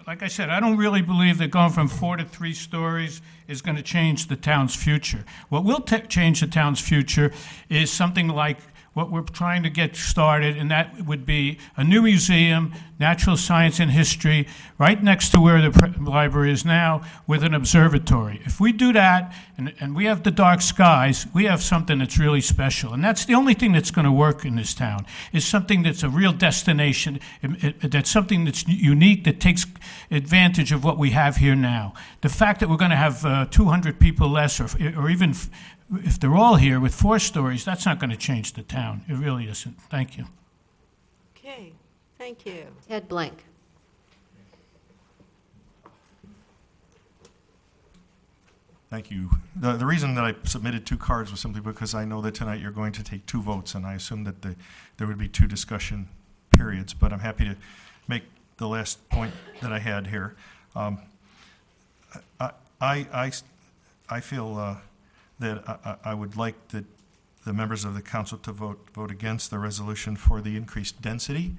like I said, I don't really believe that going from 4 to 3 stories is going to change the town's future. What will change the town's future is something like what we're trying to get started, and that would be a new museum, natural science and history, right next to where the library is now, with an observatory. If we do that, and we have the dark skies, we have something that's really special. And that's the only thing that's going to work in this town, is something that's a real destination, that's something that's unique, that takes advantage of what we have here now. The fact that we're going to have 200 people less, or even if they're all here with 4 stories, that's not going to change the town. It really isn't. Thank you. Okay, thank you. Ted Blank. Thank you. The reason that I submitted 2 cards was simply because I know that tonight you're going to take 2 votes, and I assumed that there would be 2 discussion periods, but I'm happy to make the last point that I had here. I feel that I would like the members of the council to vote against the resolution for the increased density.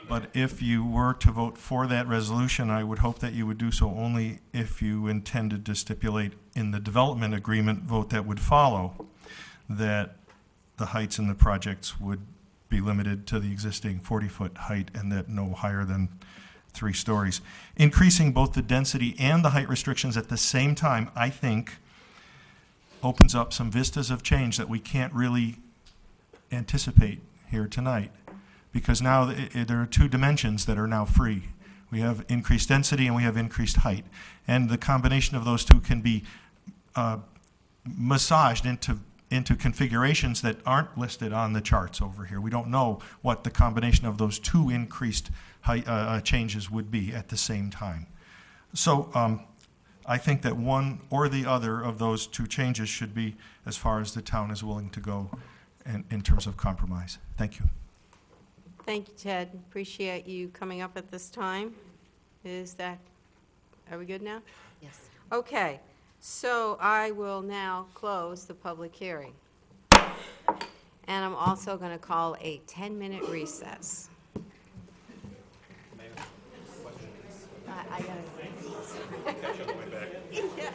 But if you were to vote for that resolution, I would hope that you would do so only if you intended to stipulate in the development agreement vote that would follow that the heights in the projects would be limited to the existing 40-foot height and that no higher than 3 stories. Increasing both the density and the height restrictions at the same time, I think, opens up some vistas of change that we can't really anticipate here tonight, because now there are 2 dimensions that are now free. We have increased density and we have increased height, and the combination of those 2 can be massaged into configurations that aren't listed on the charts over here. We don't know what the combination of those 2 increased height, changes would be at the same time. So I think that one or the other of those 2 changes should be as far as the town is willing to go in terms of compromise. Thank you. Thank you, Ted. Appreciate you coming up at this time. Are we good now? Yes. Okay, so I will now close the public hearing. And I'm also going to call a 10-minute recess. I gotta. Yeah.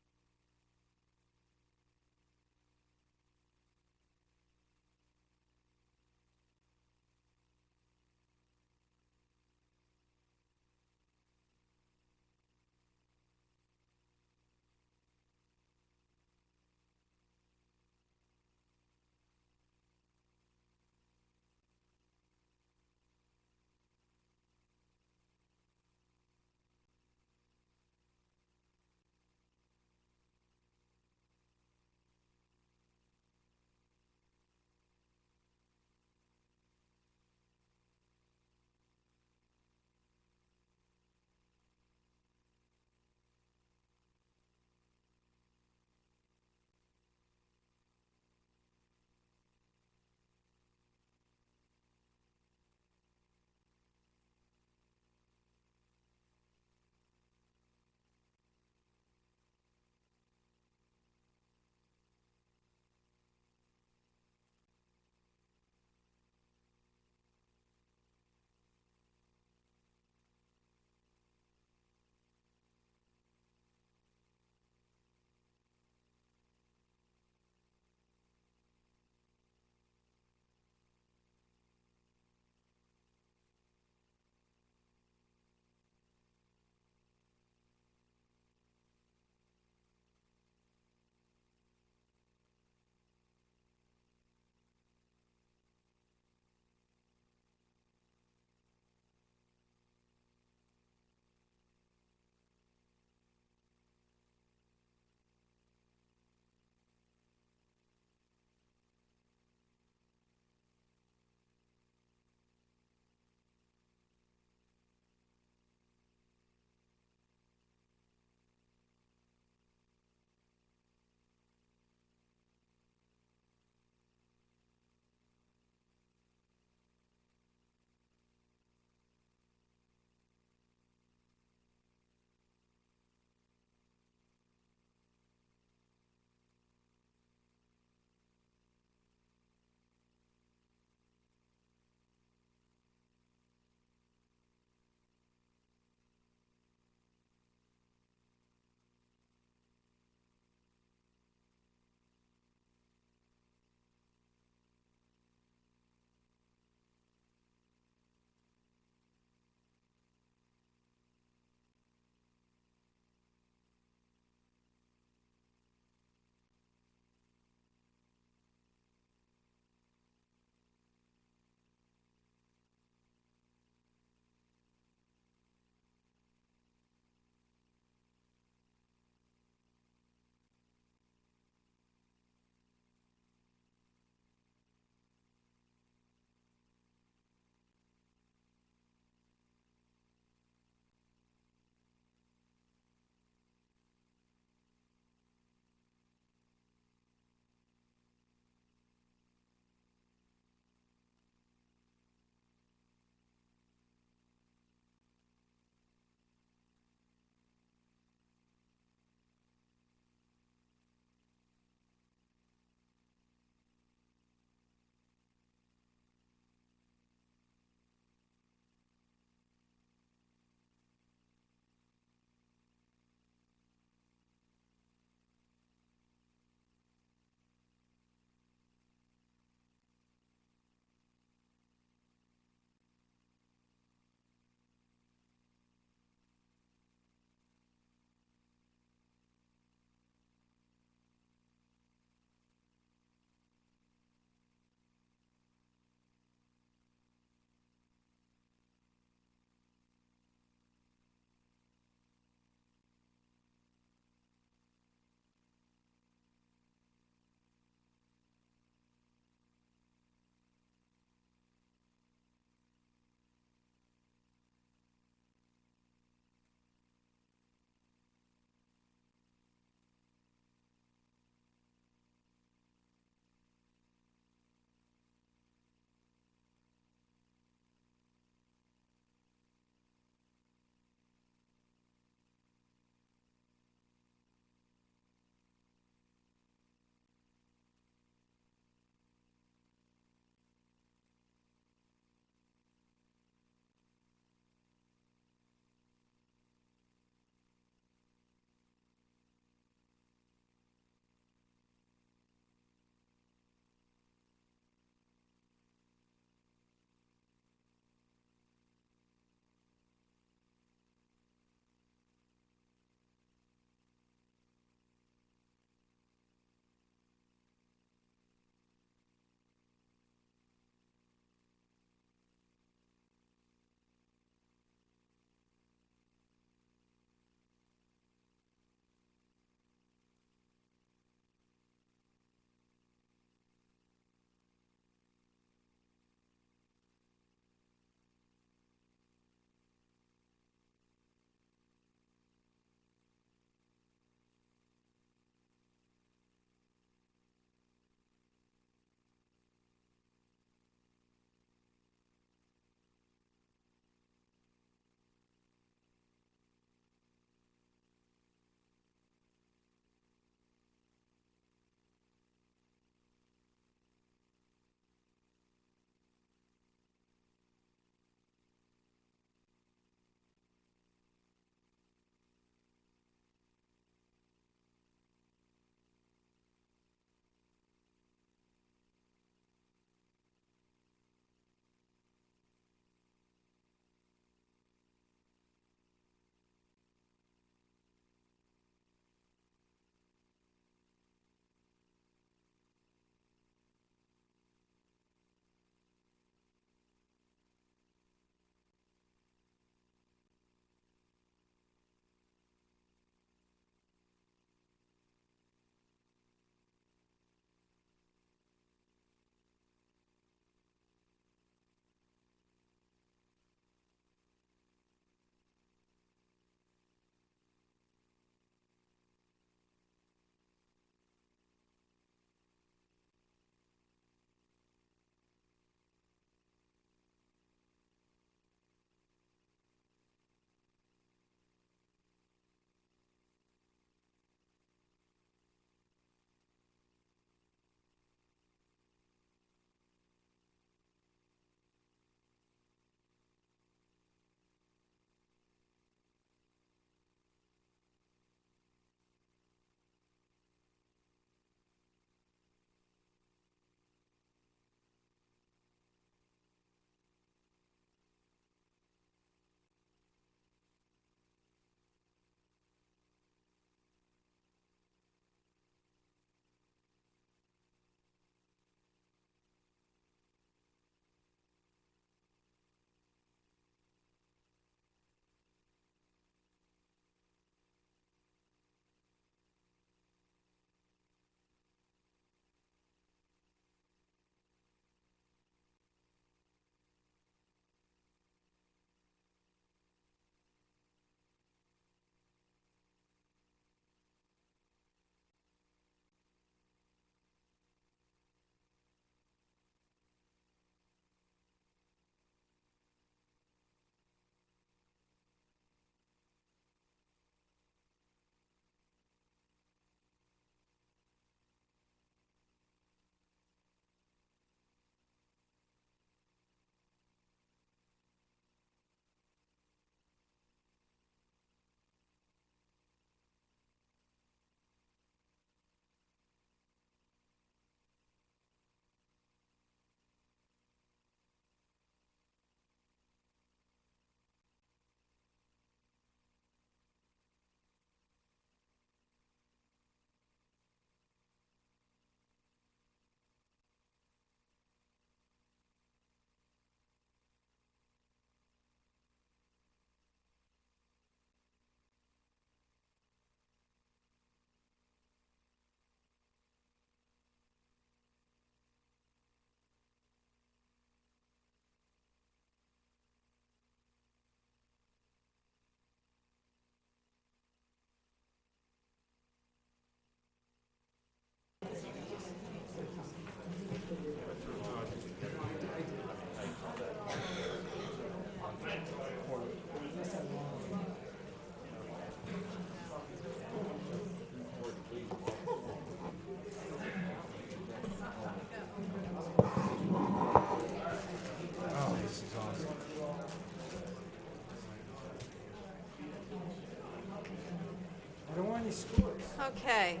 Okay.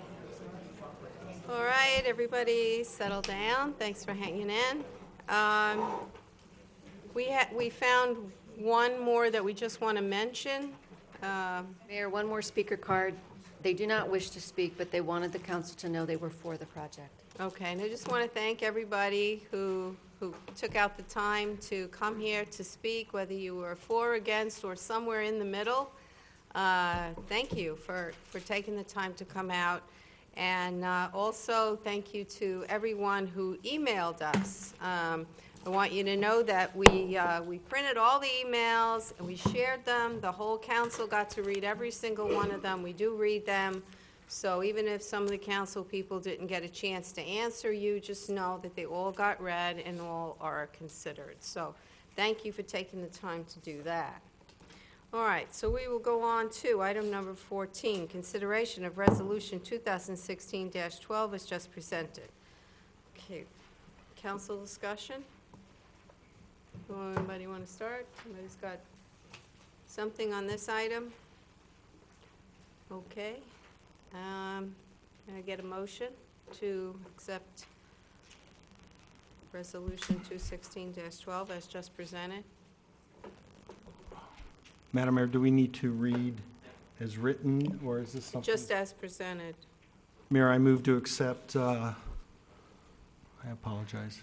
All right, everybody settle down. Thanks for hanging in. We found one more that we just want to mention. Mayor, one more speaker card. They do not wish to speak, but they wanted the council to know they were for the project. Okay, and I just want to thank everybody who took out the time to come here to speak, whether you were for, against, or somewhere in the middle. Thank you for taking the time to come out. And also, thank you to everyone who emailed us. I want you to know that we printed all the emails, and we shared them. The whole council got to read every single one of them. We do read them. So even if some of the council people didn't get a chance to answer you, just know that they all got read and all are considered. So thank you for taking the time to do that. All right, so we will go on to item number 14, consideration of resolution 2016-12 as just presented. Okay, council discussion? Anybody want to start? Somebody's got something on this item? Okay. Can I get a motion to accept resolution 216-12 as just presented? Madam Mayor, do we need to read as written, or is this something? Just as presented. Mayor, I move to accept, I apologize.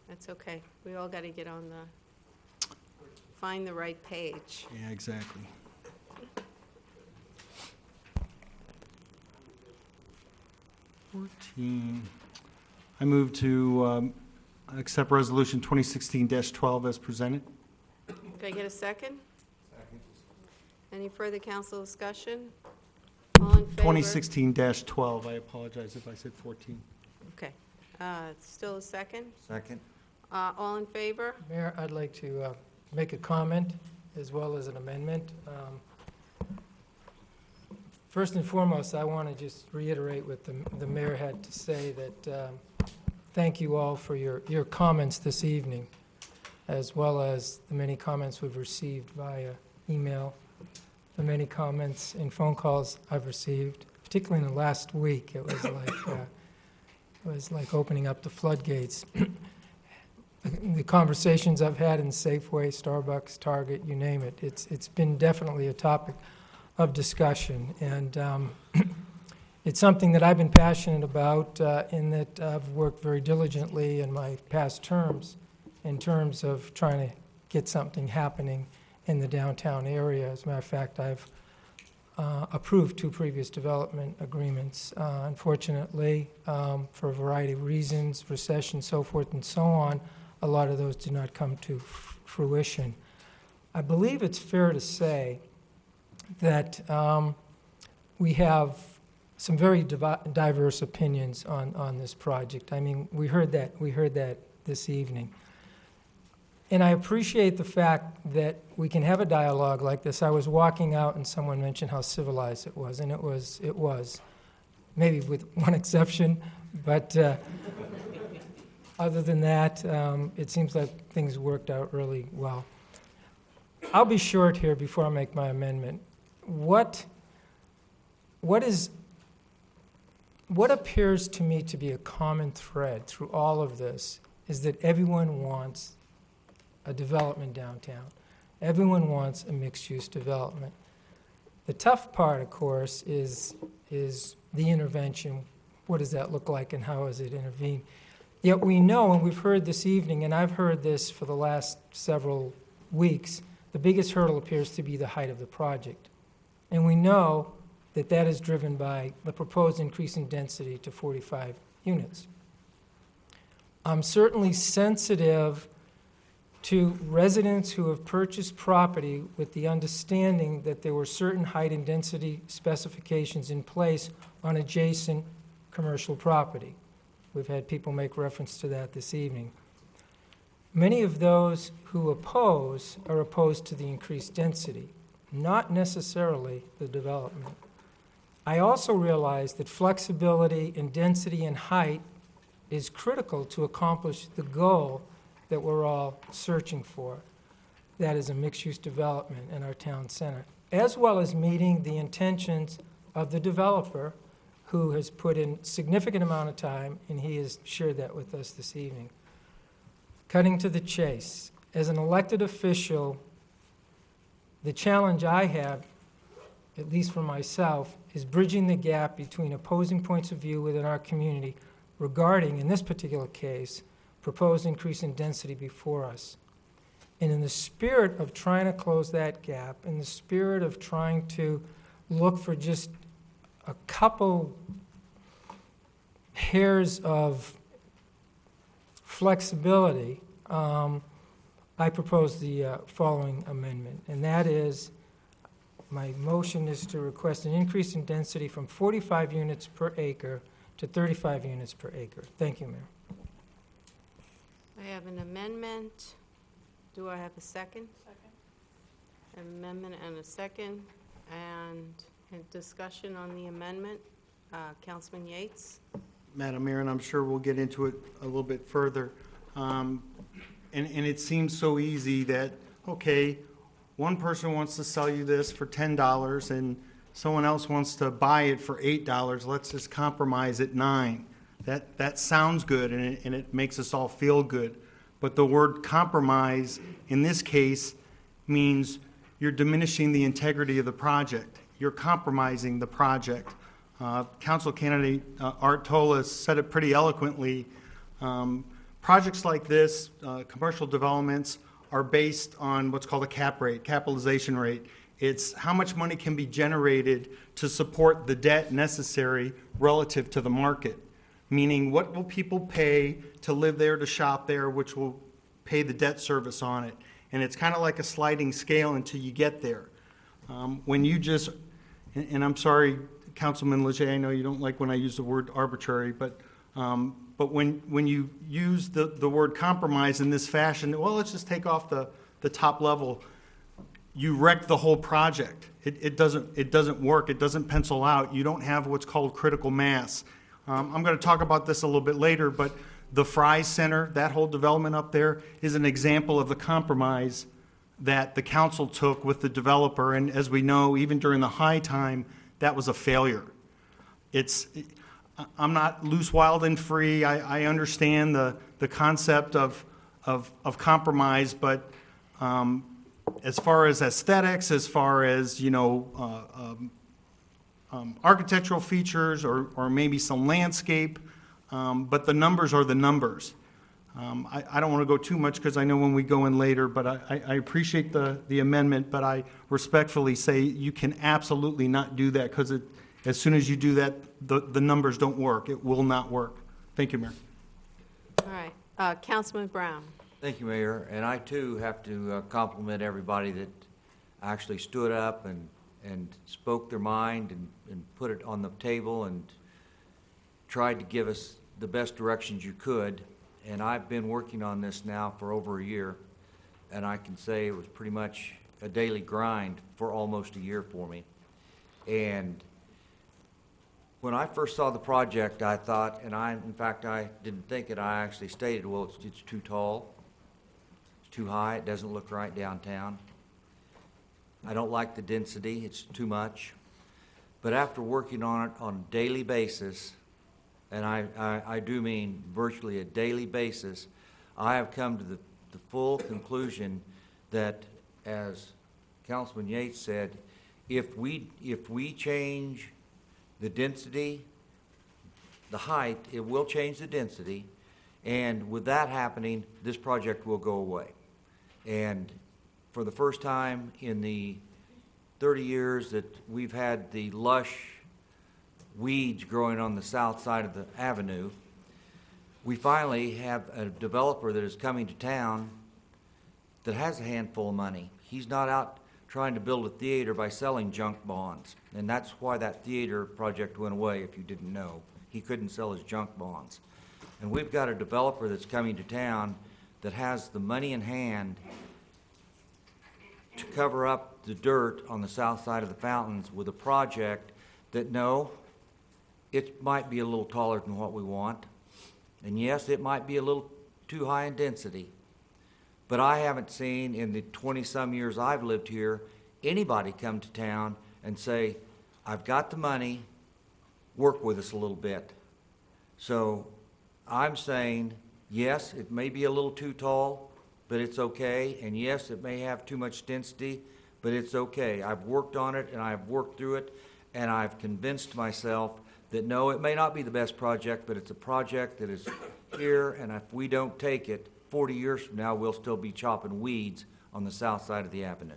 That's okay. We all got to get on find the right page. Yeah, exactly. I move to accept resolution 2016-12 as presented. Can I get a second? Second. Any further council discussion? All in favor? 2016-12, I apologize if I said 14. Okay. Still a second? Second. All in favor? Mayor, I'd like to make a comment as well as an amendment. First and foremost, I want to just reiterate what the mayor had to say, that thank you all for your comments this evening, as well as the many comments we've received via email, the many comments and phone calls I've received, particularly in the last week. It was like opening up the floodgates. The conversations I've had in Safeway, Starbucks, Target, you name it, it's been definitely a topic of discussion, and it's something that I've been passionate about, in that I've worked very diligently in my past terms in terms of trying to get something happening in the downtown area. As a matter of fact, I've approved 2 previous development agreements. Unfortunately, for a variety of reasons, recession, so forth and so on, a lot of those did not come to fruition. I believe it's fair to say that we have some very diverse opinions on this project. I mean, we heard that this evening. And I appreciate the fact that we can have a dialogue like this. I was walking out and someone mentioned how civilized it was, and it was, maybe with one exception, but other than that, it seems like things worked out really well. I'll be short here before I make my amendment. What appears to me to be a common thread through all of this is that everyone wants a development downtown. Everyone wants a mixed-use development. The tough part, of course, is the intervention. What does that look like, and how does it intervene? Yet we know, and we've heard this evening, and I've heard this for the last several weeks, the biggest hurdle appears to be the height of the project. And we know that that is driven by the proposed increase in density to 45 units. I'm certainly sensitive to residents who have purchased property with the understanding that there were certain height and density specifications in place on adjacent commercial property. We've had people make reference to that this evening. Many of those who oppose are opposed to the increased density, not necessarily the development. I also realize that flexibility in density and height is critical to accomplish the goal that we're all searching for. That is a mixed-use development in our town center, as well as meeting the intentions of the developer, who has put in significant amount of time, and he has shared that with us this evening. Cutting to the chase, as an elected official, the challenge I have, at least for myself, is bridging the gap between opposing points of view within our community regarding, in this particular case, proposed increase in density before us. And in the spirit of trying to close that gap, in the spirit of trying to look for just a couple hairs of flexibility, I propose the following amendment, and that is, my motion is to request an increase in density from 45 units per acre to 35 units per acre. Thank you, Mayor. I have an amendment. Do I have a second? Second. Amendment and a second. And a discussion on the amendment. Councilman Yates? Madam Mayor, and I'm sure we'll get into it a little bit further. And it seems so easy that, okay, one person wants to sell you this for $10 and someone else wants to buy it for $8. Let's just compromise at $9. That sounds good, and it makes us all feel good. But the word compromise in this case means you're diminishing the integrity of the project. You're compromising the project. Council candidate Art Tolas said it pretty eloquently. Projects like this, commercial developments, are based on what's called a cap rate, capitalization rate. It's how much money can be generated to support the debt necessary relative to the market. Meaning, what will people pay to live there, to shop there, which will pay the debt service on it. And it's kind of like a sliding scale until you get there. When you just, and I'm sorry, Councilman Leger, I know you don't like when I use the word arbitrary, but when you use the word compromise in this fashion, well, let's just take off the top level, you wreck the whole project. It doesn't work. It doesn't pencil out. You don't have what's called critical mass. I'm going to talk about this a little bit later, but the Fry's Center, that whole development up there, is an example of the compromise that the council took with the developer. And as we know, even during the high time, that was a failure. I'm not loose, wild, and free. I understand the concept of compromise, but as far as aesthetics, as far as, architectural features or maybe some landscape, but the numbers are the numbers. I don't want to go too much because I know when we go in later, but I appreciate the amendment, but I respectfully say you can absolutely not do that because as soon as you do that, the numbers don't work. It will not work. Thank you, Mayor. All right. Councilman Brown? Thank you, Mayor. And I, too, have to compliment everybody that actually stood up and spoke their mind and put it on the table and tried to give us the best directions you could. And I've been working on this now for over a year, and I can say it was pretty much a daily grind for almost a year for me. And when I first saw the project, I thought, and in fact, I didn't think it, I actually stated, well, it's too tall, it's too high, it doesn't look right downtown. I don't like the density, it's too much. But after working on it on a daily basis, and I do mean virtually a daily basis, I have come to the full conclusion that, as Councilman Yates said, if we change the density, the height, it will change the density, and with that happening, this project will go away. And for the first time in the 30 years that we've had the lush weeds growing on the south side of the avenue, we finally have a developer that is coming to town that has a handful of money. He's not out trying to build a theater by selling junk bonds, and that's why that theater project went away, if you didn't know. He couldn't sell his junk bonds. And we've got a developer that's coming to town that has the money in hand to cover up the dirt on the south side of the fountains with a project that, no, it might be a little taller than what we want. And yes, it might be a little too high in density. But I haven't seen in the 20-some years I've lived here anybody come to town and say, I've got the money, work with us a little bit. So I'm saying, yes, it may be a little too tall, but it's okay. And yes, it may have too much density, but it's okay. I've worked on it and I've worked through it, and I've convinced myself that no, it may not be the best project, but it's a project that is here, and if we don't take it, 40 years from now, we'll still be chopping weeds on the south side of the avenue.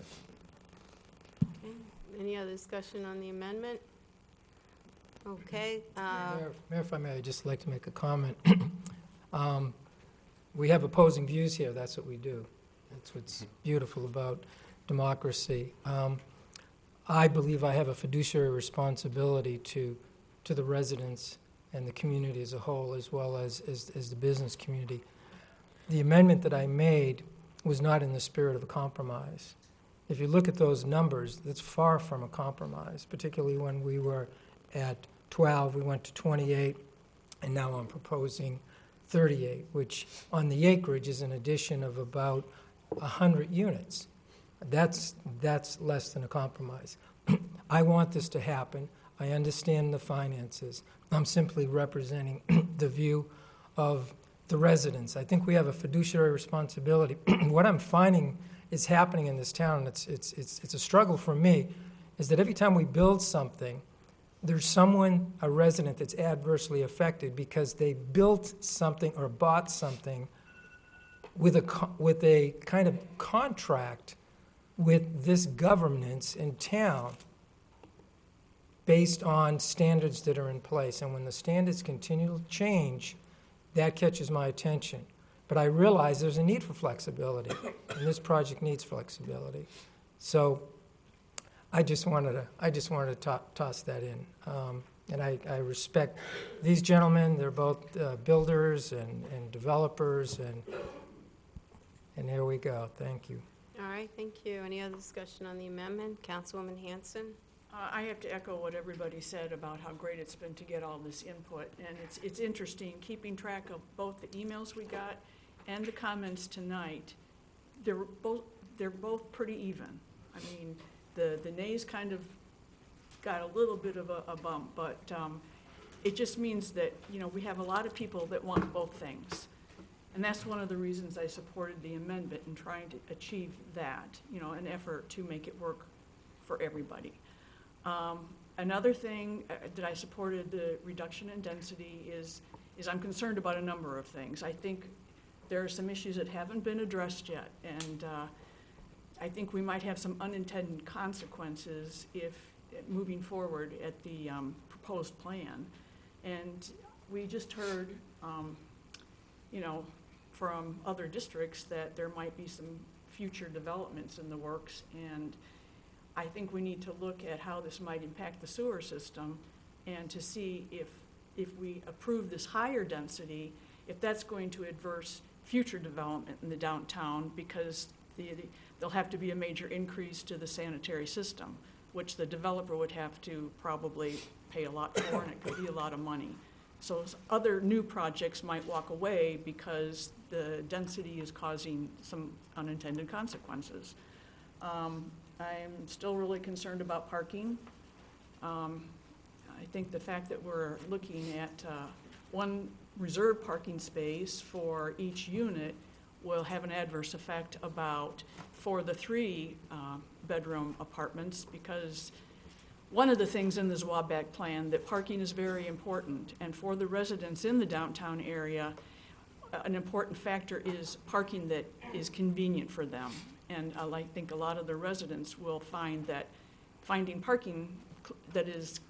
Okay. Any other discussion on the amendment? Okay. Mayor, if I may, I'd just like to make a comment. We have opposing views here, that's what we do. That's what's beautiful about democracy. I believe I have a fiduciary responsibility to the residents and the community as a whole, as well as the business community. The amendment that I made was not in the spirit of a compromise. If you look at those numbers, that's far from a compromise, particularly when we were at 12, we went to 28, and now I'm proposing 38, which on the acreage is an addition of about 100 units. That's less than a compromise. I want this to happen. I understand the finances. I'm simply representing the view of the residents. I think we have a fiduciary responsibility. What I'm finding is happening in this town, and it's a struggle for me, is that every time we build something, there's someone, a resident, that's adversely affected because they built something or bought something with a kind of contract with this governance in town based on standards that are in place. And when the standards continue to change, that catches my attention. But I realize there's a need for flexibility, and this project needs flexibility. So I just wanted to toss that in. And I respect these gentlemen. They're both builders and developers, and there we go. Thank you. All right, thank you. Any other discussion on the amendment? Councilwoman Hanson? I have to echo what everybody said about how great it's been to get all this input. And it's interesting, keeping track of both the emails we got and the comments tonight. They're both pretty even. I mean, the nays kind of got a little bit of a bump, but it just means that, you know, we have a lot of people that want both things. And that's one of the reasons I supported the amendment in trying to achieve that, you know, an effort to make it work for everybody. Another thing that I supported the reduction in density is I'm concerned about a number of things. I think there are some issues that haven't been addressed yet, and I think we might have some unintended consequences if moving forward at the proposed plan. And we just heard, you know, from other districts that there might be some future developments in the works, and I think we need to look at how this might impact the sewer system and to see if we approve this higher density, if that's going to adverse future development in the downtown, because there'll have to be a major increase to the sanitary system, which the developer would have to probably pay a lot for, and it could be a lot of money. So other new projects might walk away because the density is causing some unintended consequences. I'm still really concerned about parking. I think the fact that we're looking at one reserved parking space for each unit will have an adverse effect for the 3 bedroom apartments, because one of the things in the Zwaback plan that parking is very important, and for the residents in the downtown area, an important factor is parking that is convenient for them. And I think a lot of the residents will find that finding parking that is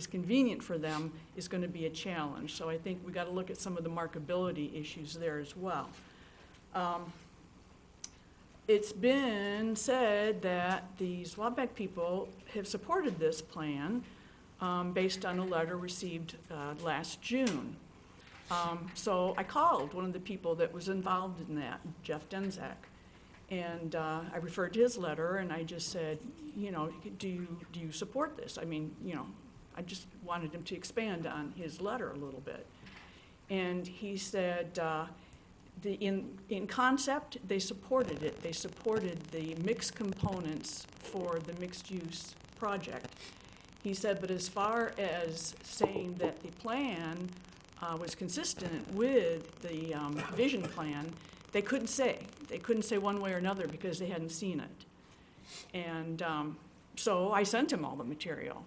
convenient for them is going to be a challenge. So I think we got to look at some of the markability issues there as well. It's been said that the Zwaback people have supported this plan based on a letter received last June. So I called one of the people that was involved in that, Jeff Denzak. And I referred to his letter, and I just said, you know, do you support this? I mean, you know, I just wanted him to expand on his letter a little bit. And he said, in concept, they supported it. They supported the mixed components for the mixed-use project. He said, but as far as saying that the plan was consistent with the vision plan, they couldn't say. They couldn't say one way or another because they hadn't seen it. And so I sent him all the material.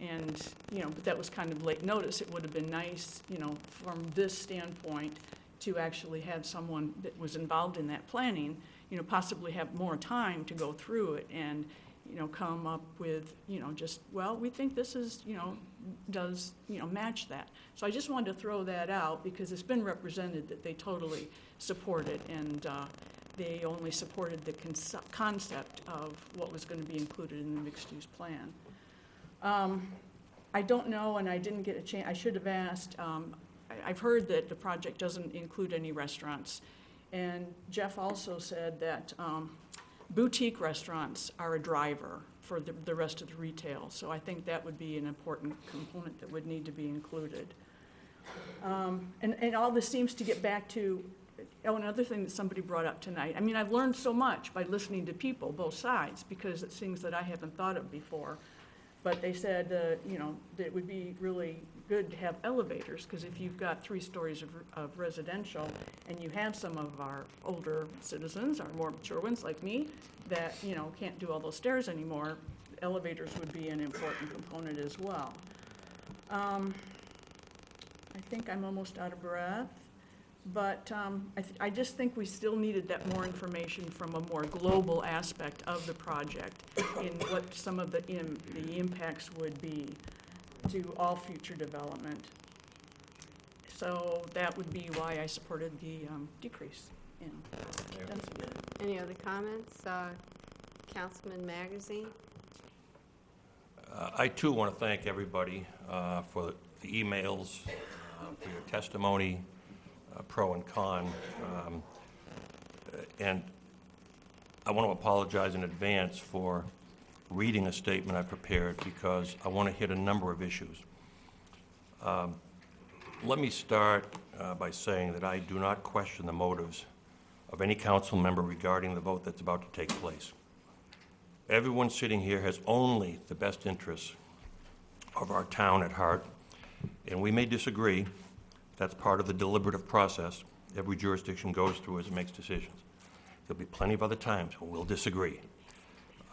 And, but that was kind of late notice. It would have been nice, from this standpoint, to actually have someone that was involved in that planning, possibly have more time to go through it and, come up with, we think this is, does, match that. So I just wanted to throw that out because it's been represented that they totally support it, and they only supported the concept of what was going to be included in the mixed-use plan. I don't know, and I didn't get a chance, I should have asked, I've heard that the project doesn't include any restaurants. And Jeff also said that boutique restaurants are a driver for the rest of the retail. So I think that would be an important component that would need to be included. And all this seems to get back to, another thing that somebody brought up tonight. I mean, I've learned so much by listening to people, both sides, because it's things that I haven't thought of before. But they said, that it would be really good to have elevators, because if you've got 3 stories of residential and you have some of our older citizens, our more mature ones like me, that, can't do all those stairs anymore, elevators would be an important component as well. I think I'm almost out of breath. But I just think we still needed that more information from a more global aspect of the project in what some of the impacts would be to all future development. So that would be why I supported the decrease in density. Any other comments? Councilman Magazine? I too want to thank everybody for the emails, for your testimony, pro and con, and I want to apologize in advance for reading a statement I prepared because I want to hit a number of issues. Let me start by saying that I do not question the motives of any council member regarding the vote that's about to take place. Everyone sitting here has only the best interests of our town at heart, and we may disagree. That's part of the deliberative process every jurisdiction goes through as it makes decisions. There'll be plenty of other times when we'll disagree.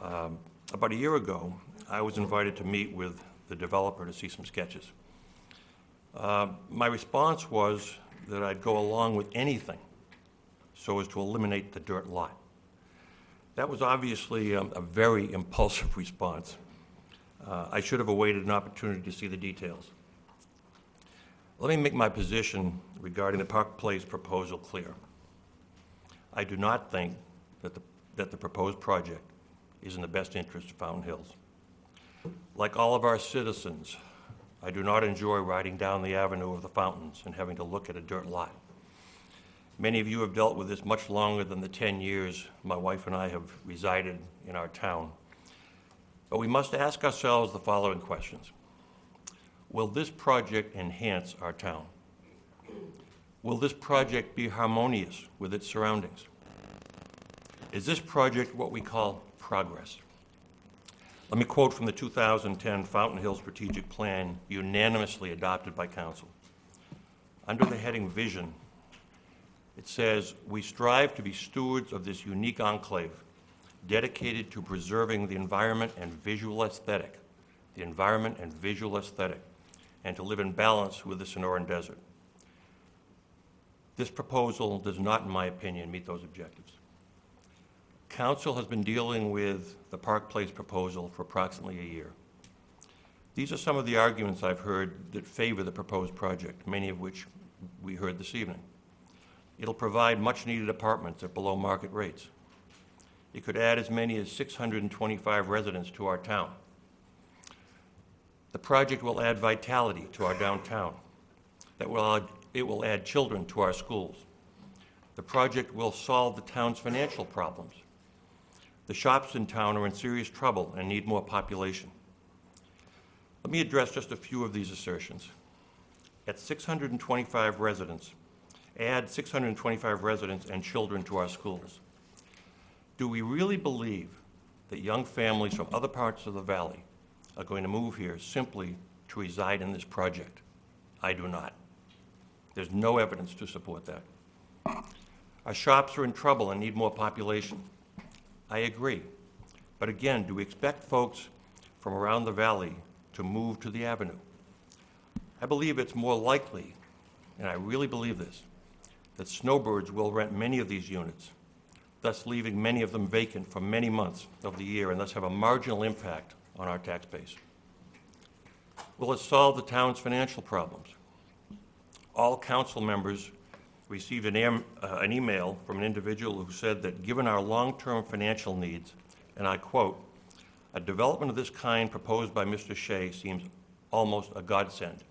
About a year ago, I was invited to meet with the developer to see some sketches. My response was that I'd go along with anything so as to eliminate the dirt lot. That was obviously a very impulsive response. I should have awaited an opportunity to see the details. Let me make my position regarding the Park Place proposal clear. I do not think that the proposed project is in the best interest of Fountain Hills. Like all of our citizens, I do not enjoy riding down the avenue of the fountains and having to look at a dirt lot. Many of you have dealt with this much longer than the 10 years my wife and I have resided in our town. But we must ask ourselves the following questions. Will this project enhance our town? Will this project be harmonious with its surroundings? Is this project what we call progress? Let me quote from the 2010 Fountain Hills Strategic Plan, unanimously adopted by Council. Under the heading Vision, it says, "We strive to be stewards of this unique enclave, dedicated to preserving the environment and visual aesthetic, and to live in balance with the Sonoran Desert." This proposal does not, in my opinion, meet those objectives. Council has been dealing with the Park Place proposal for approximately a year. These are some of the arguments I've heard that favor the proposed project, many of which we heard this evening. It'll provide much-needed apartments at below market rates. It could add as many as 625 residents to our town. The project will add vitality to our downtown. It will add children to our schools. The project will solve the town's financial problems. The shops in town are in serious trouble and need more population. Let me address just a few of these assertions. At 625 residents, add 625 residents and children to our schools. Do we really believe that young families from other parts of the valley, are going to move here simply to reside in this project. I do not. There's no evidence to support that. Our shops are in trouble and need more population. I agree. But again, do we expect folks from around the valley to move to the avenue? I believe it's more likely, and I really believe this, that snowbirds will rent many of these units, thus leaving many of them vacant for many months of the year and thus have a marginal impact on our tax base. Will it solve the town's financial problems? All council members received an email from an individual who said that given our long-term financial needs, and I quote, "A development of this kind proposed by Mr. Shea seems almost a godsend."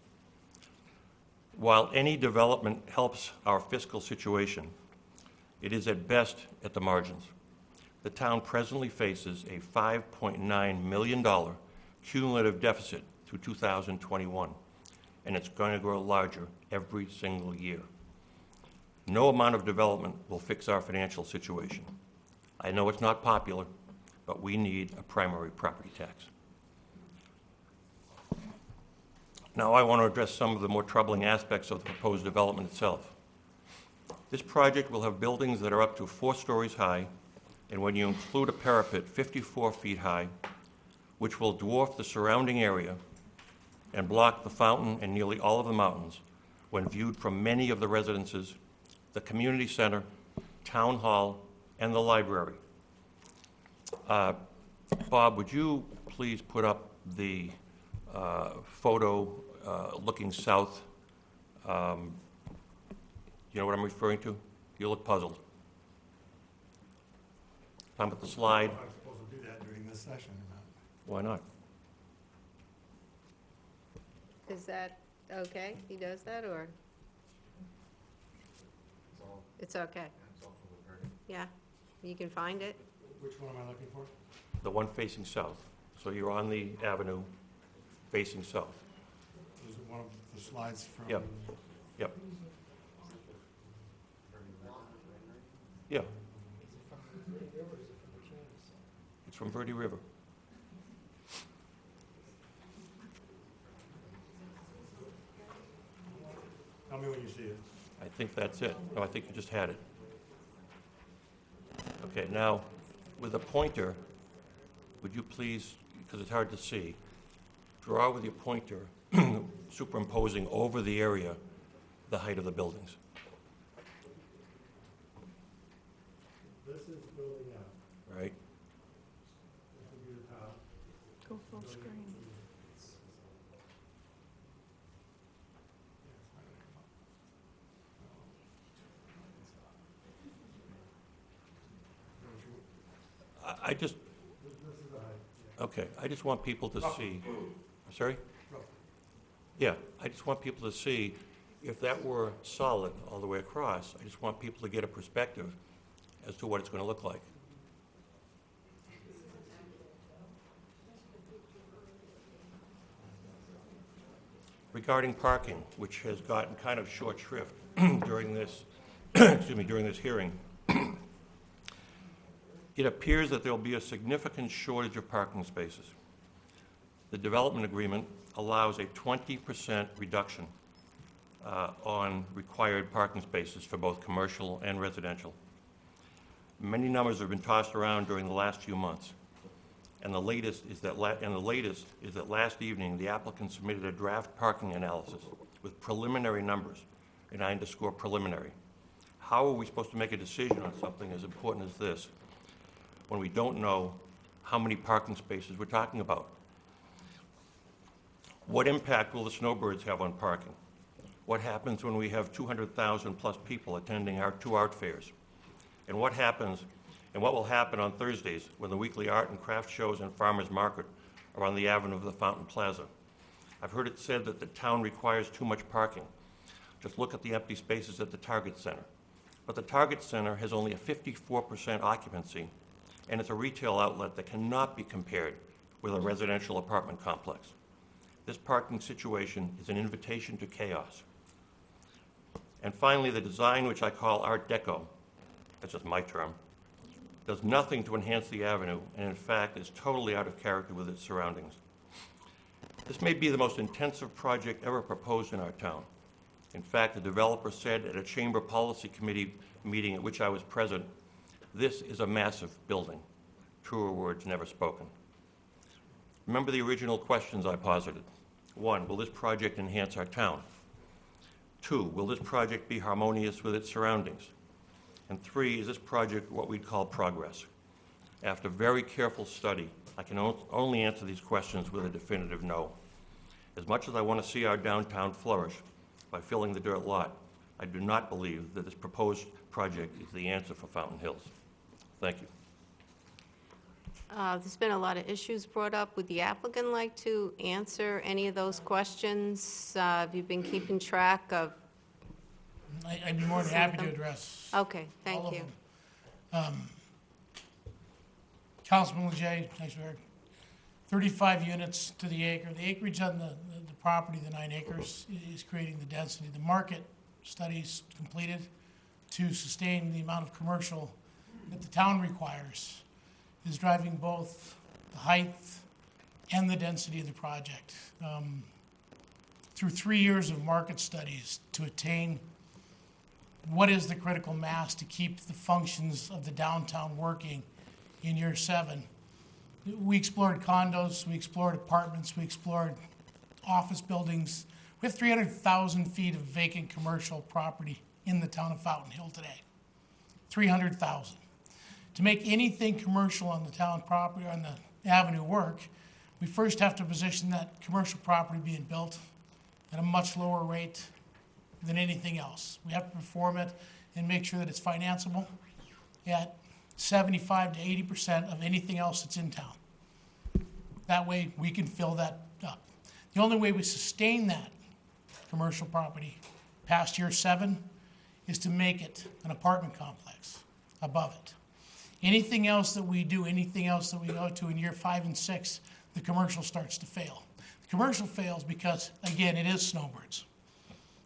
While any development helps our fiscal situation, it is at best at the margins. The town presently faces a $5.9 million cumulative deficit through 2021, and it's going to grow larger every single year. No amount of development will fix our financial situation. I know it's not popular, but we need a primary property tax. Now I want to address some of the more troubling aspects of the proposed development itself. This project will have buildings that are up to 4 stories high, and when you include a parapet, 54 feet high, which will dwarf the surrounding area and block the fountain and nearly all of the mountains when viewed from many of the residences, the community center, town hall, and the library. Bob, would you please put up the photo looking south? You know what I'm referring to? You look puzzled. Time with the slide. I'm supposed to do that during this session or not? Why not? Is that okay? He does that, or? It's okay. Yeah, you can find it. Which one am I looking for? The one facing south. So you're on the avenue facing south. Is it one of the slides from? Yep. Yep. Yeah. It's from Verde River. Tell me when you see it. I think that's it. No, I think you just had it. Okay, now, with a pointer, would you please, because it's hard to see, draw with your pointer, superimposing over the area, the height of the buildings. This is building up. Right? This will be the top. Go full screen. I just, okay, I just want people to see, sorry? Yeah, I just want people to see, if that were solid all the way across, I just want people to get a perspective as to what it's going to look like. Regarding parking, which has gotten kind of short shrift during this, during this hearing, it appears that there will be a significant shortage of parking spaces. The development agreement allows a 20% reduction on required parking spaces for both commercial and residential. Many numbers have been tossed around during the last few months, and the latest is that last evening the applicant submitted a draft parking analysis with preliminary numbers, and I underscore preliminary. How are we supposed to make a decision on something as important as this when we don't know how many parking spaces we're talking about? What impact will the snowbirds have on parking? What happens when we have 200,000 plus people attending our 2 art fairs? And what will happen on Thursdays when the weekly art and craft shows and farmers market are on the avenue of the Fountain Plaza? I've heard it said that the town requires too much parking. Just look at the empty spaces at the Target Center. But the Target Center has only a 54% occupancy, and it's a retail outlet that cannot be compared with a residential apartment complex. This parking situation is an invitation to chaos. And finally, the design, which I call Art Deco, that's just my term, does nothing to enhance the avenue, and in fact is totally out of character with its surroundings. This may be the most intensive project ever proposed in our town. In fact, the developer said at a Chamber Policy Committee meeting at which I was present, "This is a massive building." Truer words never spoken. Remember the original questions I posited. 1, will this project enhance our town? 2, will this project be harmonious with its surroundings? And 3, is this project what we'd call progress? After very careful study, I can only answer these questions with a definitive no. As much as I want to see our downtown flourish by filling the dirt lot, I do not believe that this proposed project is the answer for Fountain Hills. Thank you. There's been a lot of issues brought up. Would the applicant like to answer any of those questions? Have you been keeping track of? I'd be more than happy to address. Okay, thank all of you. them. Councilman Lejay, thanks, Mayor. 35 units to the acre. The acreage on the property, the 9 acres, is creating the density. The market studies completed to sustain the amount of commercial that the town requires is driving both the height and the density of the project. Through 3 years of market studies to attain what is the critical mass to keep the functions of the downtown working in year 7. We explored condos, we explored apartments, we explored office buildings. We have 300,000 feet of vacant commercial property in the town of Fountain Hill today. 300,000. To make anything commercial on the town property, or on the avenue work, we first have to position that commercial property being built at a much lower rate than anything else. We have to perform it and make sure that it's financeable at 75 to 80% of anything else that's in town. That way we can fill that up. The only way we sustain that commercial property past year 7 is to make it an apartment complex above it. Anything else that we do, anything else that we go to in year 5 and 6, the commercial starts to fail. The commercial fails because, again, it is snowbirds.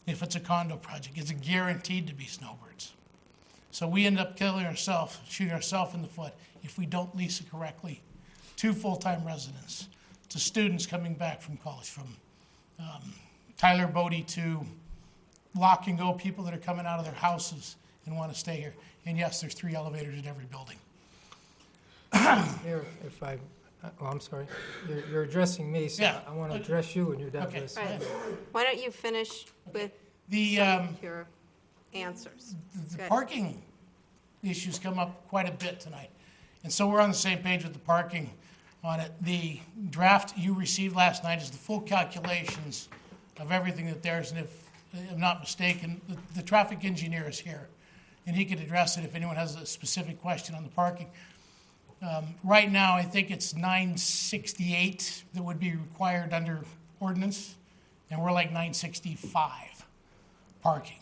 If it's a condo project, it's guaranteed to be snowbirds. So we end up killing ourselves, shooting ourselves in the foot if we don't lease it correctly to full-time residents, to students coming back from college, from Tyler Bodie to Lock and Go, people that are coming out of their houses and want to stay here. And yes, there's 3 elevators in every building. Mayor, if I, I'm sorry, you're addressing me, so Yeah. I want to address you when you're done Okay. with Right. this. Why don't you finish with The, some of your answers? The Good. parking issues come up quite a bit tonight. And so we're on the same page with the parking on it. The draft you received last night is the full calculations of everything that there's, and if I'm not mistaken, the traffic engineer is here, and he could address it if anyone has a specific question on the parking. Right now, I think it's 968 that would be required under ordinance, and we're like 965 parking.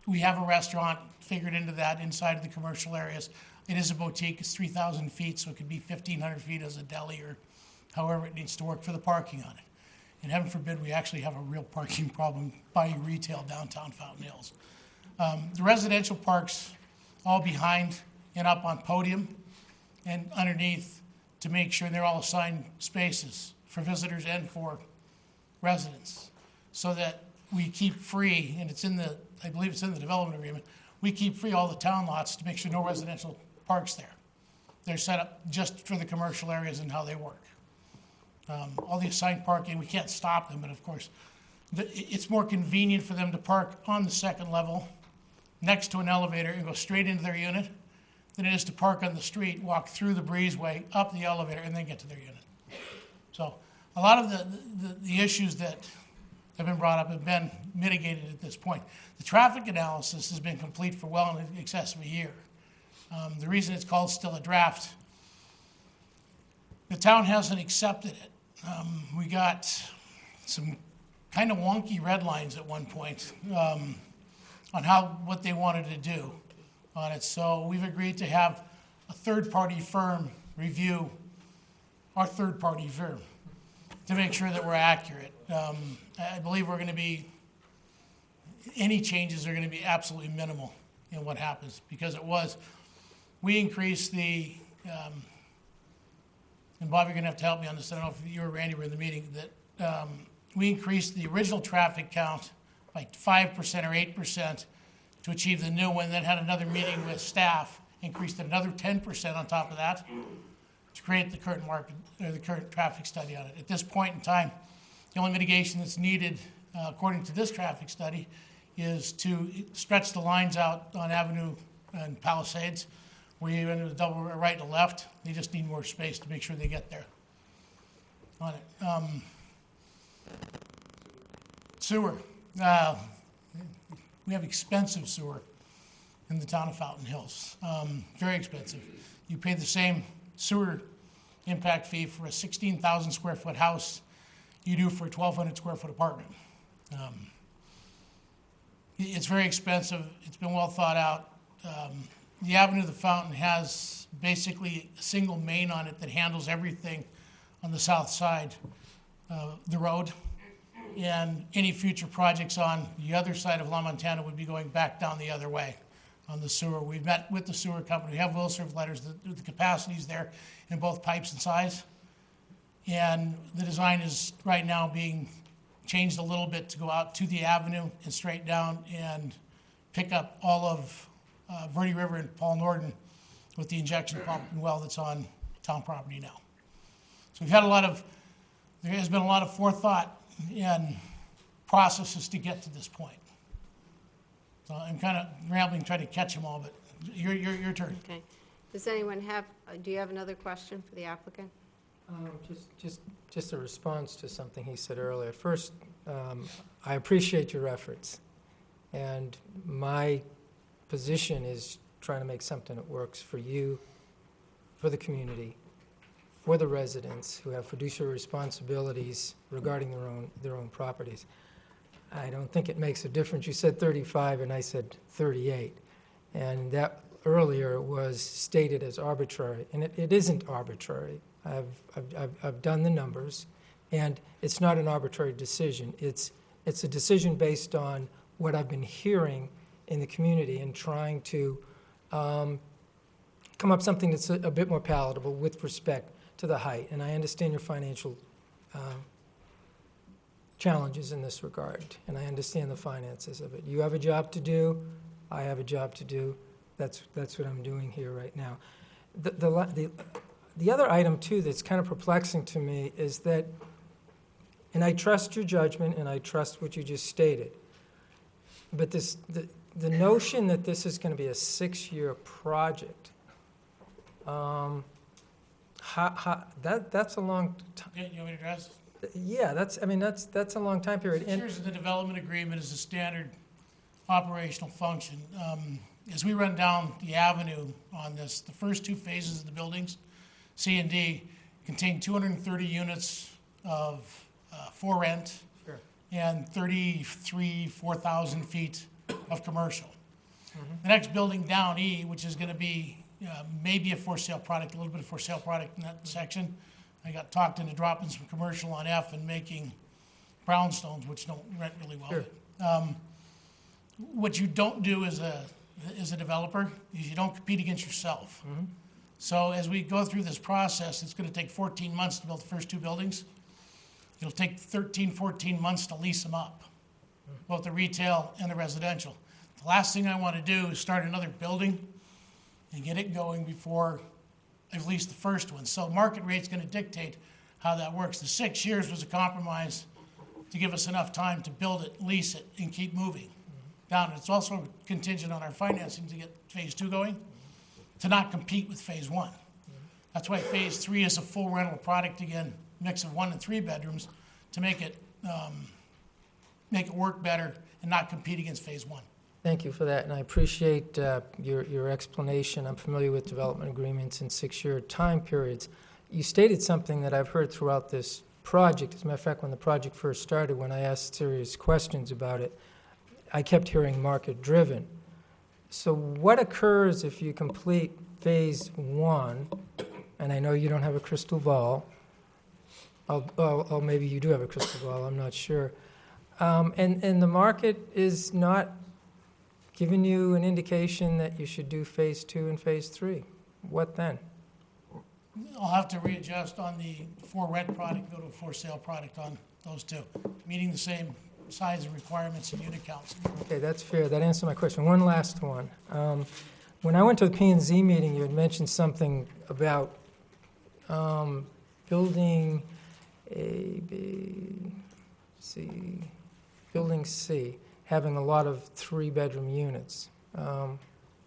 We have a restaurant figured into that inside of the commercial areas. It is a boutique, it's 3,000 feet, so it could be 1,500 feet as a deli or however it needs to work for the parking on it. And heaven forbid, we actually have a real parking problem by retail downtown Fountain Hills. The residential parks all behind and up on podium and underneath to make sure they're all assigned spaces for visitors and for residents, so that we keep free, and it's in the, I believe it's in the development agreement, we keep free all the town lots to make sure no residential parks there. They're set up just for the commercial areas and how they work. All the assigned parking, we can't stop them, but of course, it's more convenient for them to park on the second level next to an elevator and go straight into their unit than it is to park on the street, walk through the breezeway, up the elevator, and then get to their unit. So a lot of the issues that have been brought up have been mitigated at this point. The traffic analysis has been complete for well in excess of a year. The reason it's called still a draft, the town hasn't accepted it. We got some kind of wonky red lines at one point on what they wanted to do on it. So we've agreed to have a third-party firm review our third-party firm to make sure that we're accurate. I believe we're going to be, any changes are going to be absolutely minimal in what happens, because we increased the and Bob, you're going to have to help me on this, I don't know if you or Randy were in the meeting, that we increased the original traffic count by 5% or 8% to achieve the new one, then had another meeting with staff, increased it another 10% on top of that to create the current market, or the current traffic study on it. At this point in time, the only mitigation that's needed, according to this traffic study, is to stretch the lines out on Avenue and Palisades, where you enter the double right and left. They just need more space to make sure they get there on it. Sewer. We have expensive sewer in the town of Fountain Hills. Very expensive. You pay the same sewer impact fee for a 16,000 square foot house you do for a 1,200 square foot apartment. It's very expensive. It's been well thought out. The Avenue of the Fountain has basically a single main on it that handles everything on the south side of the road. And any future projects on the other side of La Montana would be going back down the other way on the sewer. We've met with the sewer company. We have will serve letters. The capacity's there in both pipes and size. And the design is right now being changed a little bit to go out to the avenue and straight down and pick up all of Verde River and Paul Norden with the injection pump and well that's on town property now. So there has been a lot of forethought and processes to get to this point. So I'm kind of rambling, trying to catch them all, but your turn. Okay. Does anyone have, do you have another question for the applicant? Just a response to something he said earlier. First, I appreciate your efforts, and my position is trying to make something that works for you, for the community, for the residents who have fiduciary responsibilities regarding their own properties. I don't think it makes a difference. You said 35 and I said 38, and that earlier was stated as arbitrary, and it isn't arbitrary. I've done the numbers, and it's not an arbitrary decision. It's a decision based on what I've been hearing in the community and trying to come up something that's a bit more palatable with respect to the height. And I understand your financial challenges in this regard, and I understand the finances of it. You have a job to do. I have a job to do. That's what I'm doing here right now. The other item, too, that's kind of perplexing to me is that, and I trust your judgment and I trust what you just stated, but the notion that this is going to be a 6-year project, that's a long time. Yeah, you want me to address? Yeah, that's a long time period. 6 years of the development agreement is a standard operational function. As we run down the avenue on this, the first 2 phases of the buildings, C and D, contain 230 units of for rent, Sure. and 4,000 feet of commercial. The next building down, E, which is going to be maybe a for sale product, a little bit of for sale product in that section. I got talked into dropping some commercial on F and making brownstones, which don't rent really well. Sure. What you don't do as a developer is you don't compete against yourself. So as we go through this process, it's going to take 14 months to build the first 2 buildings. It'll take 13, 14 months to lease them up, both the retail and the residential. The last thing I want to do is start another building and get it going before I've leased the first one. So market rate's going to dictate how that works. The 6 years was a compromise to give us enough time to build it, lease it, and keep moving down. It's also contingent on our financing to get phase 2 going, to not compete with phase 1. That's why phase 3 is a full rental product again, mix of 1 and 3 bedrooms, to make it work better and not compete against phase 1. Thank you for that, and I appreciate your explanation. I'm familiar with development agreements in 6-year time periods. You stated something that I've heard throughout this project. As a matter of fact, when the project first started, when I asked serious questions about it, I kept hearing market-driven. So what occurs if you complete phase 1, and I know you don't have a crystal ball, oh, maybe you do have a crystal ball, I'm not sure, and the market is not giving you an indication that you should do phase 2 and phase 3, what then? I'll have to readjust on the for rent product, go to a for sale product on those two, meeting the same size and requirements and unit counts. Okay, that's fair. That answered my question. One last one. When I went to the P and Z meeting, you had mentioned something about building A, B, C, building C, having a lot of three-bedroom units.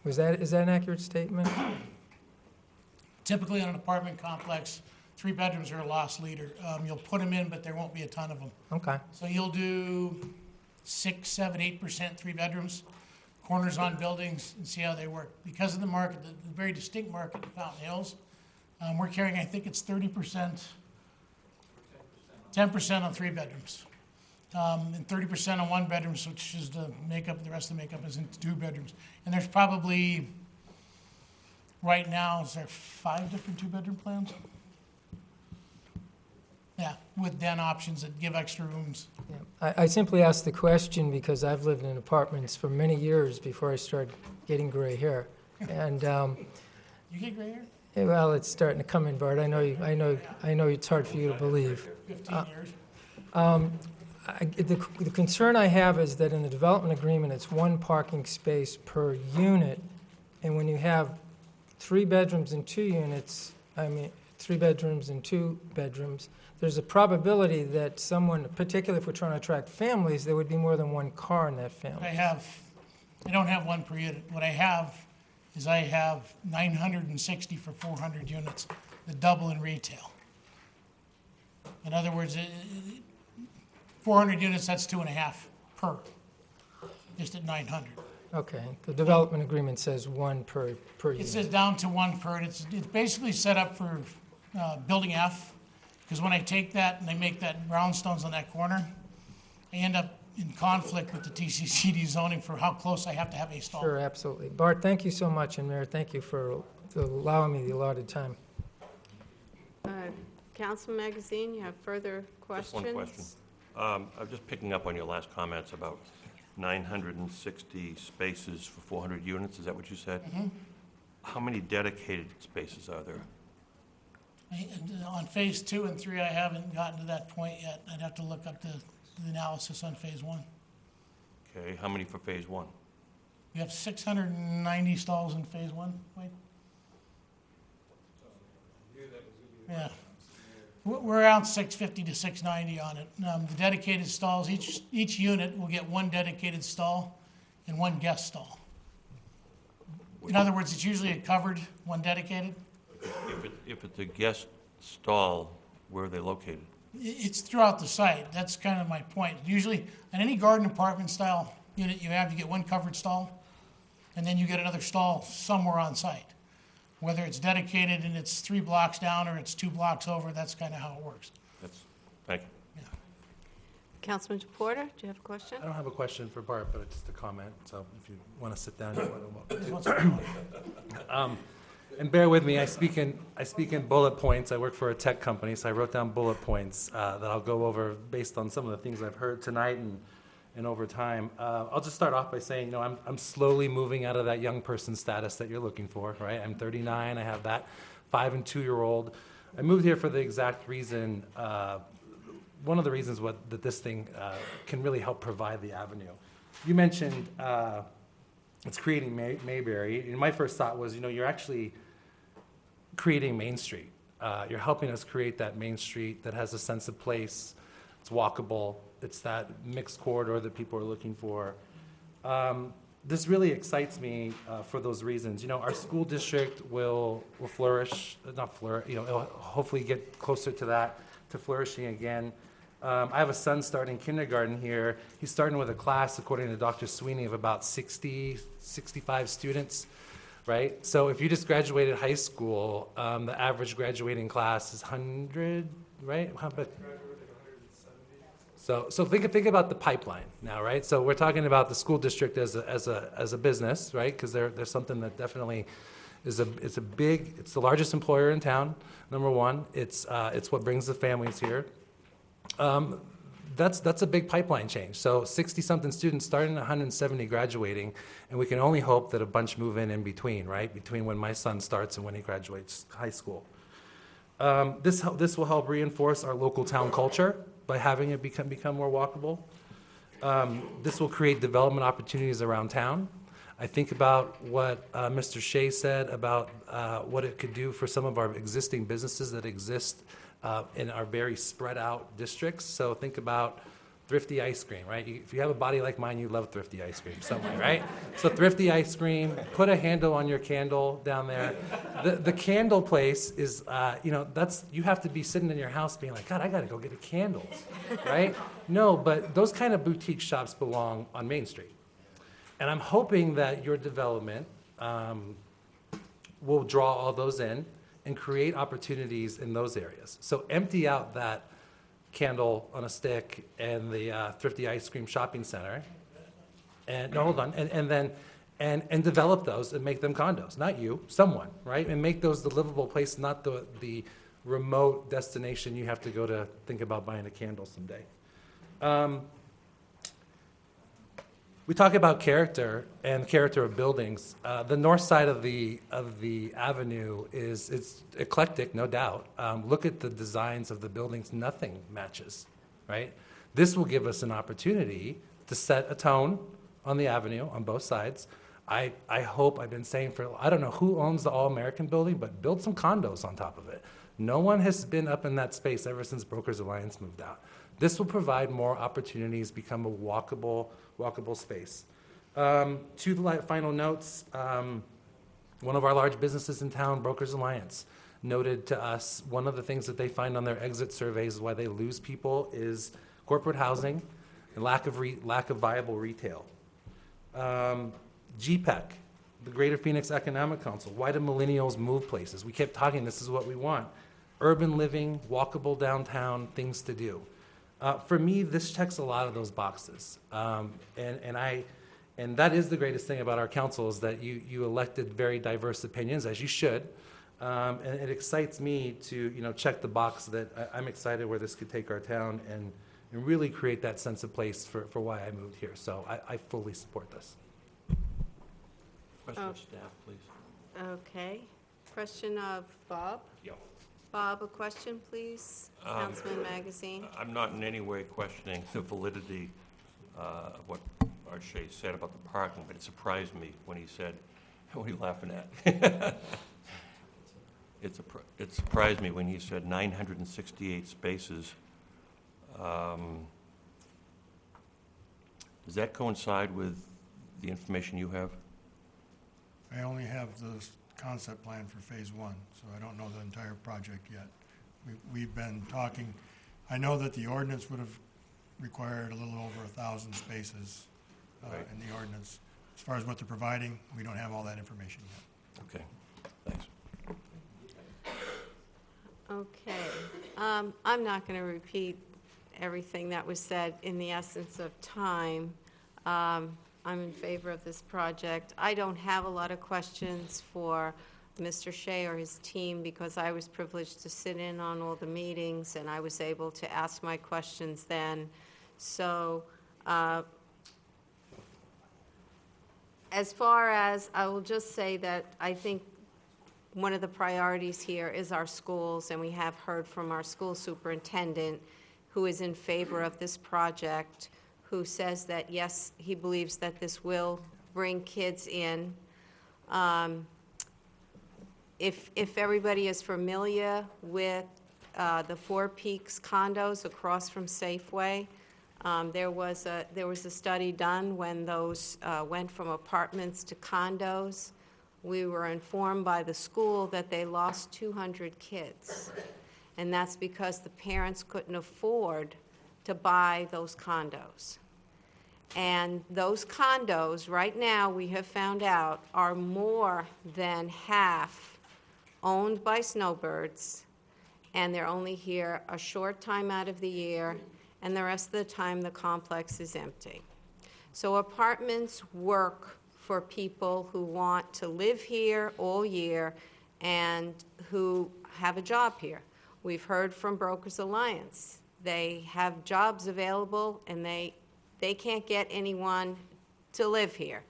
Is that an accurate statement? Typically on an apartment complex, 3 bedrooms are a loss leader. You'll put them in, but there won't be a ton of them. Okay. So you'll do 6, 7, 8% 3 bedrooms, corners on buildings, and see how they work. Because of the market, the very distinct market in Fountain Hills, we're carrying, I think it's 30%, 10% on 3 bedrooms. And 30% on 1 bedrooms, which is the makeup, the rest of the makeup is into 2 bedrooms. And there's probably, right now, is there 5 different 2-bedroom plans? Yeah, with den options that give extra rooms. Yeah. I simply asked the question because I've lived in apartments for many years before I started getting gray hair. And You get gray hair? well, it's starting to come in, Bart. I know it's hard for you to believe. 15 years. The concern I have is that in the development agreement, it's 1 parking space per unit, and when you have 3 bedrooms and 2 units, 3 bedrooms and 2 bedrooms, there's a probability that someone, particularly if we're trying to attract families, there would be more than 1 car in that family. I don't have 1 per unit. What I have is I have 960 for 400 units, the double in retail. In other words, 400 units, that's 2.5 per, just at 900. Okay, the development agreement says 1 per unit. It says down to 1 per, and it's basically set up for building F, because when I take that and I make that brownstones on that corner, I end up in conflict with the TCCD zoning for how close I have to have a stall. Sure, absolutely. Bart, thank you so much, and Mayor, thank you for allowing me the allotted time. Council Magazine, you have further questions? Just one question. I'm just picking up on your last comments about 960 spaces for 400 units. Is that what you said? Mm-hmm. How many dedicated spaces are there? On phase 2 and 3, I haven't gotten to that point yet. I'd have to look up the analysis on phase 1. Okay, how many for phase 1? We have 690 stalls in phase 1, Wade? Yeah. We're around 650 to 690 on it. The dedicated stalls, each unit will get 1 dedicated stall and 1 guest stall. In other words, it's usually a covered, 1 dedicated. If it's a guest stall, where are they located? It's throughout the site. That's kind of my point. Usually, in any garden apartment style unit you have, you get 1 covered stall, and then you get another stall somewhere on site. Whether it's dedicated and it's 3 blocks down or it's 2 blocks over, that's kind of how it works. Thank you. Councilman DePorter, do you have a question? I don't have a question for Bart, but just a comment. So if you want to sit down, you're more than welcome. And bear with me, I speak in bullet points. I work for a tech company, so I wrote down bullet points that I'll go over based on some of the things I've heard tonight and over time. I'll just start off by saying, I'm slowly moving out of that young person status that you're looking for, right? I'm 39, I have that 5 and 2-year-old. I moved here for the exact reason, one of the reasons that this thing can really help provide the avenue. You mentioned it's creating Mayberry, and my first thought was, you're actually creating Main Street. You're helping us create that Main Street that has a sense of place. It's walkable. It's that mixed corridor that people are looking for. This really excites me for those reasons. Our school district will flourish, not flourish, it'll hopefully get closer to that, to flourishing again. I have a son starting kindergarten here. He's starting with a class, according to Dr. Sweeney, of about 60, 65 students, right? So if you just graduated high school, the average graduating class is 100, right? How about? So think about the pipeline now, right? So we're talking about the school district as a business, right? Because there's something that definitely it's the largest employer in town. Number one, it's what brings the families here. That's a big pipeline change. So 60-something students starting at 170 graduating, and we can only hope that a bunch move in between, right? Between when my son starts and when he graduates high school. This will help reinforce our local town culture by having it become more walkable. This will create development opportunities around town. I think about what Mr. Shea said about what it could do for some of our existing businesses that exist in our very spread out districts. So think about Thrifty ice cream, right? If you have a body like mine, you love Thrifty ice cream, some way, right? So Thrifty ice cream, put a handle on your candle down there. The candle place is, you have to be sitting in your house being like, God, I gotta go get a candle, right? No, but those kind of boutique shops belong on Main Street. And I'm hoping that your development will draw all those in and create opportunities in those areas. So empty out that candle on a stick and the Thrifty ice cream shopping center, and no, hold on, and develop those and make them condos. Not you, someone, right? And make those the livable place, not the remote destination you have to go to think about buying a candle someday. We talk about character and character of buildings. The north side of the avenue it's eclectic, no doubt. Look at the designs of the buildings; nothing matches, right? This will give us an opportunity to set a tone on the avenue on both sides. I hope, I've been saying I don't know who owns the All-American building, but build some condos on top of it. No one has been up in that space ever since Brokers Alliance moved out. This will provide more opportunities, become a walkable space. Two final notes. One of our large businesses in town, Brokers Alliance, noted to us one of the things that they find on their exit surveys why they lose people is corporate housing and lack of viable retail. GPEC, the Greater Phoenix Economic Council, why do millennials move places? We kept talking, this is what we want. Urban living, walkable downtown, things to do. For me, this checks a lot of those boxes. And that is the greatest thing about our council is that you elected very diverse opinions, as you should. And it excites me to check the box that I'm excited where this could take our town and really create that sense of place for why I moved here. So I fully support this. Question of staff, please. Okay. Question of Bob? Yeah. Bob, a question, please? Councilman Magazine. I'm not in any way questioning the validity of what Art Shea said about the parking, but it surprised me when he said, what are you laughing at? It surprised me when he said 968 spaces. Does that coincide with the information you have? I only have the concept plan for phase one, so I don't know the entire project yet. We've been talking, I know that the ordinance would have required a little over 1,000 spaces in the ordinance. As far as what they're providing, we don't have all that information yet. Okay, thanks. Okay. I'm not going to repeat everything that was said in the essence of time. I'm in favor of this project. I don't have a lot of questions for Mr. Shea or his team because I was privileged to sit in on all the meetings and I was able to ask my questions then. So as far as, I will just say that I think one of the priorities here is our schools, and we have heard from our school superintendent who is in favor of this project, who says that, yes, he believes that this will bring kids in. If everybody is familiar with the Four Peaks condos across from Safeway, there was a study done when those went from apartments to condos. We were informed by the school that they lost 200 kids, and that's because the parents couldn't afford to buy those condos. And those condos, right now, we have found out, are more than half owned by snowbirds, and they're only here a short time out of the year, and the rest of the time the complex is empty. So apartments work for people who want to live here all year and who have a job here. We've heard from Brokers Alliance. They have jobs available, and they can't get anyone to live here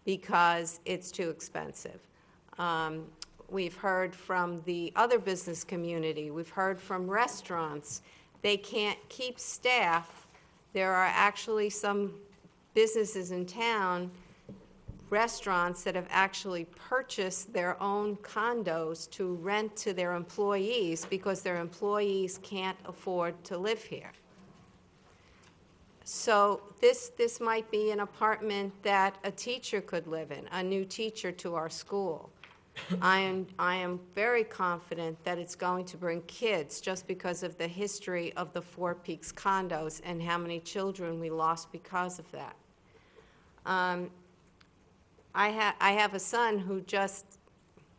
because it's too expensive. We've heard from the other business community. We've heard from restaurants. They can't keep staff. There are actually some businesses in town, restaurants, that have actually purchased their own condos to rent to their employees because their employees can't afford to live here. So this might be an apartment that a teacher could live in, a new teacher to our school. I am very confident that it's going to bring kids just because of the history of the Four Peaks condos and how many children we lost because of that. I have a son who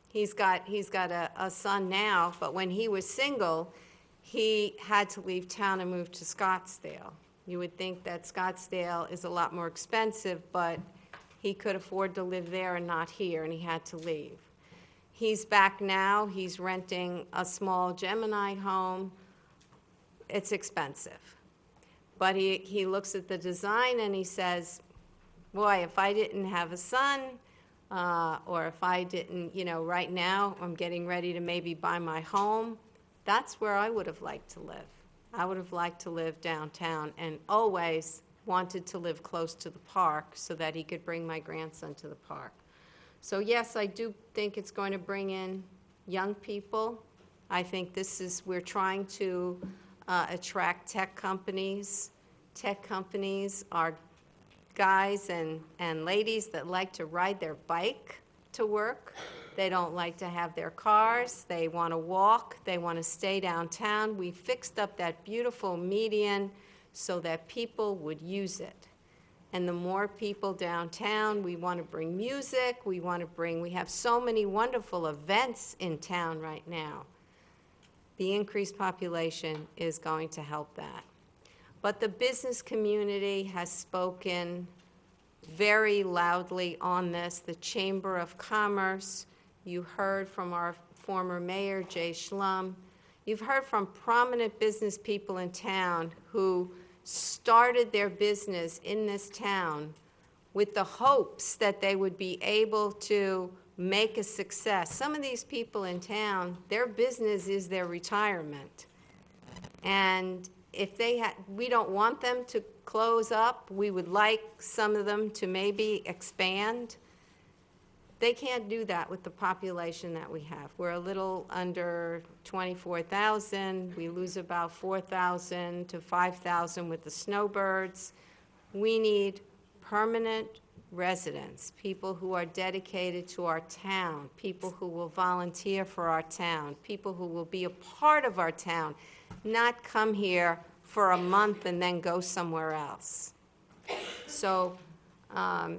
he's got a son now, but when he was single, he had to leave town and move to Scottsdale. You would think that Scottsdale is a lot more expensive, but he could afford to live there and not here, and he had to leave. He's back now. He's renting a small Gemini home. It's expensive. But he looks at the design and he says, boy, if I didn't have a son, or if I didn't, right now I'm getting ready to maybe buy my home, that's where I would have liked to live. I would have liked to live downtown and always wanted to live close to the park so that he could bring my grandson to the park. So yes, I do think it's going to bring in young people. I think we're trying to attract tech companies. Tech companies are guys and ladies that like to ride their bike to work. They don't like to have their cars. They want to walk. They want to stay downtown. We fixed up that beautiful median so that people would use it. And the more people downtown, we want to bring music. We have so many wonderful events in town right now. The increased population is going to help that. But the business community has spoken very loudly on this. The Chamber of Commerce, you heard from our former mayor, Jay Schlum. You've heard from prominent business people in town who started their business in this town with the hopes that they would be able to make a success. Some of these people in town, their business is their retirement. And if we don't want them to close up. We would like some of them to maybe expand. They can't do that with the population that we have. We're a little under 24,000. We lose about 4,000 to 5,000 with the snowbirds. We need permanent residents, people who are dedicated to our town, people who will volunteer for our town, people who will be a part of our town, not come here for a month and then go somewhere else. So the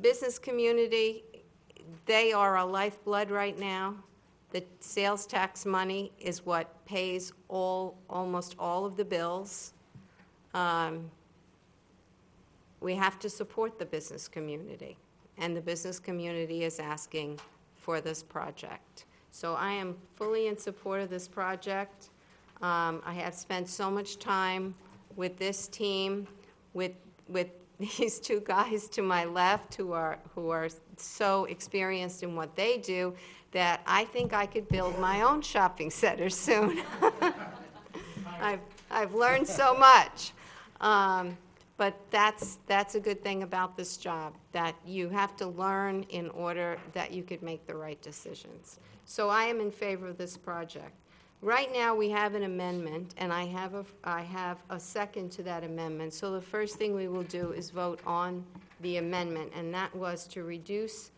business community, they are our lifeblood right now. The sales tax money is what pays almost all of the bills. We have to support the business community, and the business community is asking for this project. So I am fully in support of this project. I have spent so much time with this team, with these two guys to my left who are so experienced in what they do, that I think I could build my own shopping center soon. I've learned so much. But that's a good thing about this job, that you have to learn in order that you could make the right decisions. So I am in favor of this project. Right now, we have an amendment, and I have a second to that amendment. So the first thing we will do is vote on the amendment, and that was to reduce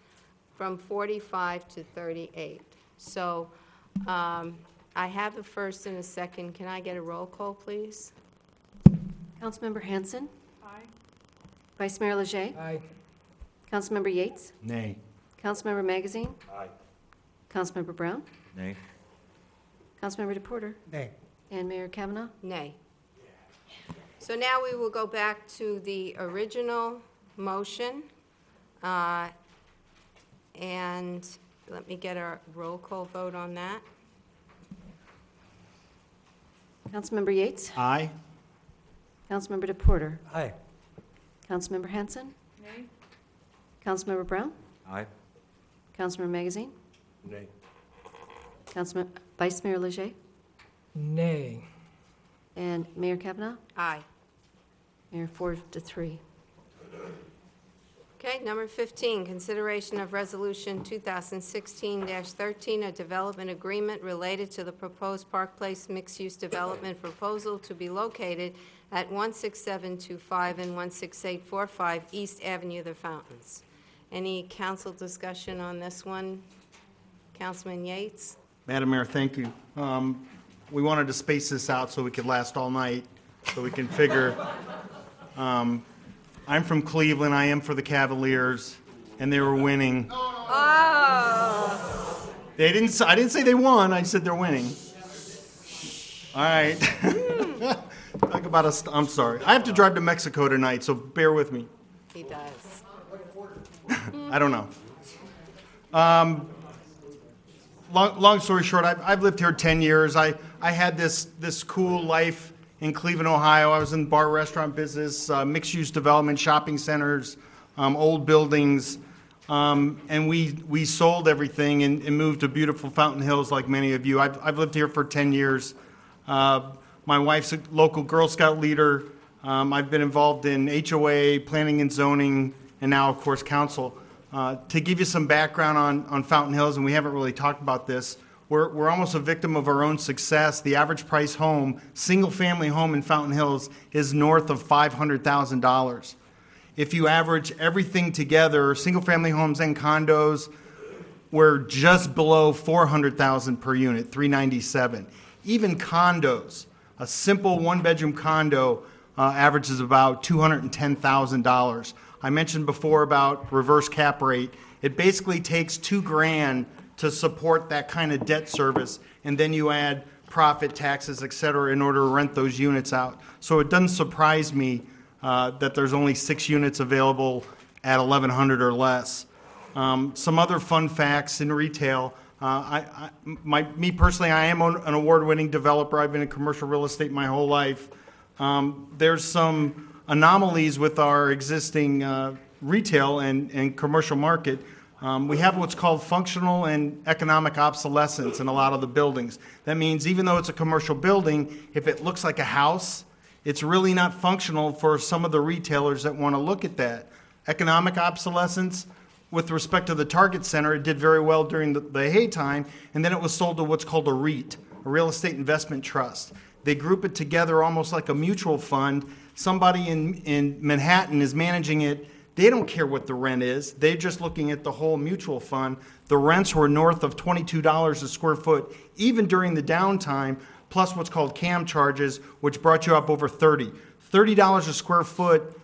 from 45 to 38. So I have a first and a second. Can I get a roll call, please? Councilmember Hanson? Aye. Vice Mayor Leger? Aye. Councilmember Yates? Nay. Councilmember Magazine? Aye. Councilmember Brown? Nay. Councilmember DePorter? Nay. And Mayor Kavanaugh? Nay. So now we will go back to the original motion. And let me get a roll call vote on that. Councilmember Yates? Aye. Councilmember DePorter? Aye. Councilmember Hanson? Nay? Councilmember Brown? Aye. Councilmember Magazine? Nay. Councilman, Vice Mayor Leger? Nay. And Mayor Kavanaugh? Aye. Mayor, 4-3. Okay, number 15, consideration of Resolution 2016-13, a development agreement related to the proposed Park Place mixed-use development proposal to be located at 16725 and 16845 East Avenue, The Fountains. Any council discussion on this one? Councilman Yates? Madam Mayor, thank you. We wanted to space this out so we could last all night, so we can figure. I'm from Cleveland, I am for the Cavaliers, and they were winning. Oh! I didn't say they won, I said they're winning. All right. Talk about I'm sorry. I have to drive to Mexico tonight, so bear with me. He does. I don't know. Long story short, I've lived here 10 years. I had this cool life in Cleveland, Ohio. I was in the bar restaurant business, mixed-use development, shopping centers, old buildings, and we sold everything and moved to beautiful Fountain Hills like many of you. I've lived here for 10 years. My wife's a local Girl Scout leader. I've been involved in HOA, planning and zoning, and now, of course, council. To give you some background on Fountain Hills, and we haven't really talked about this, we're almost a victim of our own success. The average price home, single-family home in Fountain Hills, is north of $500,000. If you average everything together, single-family homes and condos, we're just below $400,000 per unit, $397,000. Even condos, a simple one-bedroom condo averages about $210,000. I mentioned before about reverse cap rate. It basically takes $2,000 to support that kind of debt service, and then you add profit taxes, et cetera, in order to rent those units out. So it doesn't surprise me that there's only 6 units available at $1,100 or less. Some other fun facts in retail. Me personally, I am an award-winning developer. I've been in commercial real estate my whole life. There's some anomalies with our existing retail and commercial market. We have what's called functional and economic obsolescence in a lot of the buildings. That means even though it's a commercial building, if it looks like a house, it's really not functional for some of the retailers that want to look at that. Economic obsolescence, with respect to the Target Center, it did very well during the heytime, and then it was sold to what's called a REIT, a real estate investment trust. They group it together almost like a mutual fund. Somebody in Manhattan is managing it. They don't care what the rent is. They're just looking at the whole mutual fund. The rents were north of $22 a square foot, even during the downtime, plus what's called CAM charges, which brought you up over $30. $30 a square foot,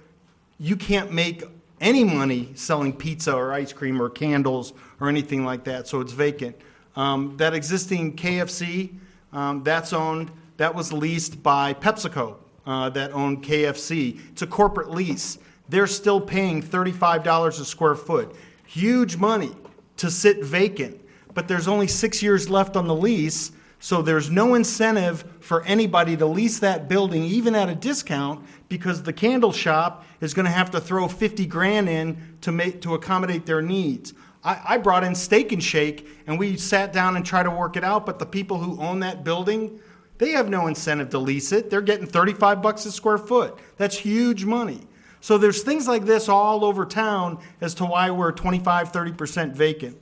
you can't make any money selling pizza or ice cream or candles or anything like that, so it's vacant. That existing KFC, that was leased by PepsiCo, that owned KFC. It's a corporate lease. They're still paying $35 a square foot. Huge money to sit vacant, but there's only 6 years left on the lease, so there's no incentive for anybody to lease that building, even at a discount, because the candle shop is going to have to throw $50,000 in to accommodate their needs. I brought in Steak and Shake, and we sat down and tried to work it out, but the people who own that building, they have no incentive to lease it. They're getting $35 a square foot. That's huge money. So there's things like this all over town as to why we're 25, 30% vacant.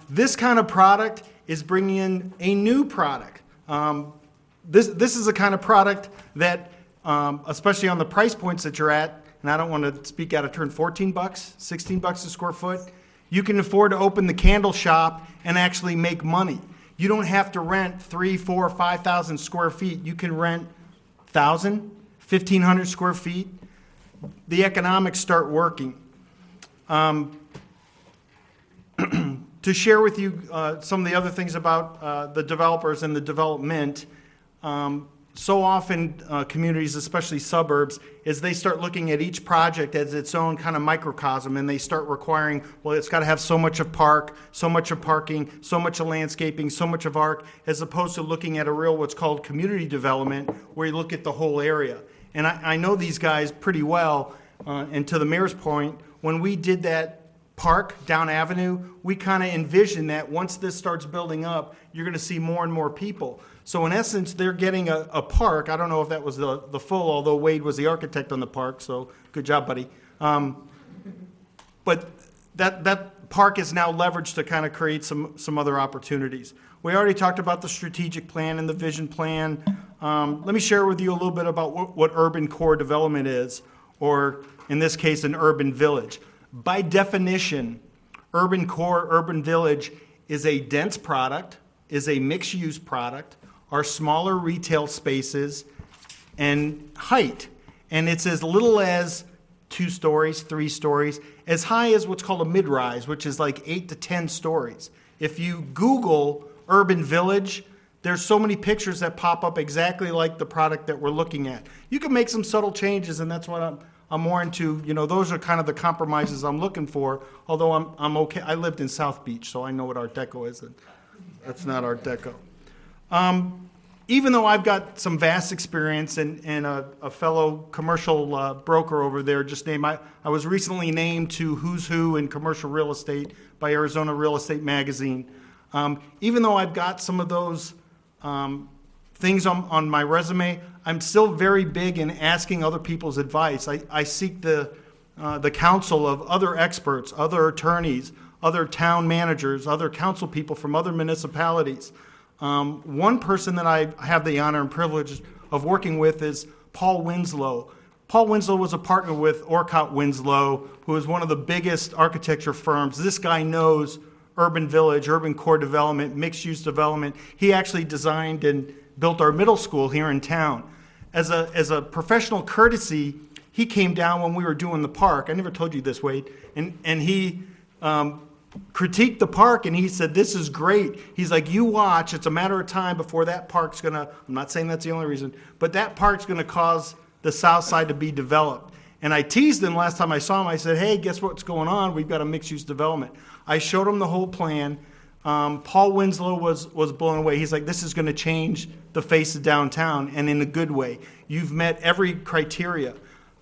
This kind of product is bringing in a new product. This is a kind of product that, especially on the price points that you're at, and I don't want to speak out of turn, $14, $16 a square foot, you can afford to open the candle shop and actually make money. You don't have to rent 3,000, 4,000, 5,000 square feet. You can rent 1,000, 1,500 square feet. The economics start working. To share with you some of the other things about the developers and the development, so often communities, especially suburbs, is they start looking at each project as its own kind of microcosm, and they start requiring, well, it's got to have so much of park, so much of parking, so much of landscaping, so much of ARC, as opposed to looking at a real what's called community development, where you look at the whole area. And I know these guys pretty well, and to the mayor's point, when we did that park down Avenue, we kind of envision that once this starts building up, you're going to see more and more people. So in essence, they're getting a park. I don't know if that was the full, although Wade was the architect on the park, so good job, buddy. But that park is now leveraged to kind of create some other opportunities. We already talked about the strategic plan and the vision plan. Let me share with you a little bit about what urban core development is, or in this case, an urban village. By definition, urban core, urban village is a dense product, is a mixed-use product, are smaller retail spaces and height. And it's as little as 2 stories, 3 stories, as high as what's called a mid-rise, which is like 8 to 10 stories. If you Google urban village, there's so many pictures that pop up exactly like the product that we're looking at. You can make some subtle changes, and that's what I'm more into. You know, those are kind of the compromises I'm looking for, although I'm okay. I lived in South Beach, so I know what Art Deco is. And that's not Art Deco. Even though I've got some vast experience and a fellow commercial broker over there just named, I was recently named to Who's Who in Commercial Real Estate by Arizona Real Estate Magazine. Even though I've got some of those things on my resume, I'm still very big in asking other people's advice. I seek the counsel of other experts, other attorneys, other town managers, other council people from other municipalities. One person that I have the honor and privilege of working with is Paul Winslow. Paul Winslow was a partner with Orcott Winslow, who is one of the biggest architecture firms. This guy knows urban village, urban core development, mixed-use development. He actually designed and built our middle school here in town. As a professional courtesy, he came down when we were doing the park. I never told you this, Wade. And he critiqued the park, and he said, this is great. He's like, you watch, it's a matter of time before that park's going to, I'm not saying that's the only reason, but that park's going to cause the south side to be developed. And I teased him last time I saw him. I said, hey, guess what's going on? We've got a mixed-use development. I showed him the whole plan. Paul Winslow was blown away. He's like, this is going to change the face of downtown, and in a good way. You've met every criteria.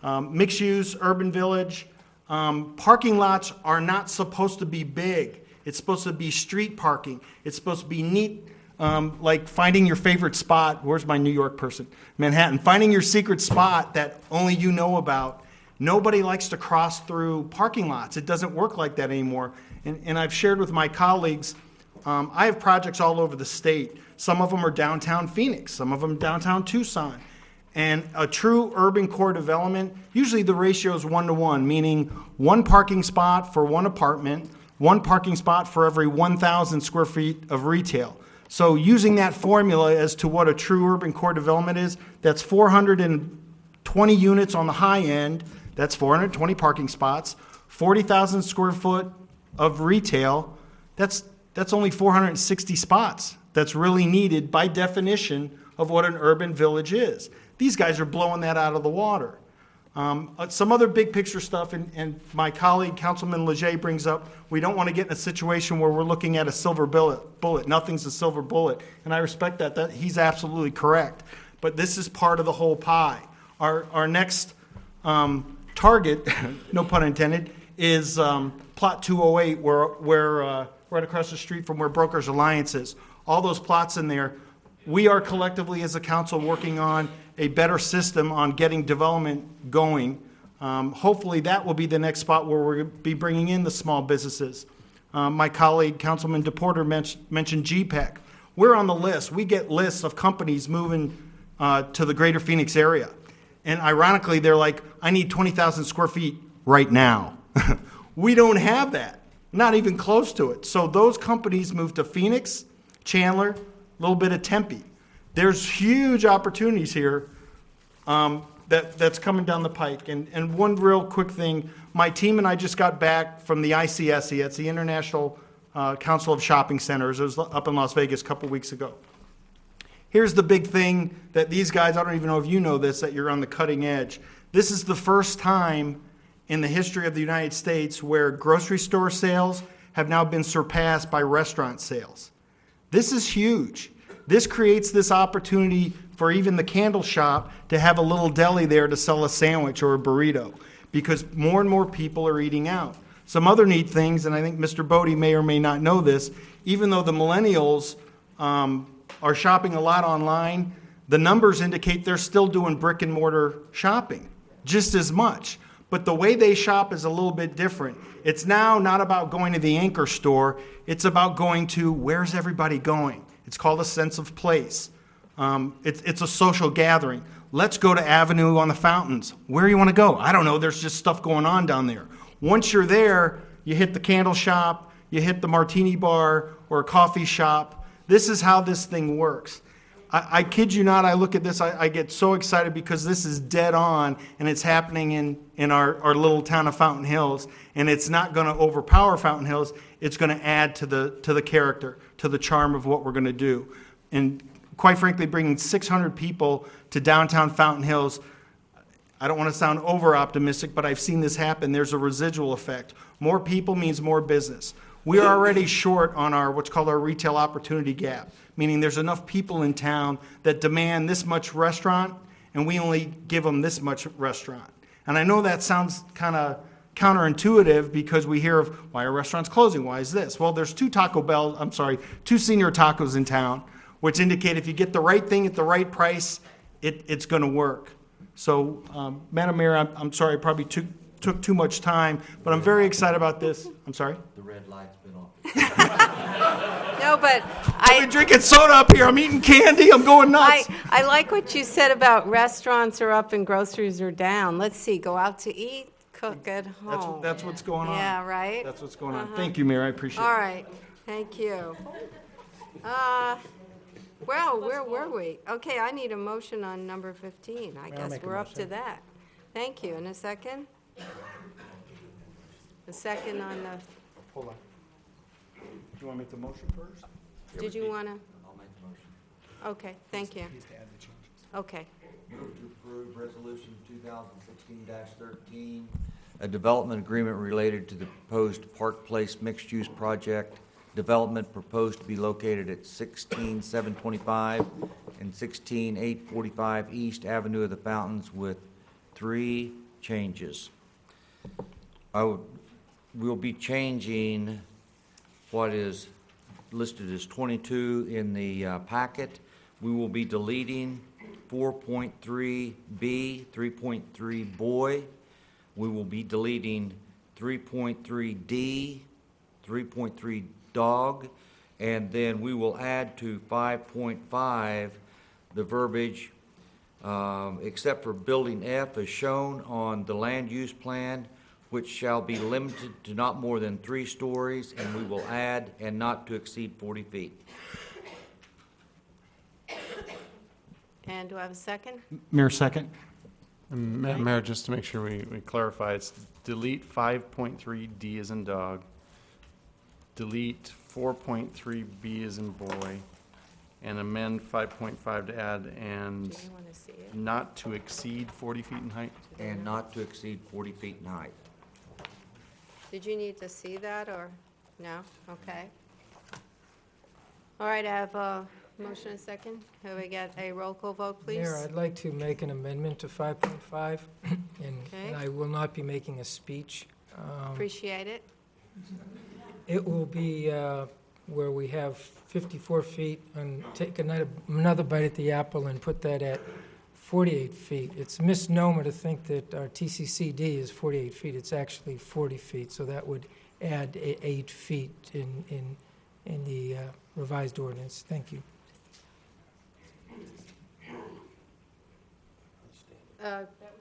Mixed-use, urban village. Parking lots are not supposed to be big. It's supposed to be street parking. It's supposed to be neat, like finding your favorite spot. Where's my New York person? Manhattan. Finding your secret spot that only you know about. Nobody likes to cross through parking lots. It doesn't work like that anymore. And I've shared with my colleagues, I have projects all over the state. Some of them are downtown Phoenix. Some of them downtown Tucson. And a true urban core development, usually the ratio is 1-to-1, meaning 1 parking spot for 1 apartment, 1 parking spot for every 1,000 square feet of retail. So using that formula as to what a true urban core development is, that's 420 units on the high end, that's 420 parking spots, 40,000 square foot of retail, that's only 460 spots. That's really needed by definition of what an urban village is. These guys are blowing that out of the water. Some other big picture stuff, and my colleague, Councilman Leger, brings up, we don't want to get in a situation where we're looking at a silver bullet. Nothing's a silver bullet. And I respect that he's absolutely correct. But this is part of the whole pie. Our next target, no pun intended, is Plot 208, where right across the street from where Brokers Alliance is. All those plots in there, we are collectively as a council working on a better system on getting development going. Hopefully that will be the next spot where we're going to be bringing in the small businesses. My colleague, Councilman DePorter, mentioned GPEC. We're on the list. We get lists of companies moving to the greater Phoenix area. And ironically, they're like, I need 20,000 square feet right now. We don't have that, not even close to it. So those companies move to Phoenix, Chandler, a little bit of Tempe. There's huge opportunities here that's coming down the pike. And one real quick thing, my team and I just got back from the ICSC, it's the International Council of Shopping Centers. It was up in Las Vegas a couple weeks ago. Here's the big thing that these guys, I don't even know if you know this, that you're on the cutting edge. This is the first time in the history of the United States where grocery store sales have now been surpassed by restaurant sales. This is huge. This creates this opportunity for even the candle shop to have a little deli there to sell a sandwich or a burrito because more and more people are eating out. Some other neat things, and I think Mr. Bodie may or may not know this, even though the millennials are shopping a lot online, the numbers indicate they're still doing brick and mortar shopping just as much. But the way they shop is a little bit different. It's now not about going to the anchor store. It's about going to, where's everybody going? It's called a sense of place. It's a social gathering. Let's go to Avenue on the Fountains. Where do you want to go? I don't know. There's just stuff going on down there. Once you're there, you hit the candle shop, you hit the martini bar or a coffee shop. This is how this thing works. I kid you not, I look at this, I get so excited because this is dead on, and it's happening in our little town of Fountain Hills, and it's not going to overpower Fountain Hills. It's going to add to the character, to the charm of what we're going to do. And quite frankly, bringing 600 people to downtown Fountain Hills, I don't want to sound over-optimistic, but I've seen this happen. There's a residual effect. More people means more business. We are already short on our what's called our retail opportunity gap, meaning there's enough people in town that demand this much restaurant, and we only give them this much restaurant. And I know that sounds kind of counterintuitive because we hear of why are restaurants closing? Why is this? Well, there's two Senior Tacos in town, which indicate if you get the right thing at the right price, it's going to work. So, Madam Mayor, I'm sorry, I probably took too much time, but I'm very excited about this. I'm sorry? The red light's been on. No, but I've been drinking soda up here. I'm eating candy. I'm going nuts. I like what you said about restaurants are up and groceries are down. Let's see, go out to eat, cook at home. That's what's going on. Yeah, right? That's what's going on. Thank you, Mayor. I appreciate it. All right, thank you. Well, where were we? Okay, I need a motion on number 15. I guess we're up to that. Thank you. And a second? A second on the, Hold on. Do you want to make the motion first? did you want to? I'll make the motion. Okay, thank you. Okay. Move to approve Resolution 2016-13, a development agreement related to the proposed Park Place mixed-use project. Development proposed to be located at 16725 and 16845 East Avenue of the Fountains with 3 changes. We'll be changing what is listed as 22 in the packet. We will be deleting 4.3B, 3.3 boy. We will be deleting 3.3D, 3.3 dog, and then we will add to 5.5 the verbiage, except for building F as shown on the land use plan, which shall be limited to not more than 3 stories, and we will add and not to exceed 40 feet. And do I have a second? Mayor, second. Mayor, just to make sure we clarify, it's delete 5.3D as in dog, delete 4.3B as in boy, and amend 5.5 to add and not to exceed 40 feet in height? And not to exceed 40 feet in height. Did you need to see that, or no? Okay. All right, I have a motion and a second. Can we get a roll call vote, please? Mayor, I'd like to make an amendment to 5.5, and I will not be making a speech. Appreciate it. It will be where we have 54 feet, and take another bite at the apple and put that at 48 feet. It's a misnomer to think that our TCCD is 48 feet. It's actually 40 feet, so that would add 8 feet in the revised ordinance. Thank you.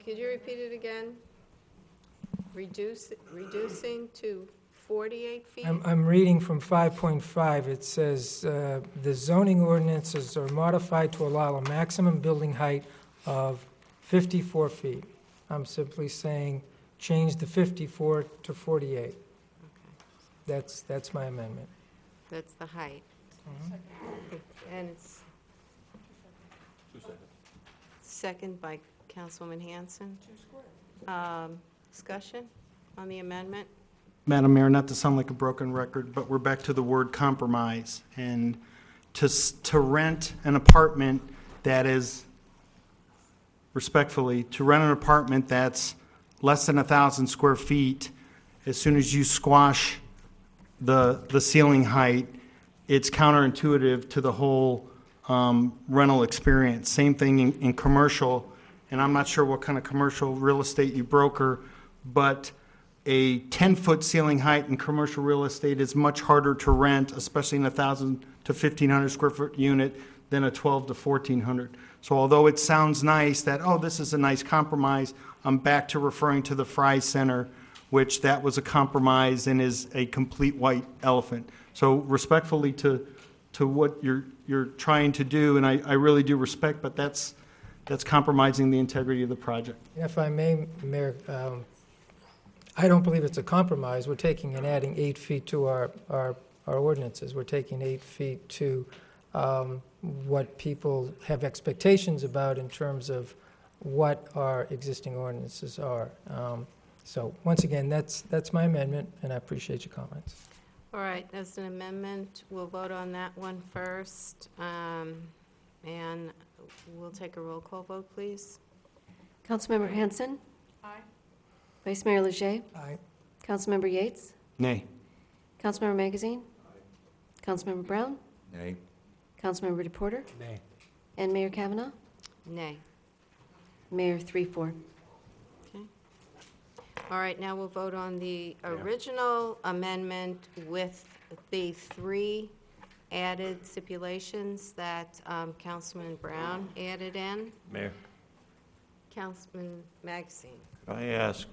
Could you repeat it again? Reducing to 48 feet? I'm reading from 5.5. It says, the zoning ordinances are modified to allow a maximum building height of 54 feet. I'm simply saying, change the 54 to 48. That's my amendment. That's the height. And it's second by Councilwoman Hanson. Discussion on the amendment? Madam Mayor, not to sound like a broken record, but we're back to the word compromise. And to rent an apartment that is, respectfully, to rent an apartment that's less than 1,000 square feet as soon as you squash the ceiling height, it's counterintuitive to the whole rental experience. Same thing in commercial, and I'm not sure what kind of commercial real estate you broker, but a 10-foot ceiling height in commercial real estate is much harder to rent, especially in a 1,000 to 1,500 square foot unit, than a 12 to 1,400. So although it sounds nice that, oh, this is a nice compromise, I'm back to referring to the Fry Center, which that was a compromise and is a complete white elephant. So respectfully to what you're trying to do, and I really do respect, but that's compromising the integrity of the project. If I may, Mayor, I don't believe it's a compromise. We're taking and adding 8 feet to our ordinances. We're taking 8 feet to what people have expectations about in terms of what our existing ordinances are. So once again, that's my amendment, and I appreciate your comments. All right, as an amendment, we'll vote on that one first. And we'll take a roll call vote, please. Councilmember Hanson? Aye. Vice Mayor Leger? Aye. Councilmember Yates? Nay. Councilmember Magazine? Councilmember Brown? Nay. Councilmember DePorter? Nay. And Mayor Kavanaugh? Nay. Mayor 3-4. Okay. All right, now we'll vote on the original amendment with the 3 added stipulations that Councilman Brown added in. Mayor, Councilman Magazine. could I ask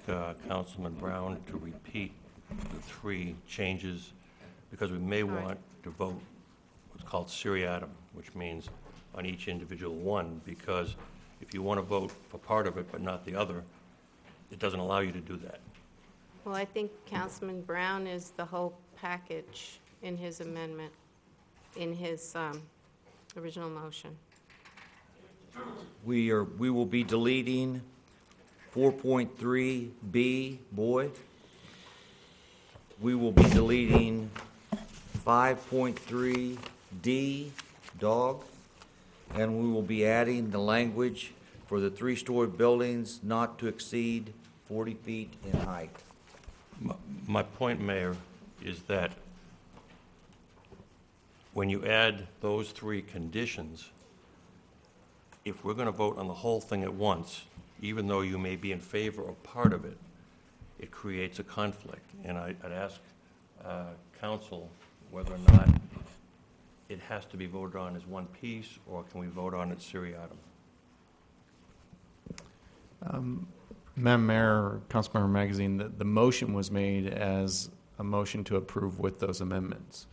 Councilman Brown to repeat the 3 changes? Because we may want to vote what's called seriatim, which means on each individual one, because if you want to vote for part of it but not the other, it doesn't allow you to do that. Well, I think Councilman Brown is the whole package in his amendment, in his original motion. We will be deleting 4.3B, boy. We will be deleting 5.3D, dog. And we will be adding the language for the 3-story buildings not to exceed 40 feet in height. My point, Mayor, is that when you add those 3 conditions, if we're going to vote on the whole thing at once, even though you may be in favor of part of it, it creates a conflict. And I'd ask council whether or not it has to be voted on as one piece, or can we vote on it seriatim? Madam Mayor, Councilmember Magazine, the motion was made as a motion to approve with those amendments.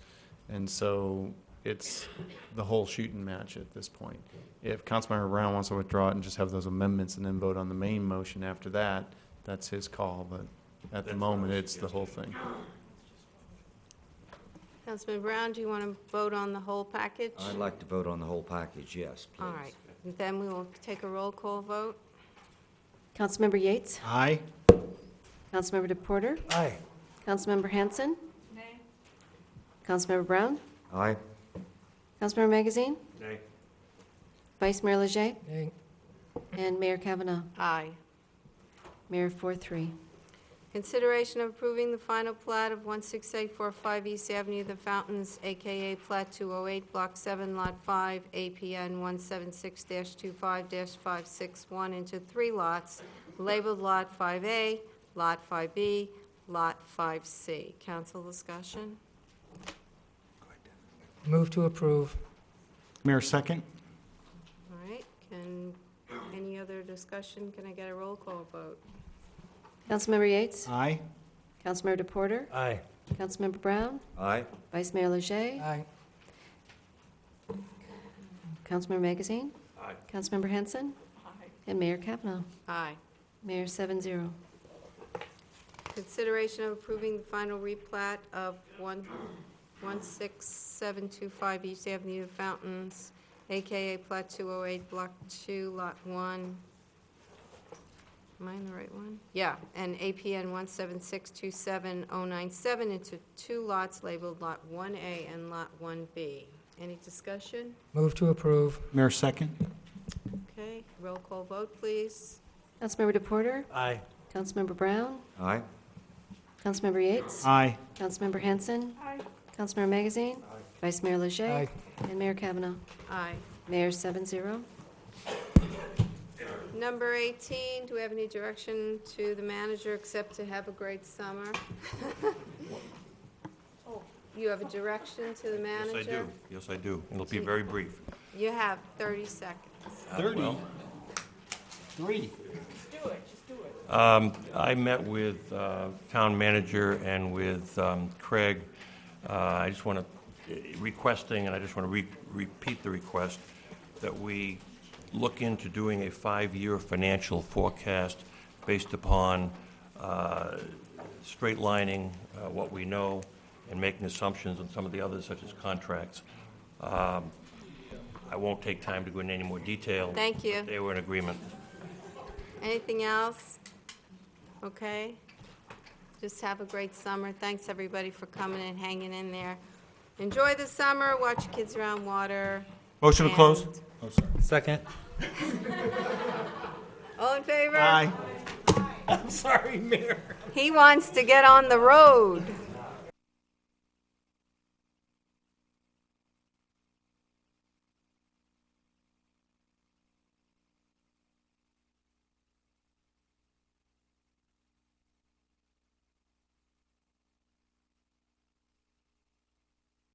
And so it's the whole shooting match at this point. If Councilmember Brown wants to withdraw it and just have those amendments and then vote on the main motion after that, that's his call, but at the moment, it's the whole thing. Councilman Brown, do you want to vote on the whole package? I'd like to vote on the whole package, yes, please. All right, and then we will take a roll call vote. Councilmember Yates? Aye. Councilmember DePorter? Aye. Councilmember Hanson? Nay. Councilmember Brown? Aye. Councilmember Magazine? Nay. Vice Mayor Leger? Nay. And Mayor Kavanaugh? Aye. Mayor 4-3. Consideration of approving the final plat of 16845 East Avenue, The Fountains, AKA Plat 208, Block 7, Lot 5, APN 176-25-561, into 3 lots, labeled Lot 5A, Lot 5B, Lot 5C. Council discussion? Move to approve. Mayor, second? All right, any other discussion? Can I get a roll call vote? Councilmember Yates? Aye. Councilmember DePorter? Aye. Councilmember Brown? Aye. Vice Mayor Leger? Aye. Councilmember Magazine? Aye. Councilmember Henson? Aye. And Mayor Kavanaugh? Aye. Mayor 7-0. Consideration of approving the final replat of 16725 East Avenue, The Fountains, AKA Plat 208, Block 2, Lot 1. Am I in the right one? Yeah, and APN 176-27097 into 2 lots labeled Lot 1A and Lot 1B. Any discussion? Move to approve. Mayor, second? Okay, roll call vote, please. Councilmember DePorter? Aye. Councilmember Brown? Aye. Councilmember Yates? Aye. Councilmember Hanson? Aye. Councilmember Magazine? Vice Mayor Leger? Aye. And Mayor Kavanaugh. Aye. Mayor 7-0. Number 18, do we have any direction to the manager except to have a great summer? You have a direction to the manager? Yes, I do. Yes, I do. It'll be very brief. You have 30 seconds. 30? Well, 3. I met with town manager and with Craig. I just want to, requesting, and I just want to repeat the request, that we look into doing a 5-year financial forecast based upon straight lining what we know and making assumptions on some of the others, such as contracts. I won't take time to go into any more detail. Thank you. They were in agreement. Anything else? Okay. Just have a great summer. Thanks, everybody, for coming and hanging in there. Enjoy the summer, watch your kids around water. Motion to close? and- Oh, sorry. Second. All in favor? Aye. I'm sorry, Mayor. He wants to get on the road.